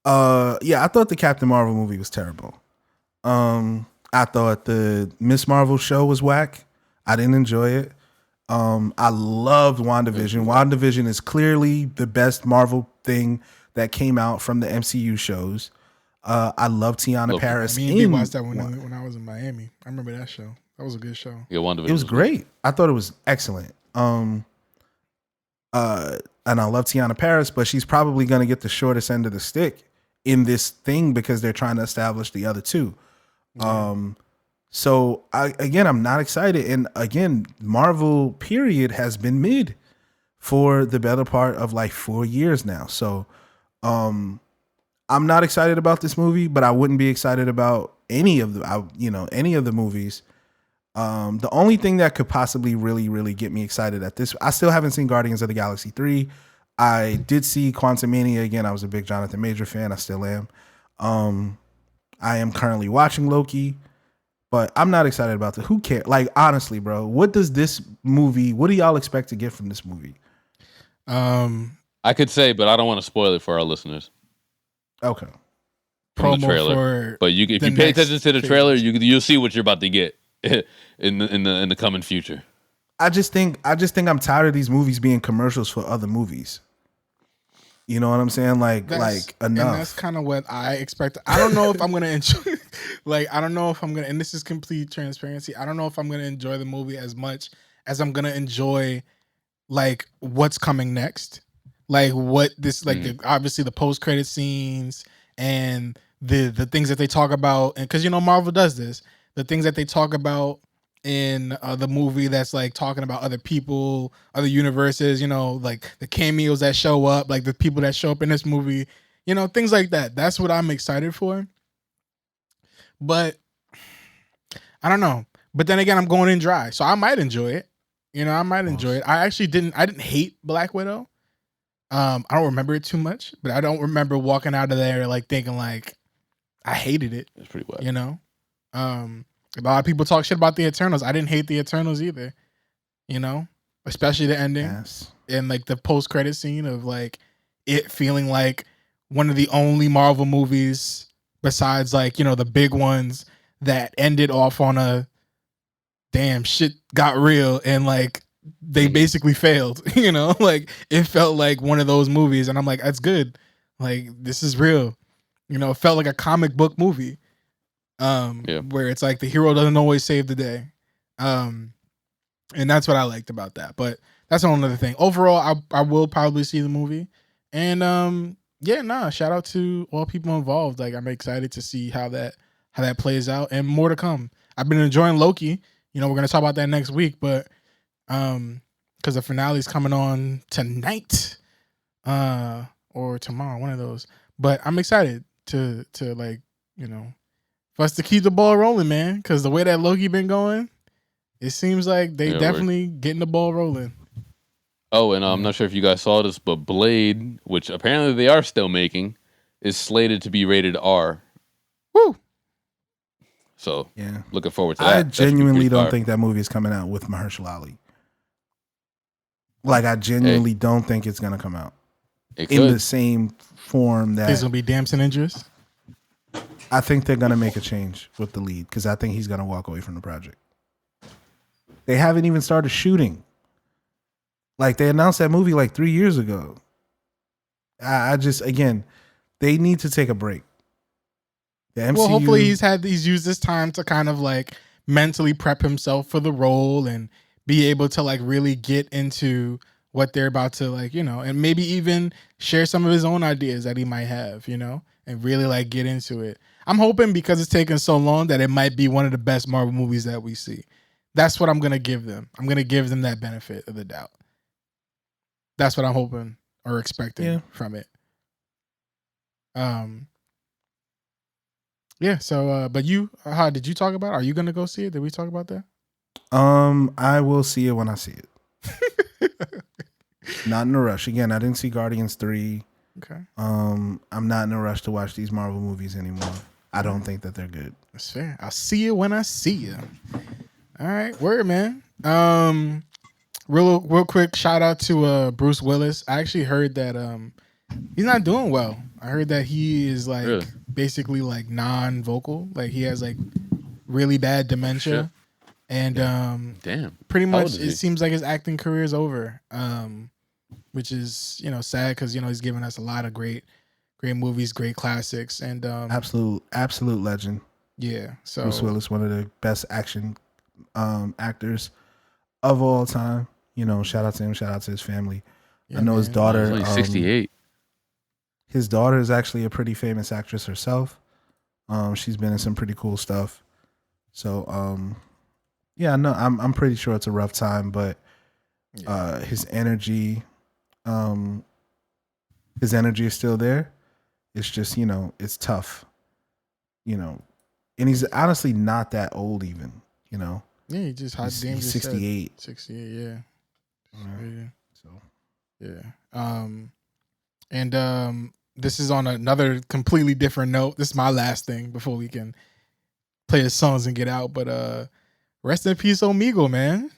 I thought the Captain Marvel movie was terrible. I thought the Miss Marvel show was whack. I didn't enjoy it. I loved WandaVision. WandaVision is clearly the best Marvel thing that came out from the MCU shows. I love Tiana Paris. Me and watched that when I was in Miami. I remember that show. That was a good show. Yeah, WandaVision. It was great. I thought it was excellent. And I love Tiana Paris, but she's probably going to get the shortest end of the stick in this thing because they're trying to establish the other two. So I'm not excited. And again, Marvel period has been mid for the better part of like 4 years now. So, I'm not excited about this movie, but I wouldn't be excited about any of the movies. The only thing that could possibly really, really get me excited at this, I still haven't seen Guardians of the Galaxy 3. I did see Quantumania again. I was a big Jonathan Major fan. I still am. I am currently watching Loki, but I'm not excited about it. Who cares? Like, honestly, bro, what do y'all expect to get from this movie? I could say, but I don't want to spoil it for our listeners. Okay. from the trailer. But if you pay attention to the trailer, you'll see what you're about to get in the coming future. I just think I'm tired of these movies being commercials for other movies. You know what I'm saying? Like enough. And that's kind of what I expect. I don't know if I'm gonna enjoy. I don't know if I'm gonna. And this is complete transparency. I don't know if I'm gonna enjoy the movie as much as I'm gonna enjoy what's coming next. Obviously the post credit scenes and the things that they talk about, and because Marvel does this, the things that they talk about in the movie that's talking about other people, other universes, the cameos that show up, the people that show up in this movie, things like that. That's what I'm excited for. But I don't know. But then again, I'm going in dry, so I might enjoy it. I might enjoy it. I didn't hate Black Widow. I don't remember it too much, but I don't remember walking out of there thinking I hated it. It's pretty well. A lot of people talk shit about the Eternals. I didn't hate the Eternals either. Especially the ending and the post credit scene of it feeling like one of the only Marvel movies besides the big ones that ended off on a damn shit got real and they basically failed. It felt like one of those movies, and I'm like, that's good. This is real. It felt like a comic book movie. Where it's the hero doesn't always save the day. And that's what I liked about that. But that's another thing. Overall, I will probably see the movie. And shout out to all people involved. I'm excited to see how that plays out, and more to come. I've been enjoying Loki. We're gonna talk about that next week, but because the finale is coming on tonight, or tomorrow, one of those. But I'm excited to for us to keep the ball rolling, man. Because the way that Loki been going, it seems like they definitely getting the ball rolling. Oh, and I'm not sure if you guys saw this, but Blade, which apparently they are still making, is slated to be rated R. Woo! So, looking forward to that. I genuinely don't think that movie is coming out with Mahershala Ali. I genuinely don't think it's going to come out in the same form that... It's going to be Damson Idris? I think they're going to make a change with the lead because I think he's going to walk away from the project. They haven't even started shooting. They announced that movie 3 years ago. I just, again, they need to take a break. The MCU, well, hopefully he's used this time to kind of mentally prep himself for the role and be able to really get into what they're about to and maybe even share some of his own ideas that he might have, and really get into it. I'm hoping because it's taken so long that it might be one of the best Marvel movies that we see. That's what I'm going to give them. I'm going to give them that benefit of the doubt. That's what I'm hoping or expecting from it. So, but how did you talk about it? Are you going to go see it? Did we talk about that? I will see it when I see it. Not in a rush. Again, I didn't see Guardians 3. Okay. I'm not in a rush to watch these Marvel movies anymore. I don't think that they're good. That's fair. I'll see you when I see you. All right. Word, man. Real quick shout out to Bruce Willis. I actually heard that he's not doing well. I heard that he is really? Basically non-vocal. He has really bad dementia. And damn. Pretty much it seems like his acting career is over. Which is, sad because he's given us a lot of great movies, great classics, and absolute legend. Yeah. So Bruce Willis, one of the best action actors of all time. Shout out to him, shout out to his family. I know his daughter. He's 68. His daughter is actually a pretty famous actress herself. She's been in some pretty cool stuff. So I'm pretty sure it's a rough time, but his energy is still there. It's just, it's tough, and he's honestly not that old even, Yeah, he just he's 68. 68, yeah. So, yeah. And this is on another completely different note. This is my last thing before we can play the songs and get out. But rest in peace, Omegle, man.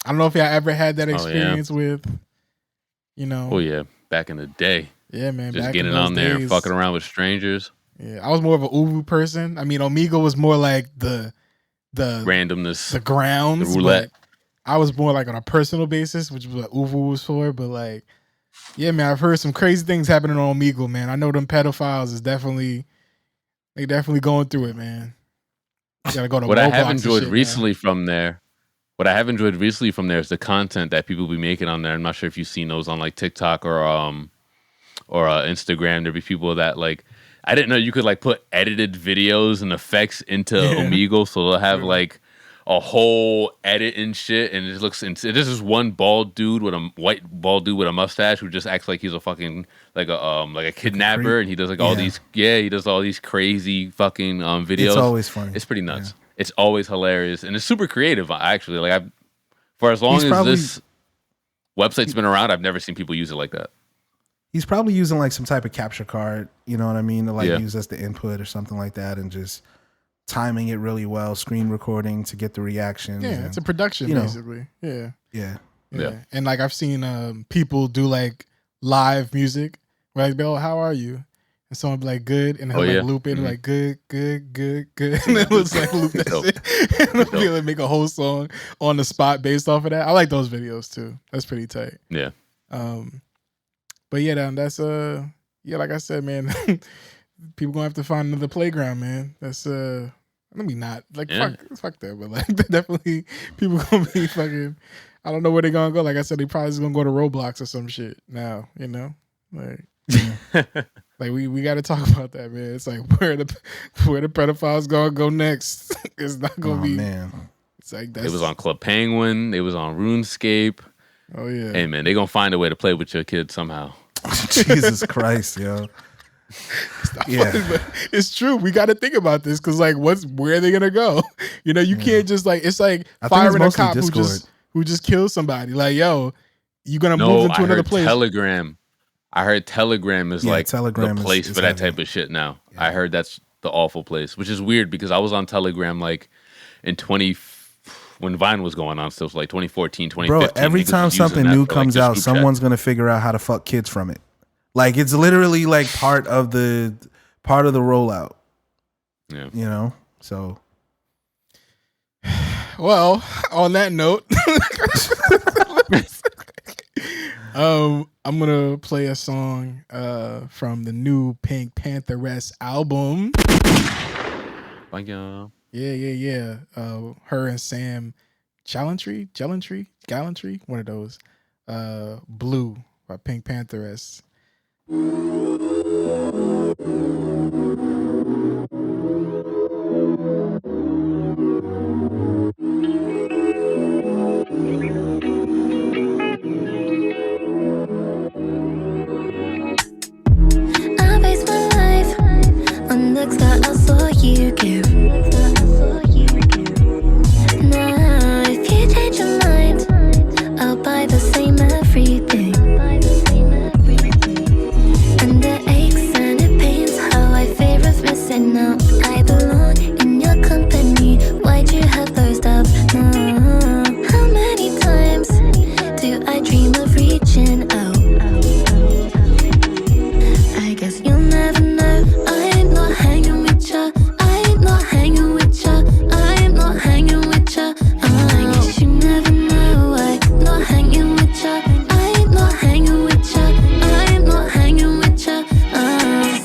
I don't know if y'all ever had that experience with, Oh yeah, back in the day. Yeah, man. Just getting on there and fucking around with strangers. Yeah, I was more of an Uwu person. I mean, Omegle was more like the randomness, the grounds, the roulette. I was more like on a personal basis, which was what Uwu was for. But like, yeah, man, I've heard some crazy things happening on Omegle, man. I know them pedophiles is definitely going through it, man. You gotta go to what I Roblox have and enjoyed shit, recently from there. What I have enjoyed recently from there is the content that people be making on there. I'm not sure if you've seen those on like TikTok or Instagram. There'd be people that like, I didn't know you could like put edited videos and effects into Omegle, so they'll have like a whole edit and shit, and it looks. This is one bald dude with a white bald dude with a mustache who just acts like he's a fucking like a kidnapper, and he does like all these he does all these crazy fucking videos. It's always funny. It's pretty nuts. Yeah. It's always hilarious, and it's super creative. Actually, like for as long as this website's been around, I've never seen people use it like that. He's probably using like some type of capture card, you know what I mean, to like use as the input or something like that, and just timing it really well, screen recording to get the reactions. Yeah, it's a production basically. Yeah. And like I've seen people do like live music, like, "Oh, how are you?" And someone be like, "Good," and he'll like loop it like good, and then let's like loop that shit, and they'll be able to make a whole song on the spot based off of that. I like those videos too. That's pretty tight. Yeah. But yeah, that's like I said, man, people gonna have to find another playground, man. That's let me not like fuck that, but like definitely people gonna be fucking. I don't know where they're gonna go. Like I said, they probably just gonna go to Roblox or some shit now. You know, like like we got to talk about that, man. It's like where the pedophiles gonna go next. It's not gonna be. Man. It's like it was on Club Penguin. It was on RuneScape. Oh yeah. Hey man, they gonna find a way to play with your kid somehow. Jesus Christ, yo. Funny, but it's true. We got to think about this because, like, where are they gonna go? You know, you can't just like it's like firing a cop who just killed somebody. Like, yo, you gonna move them to another place? Telegram. I heard Telegram is like Telegram the place for that type of shit now. Yeah. I heard that's the awful place, which is weird because I was on Telegram like in when Vine was going on, so it was like 2014, 2015. Bro, every time something new comes out, someone's gonna figure out how to fuck kids from it. Like it's literally like part of the rollout. Yeah. You know? So well, on that note, I'm gonna play a song from the new PinkPantheress album. Thank you. Yeah. Her and Sam Gallantry, one of those. Blue by PinkPantheress. I base my life on looks that I saw you give. Now, if you change your mind, I'll buy the same everything. And the aches and it pains how I fear of missing out. I belong in your company. Why'd you have those doubts? No. How many times do I dream of reaching out? I guess you'll never know. I'm not hanging with ya. I'm not hanging with ya. I'm not hanging with ya. I guess you never know. I'm not hanging with ya. I'm not hanging with ya. I'm not hanging with ya.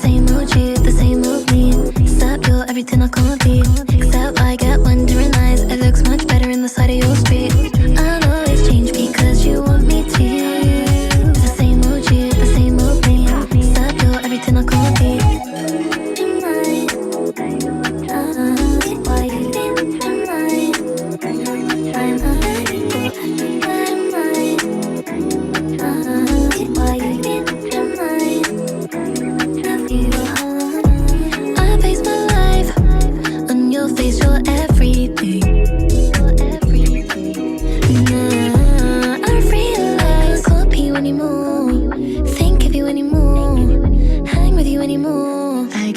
Same old you, the same old me. Except you're everything I can't be. Except I get wondering eyes. It looks much better in the side of your street. I'll always change because you want me to. The same old you, the same old me. Except you're everything I can't be. Why you didn't I base my life on your face, you're everything. Nah, I realize I can't be you anymore. Think of you anymore. Hang with you anymore. I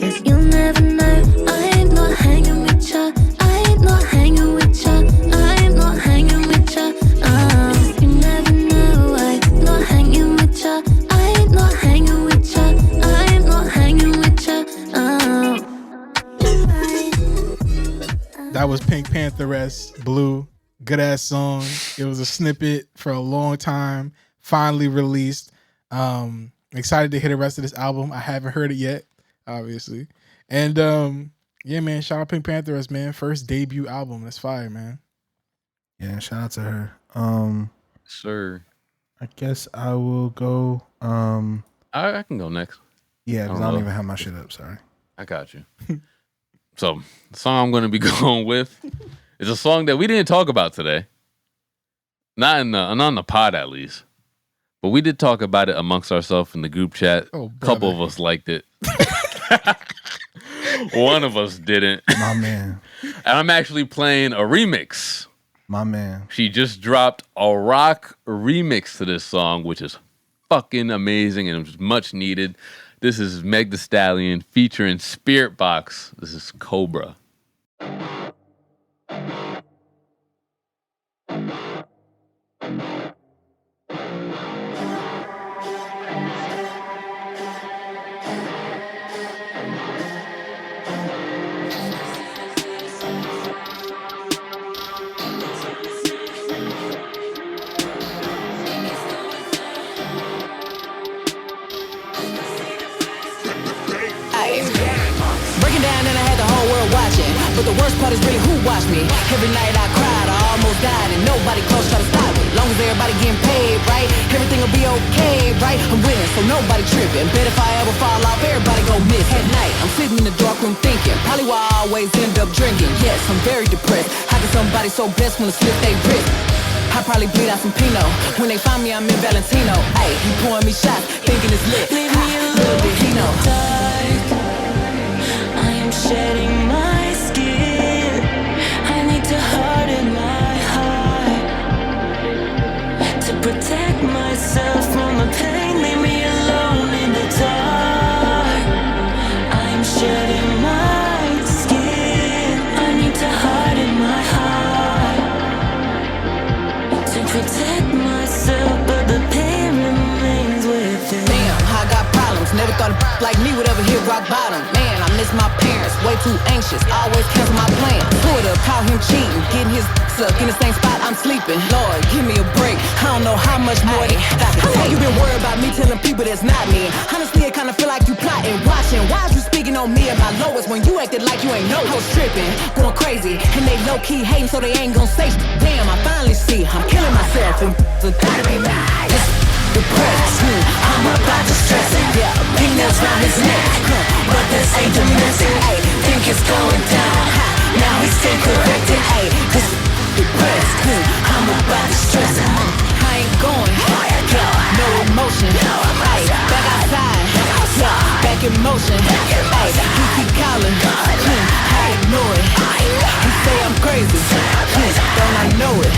That was PinkPantheress, Blue. Good ass song. It was a snippet for a long time. Finally released. Excited to hear the rest of this album. I haven't heard it yet, obviously. And yeah, man, shout out PinkPantheress, man. First debut album. That's fire, man. Yeah, shout out to her. Sir. I guess I will go. I can go next. Yeah, because I don't even have my shit up. Sorry. I got you. So the song I'm going to be going with is a song that we didn't talk about today. Not on the pod, at least. But we did talk about it amongst ourselves in the group chat. A couple of us liked it. One of us didn't. My man. And I'm actually playing a remix. My man. She just dropped a rock remix to this song, which is fucking amazing and it's much needed. This is Meg Thee Stallion featuring Spiritbox. This is Cobra. Breaking down and I had the whole world watching. But the worst part is really who watched me. Every night I cried, I almost died, and nobody close tried to stop me. Long as everybody getting paid, right? Everything will be okay, right? I'm winning, so nobody tripping. Bet if I ever fall off, everybody gon' miss. At night, I'm sitting in the dark room thinking, probably why I always end up drinking. Yes, I'm very depressed. How can somebody so blessed wanna slip they wrist? I probably bleed out some Pinot. When they find me, I'm in Valentino. Ayy, he pouring me shots, thinking it's lit. Leave me alone, did he know? I am shedding my skin. I need to harden my heart to protect myself from the pain. Leave me alone in the dark. I am shedding my skin. I need to harden my heart to protect myself, but the pain remains within. Damn, I got problems. Never thought a like me would ever hit rock bottom. Man, I miss my parents, way too anxious. Always cancel my plans. Pulled up, caught him cheating, getting his up in the same spot I'm sleeping. Lord, give me a break. I don't know how much more I know you been worried about me telling people that's not me. Honestly, it kinda feel like you plotting, watching. Why is you speaking on me at my lowest when you acted like you ain't know? I was tripping, going crazy, and they low key hating, so they ain't gon' say. Damn, I finally see I'm killing myself and gotta be mad. Depressed, I'm about to stress it. Yeah, peanuts round his neck, but this ain't domestic. Ay, think it's going down. Now he's still corrected. Ay, this depressed, I'm about to stress it. I ain't going, no emotion. Ay, back outside, yeah, back in motion. Ay, he keep calling, I ignore it. He say I'm crazy, don't I know it?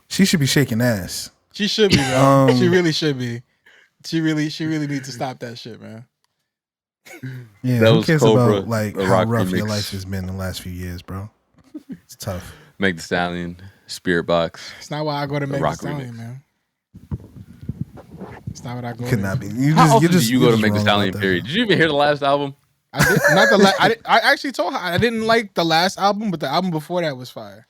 She should be shaking ass. She should be, bro. She really should be. She really needs to stop that shit, man. Yeah, that who was cares Cobra, about like how rough your life has been the last few years, bro? It's tough. Meg Thee Stallion, Spiritbox. It's not why I go to Meg Thee Stallion, remix. man. It's not what I go. Could to. not be. How often do you go to Meg Thee Stallion? Period. Did you even hear the last album? I did not the. I actually told her I didn't like the last album, but the album before that was fire.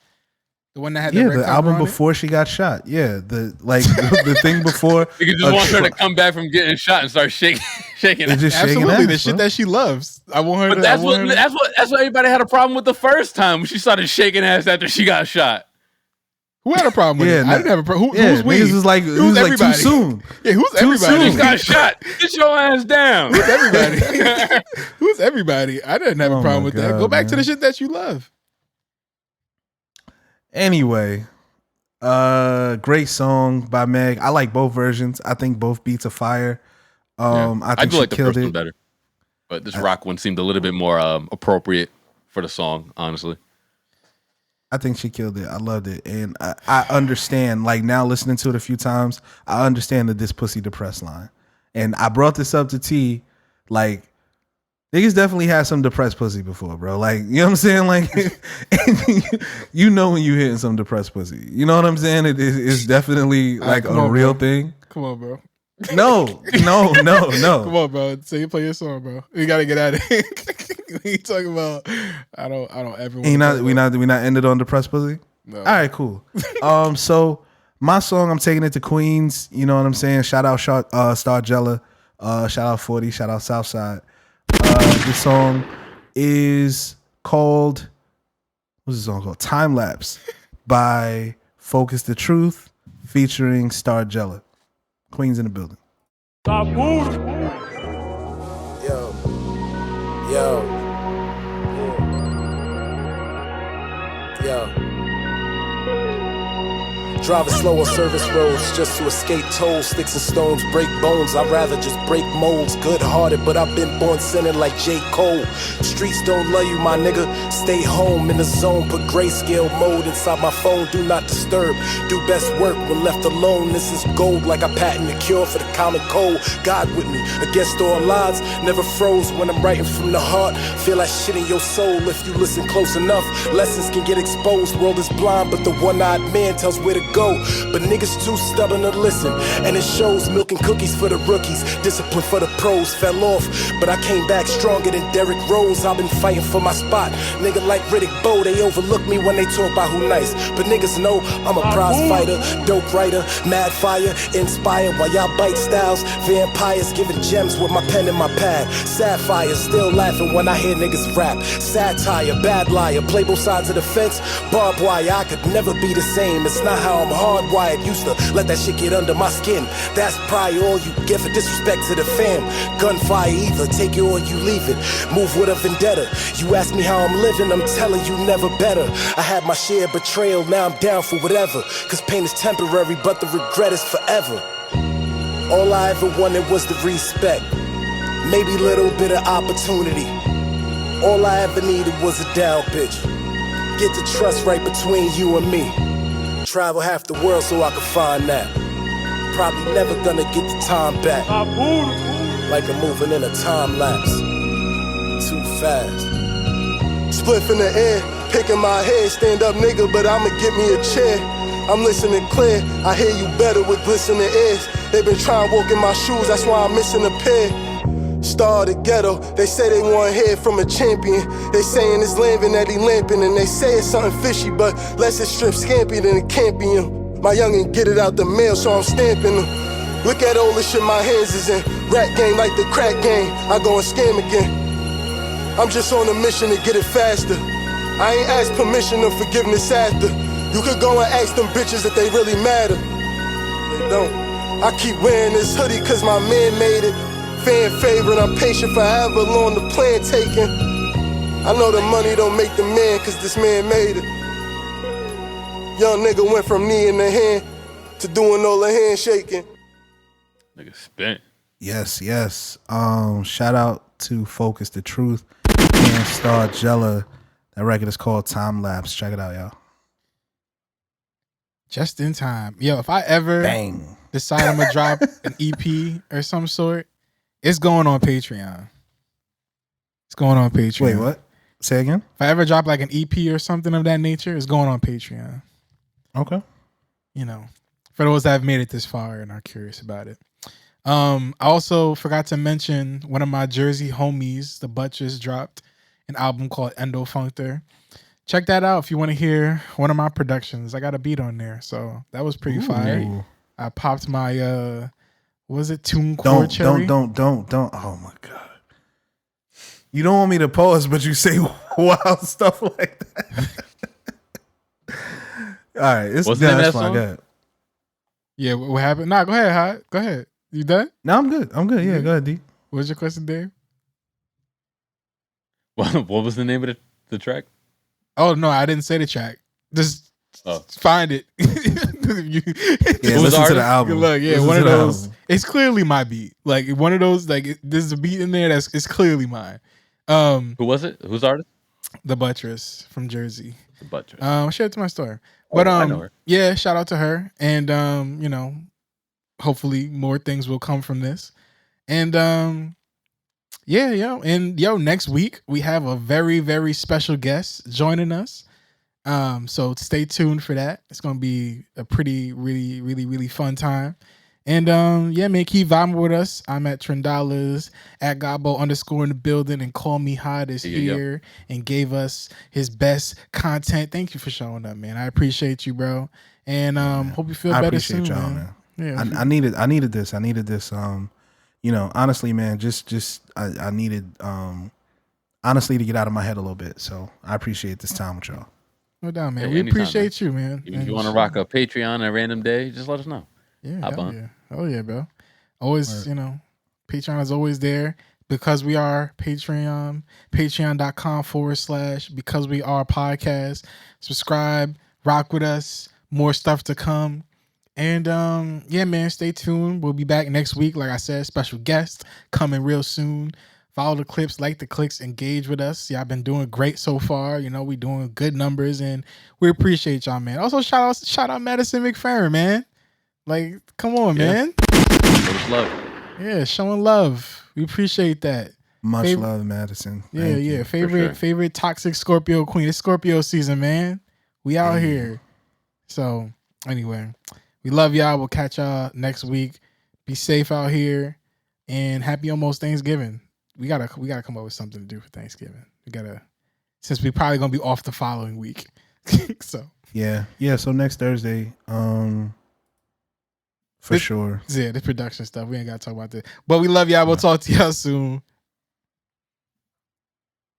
The one that had the album before she got shot. Yeah, the thing before. You just want her to come back from getting shot and start shaking. Absolutely, the shit that she loves. I want her. But that's what everybody had a problem with the first time when she started shaking ass after she got shot. Who had a problem with it? I didn't have a problem. Who's we? Who's like everybody? Too soon. Yeah, who's everybody? She got shot. Get your ass down. Who's everybody? Who's everybody? I didn't have a problem with that. Go back to the shit that you love. Anyway, great song by Meg. I like both versions. I think both beats are fire. I think do she like the killed first it one better, but this rock one seemed a little bit more appropriate for the song. Honestly, I think she killed it. I loved it, and I understand. Like now, listening to it a few times, I understand the "this pussy depressed" line. And I brought this up to T, like. Niggas definitely had some depressed pussy before, bro. Like, you know what I'm saying? Like, you know when you hitting some depressed pussy. You know what I'm saying? It's definitely like a real thing. Come on, bro. No. Come on, bro. So you play your song, bro. We gotta get out of here. We talking about. I don't ever. We not ended on depressed pussy. No. All right, cool. So my song, I'm taking it to Queens. You know what I'm saying? Shout out Stargiela. Shout out 40. Shout out Southside. This song is called. What's this song called? Timelapse by Focus the Truth featuring Stargiela. Queens in the building. Yo. Driving slow on service roads just to escape tolls, sticks and stones, break bones. I'd rather just break molds. Good-hearted, but I've been born sinning like J. Cole. Streets don't love you, my nigga. Stay home in the zone. Put grayscale mode inside my phone. Do not disturb. Do best work when left alone. This is gold like I patent the cure for the common cold. God with me against all odds. Never froze when I'm writing from the heart. Feel that shit in your soul if you listen close enough. Lessons can get exposed. World is blind, but the one-eyed man tells where to go. But niggas too stubborn to listen, and it shows. Milking cookies for the rookies, discipline for the pros. Fell off, but I came back stronger than Derrick Rose. I've been fighting for my spot. Nigga like Riddick Bowe, they overlook me when they talk about who nice. But niggas know I'm a prize fighter, dope writer, mad fire, inspired while y'all bite styles. Vampires giving gems with my pen and my pad. Sapphire, still laughing when I hear niggas rap. Satire, bad liar, play both sides of the fence. Barbed wire, I could never be the same. It's not how I'm hardwired. Used to let that shit get under my skin. That's probably all you get for disrespect to the fam. Gunfire either, take it or you leave it. Move with a vendetta. You ask me how I'm living, I'm telling you never better. I had my share of betrayal, now I'm down for whatever. Cause pain is temporary, but the regret is forever. All I ever wanted was the respect. Maybe a little bit of opportunity. All I ever needed was a down bitch. Get the trust right between you and me. Travel half the world so I could find that. Probably never gonna get the time back. Like I'm moving in a time lapse. Too fast. Spliff in the air, picking my head. Stand up nigga, but I'ma get me a chair. I'm listening clear, I hear you better with glistening ears. They been trying to walk in my shoes, that's why I'm missing a pair. Star of the ghetto, they say they want to hear from a champion. They saying it's lambing that he lamping, and they say it's something fishy, but less it's strip scampy than it can't be him. My youngin' get it out the mail, so I'm stamping them. Look at all the shit my hands is in. Rap game like the crack game, I go and scam again. I'm just on a mission to get it faster. I ain't asked permission or forgiveness after. You could go and ask them bitches if they really matter. They don't. I keep wearing this hoodie cause my man made it. Fan favorite, I'm patient for however long the plan taking. I know the money don't make the man, cause this man made it. Young nigga went from knee in the hand to doing all the handshaking. Nigga spent. Yes. Shout out to Focus the Truth and Stargiela. That record is called Timelapse. Check it out, y'all. Just in time. Yo, if I ever decide I'm gonna drop an EP or some sort, it's going on Patreon. It's going on Patreon. Wait, what? Say again? If I ever drop like an EP or something of that nature, it's going on Patreon. Okay. You know, for those that have made it this far and are curious about it. I also forgot to mention one of my Jersey homies, the Butchers, dropped an album called Endo Functor. Check that out if you want to hear one of my productions. I got a beat on there, so that was pretty fire. I popped my was it TuneCore Cherry? Don't. Oh my god. You don't want me to pause, but you say wild stuff like that. All right, what's the name of that song? Go ahead. Yeah, what happened? Nah, go ahead, Hot. Go ahead. You done? No, I'm good. Yeah, go ahead, D. What's your question, Dave? What was the name of the track? Oh no, I didn't say the track. Just find it. Listen to the album. Look, one of those. Album. It's clearly my beat. Like one of those. Like there's a beat in there it's clearly mine. Who was it? Who's the artist? The Buttress from Jersey. The Buttress. I'll share it to my story. But I know her. Yeah, shout out to her, and you know, hopefully more things will come from this, and next week we have a very, very special guest joining us. So stay tuned for that. It's gonna be a pretty, really, really, really fun time. And yeah, man, keep vibing with us. I'm at Trendollars, at Gabo _ in the building, and Call Me Hot is here and gave us his best content. Thank you for showing up, man. I appreciate you, bro. And hope you feel better soon, y'all, man. Yeah, I needed this. I needed this. You know, honestly, man, I needed honestly to get out of my head a little bit. So I appreciate this time with y'all. No doubt, man. We appreciate you, man. If you want to rock a Patreon a random day, just let us know. Yeah, oh yeah, bro. Always, you know, Patreon is always there because we are Patreon. Patreon.com/ because we are podcast. Subscribe, rock with us. More stuff to come. And yeah, man, stay tuned. We'll be back next week. Like I said, special guest coming real soon. Follow the clips, like the clicks, engage with us. Yeah, I've been doing great so far. You know, we doing good numbers, and we appreciate y'all, man. Also, shout out Madison McFerrin, man. Like, come on, man. Love. Yeah, showing love. We appreciate that. Much love, Madison. Yeah. Favorite toxic Scorpio queen. It's Scorpio season, man. We out here. So, anyway, we love y'all. We'll catch y'all next week. Be safe out here, and happy almost Thanksgiving. We gotta come up with something to do for Thanksgiving. Since we probably gonna be off the following week. So yeah. So next Thursday, sure. Yeah, the production stuff. We ain't gotta talk about that. But we love y'all. We'll talk to y'all soon.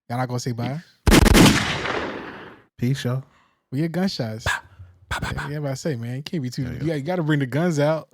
Y'all not gonna say bye? Peace, y'all. We get gunshots. Yeah, about to say, man, you can't be too. You gotta bring the guns out.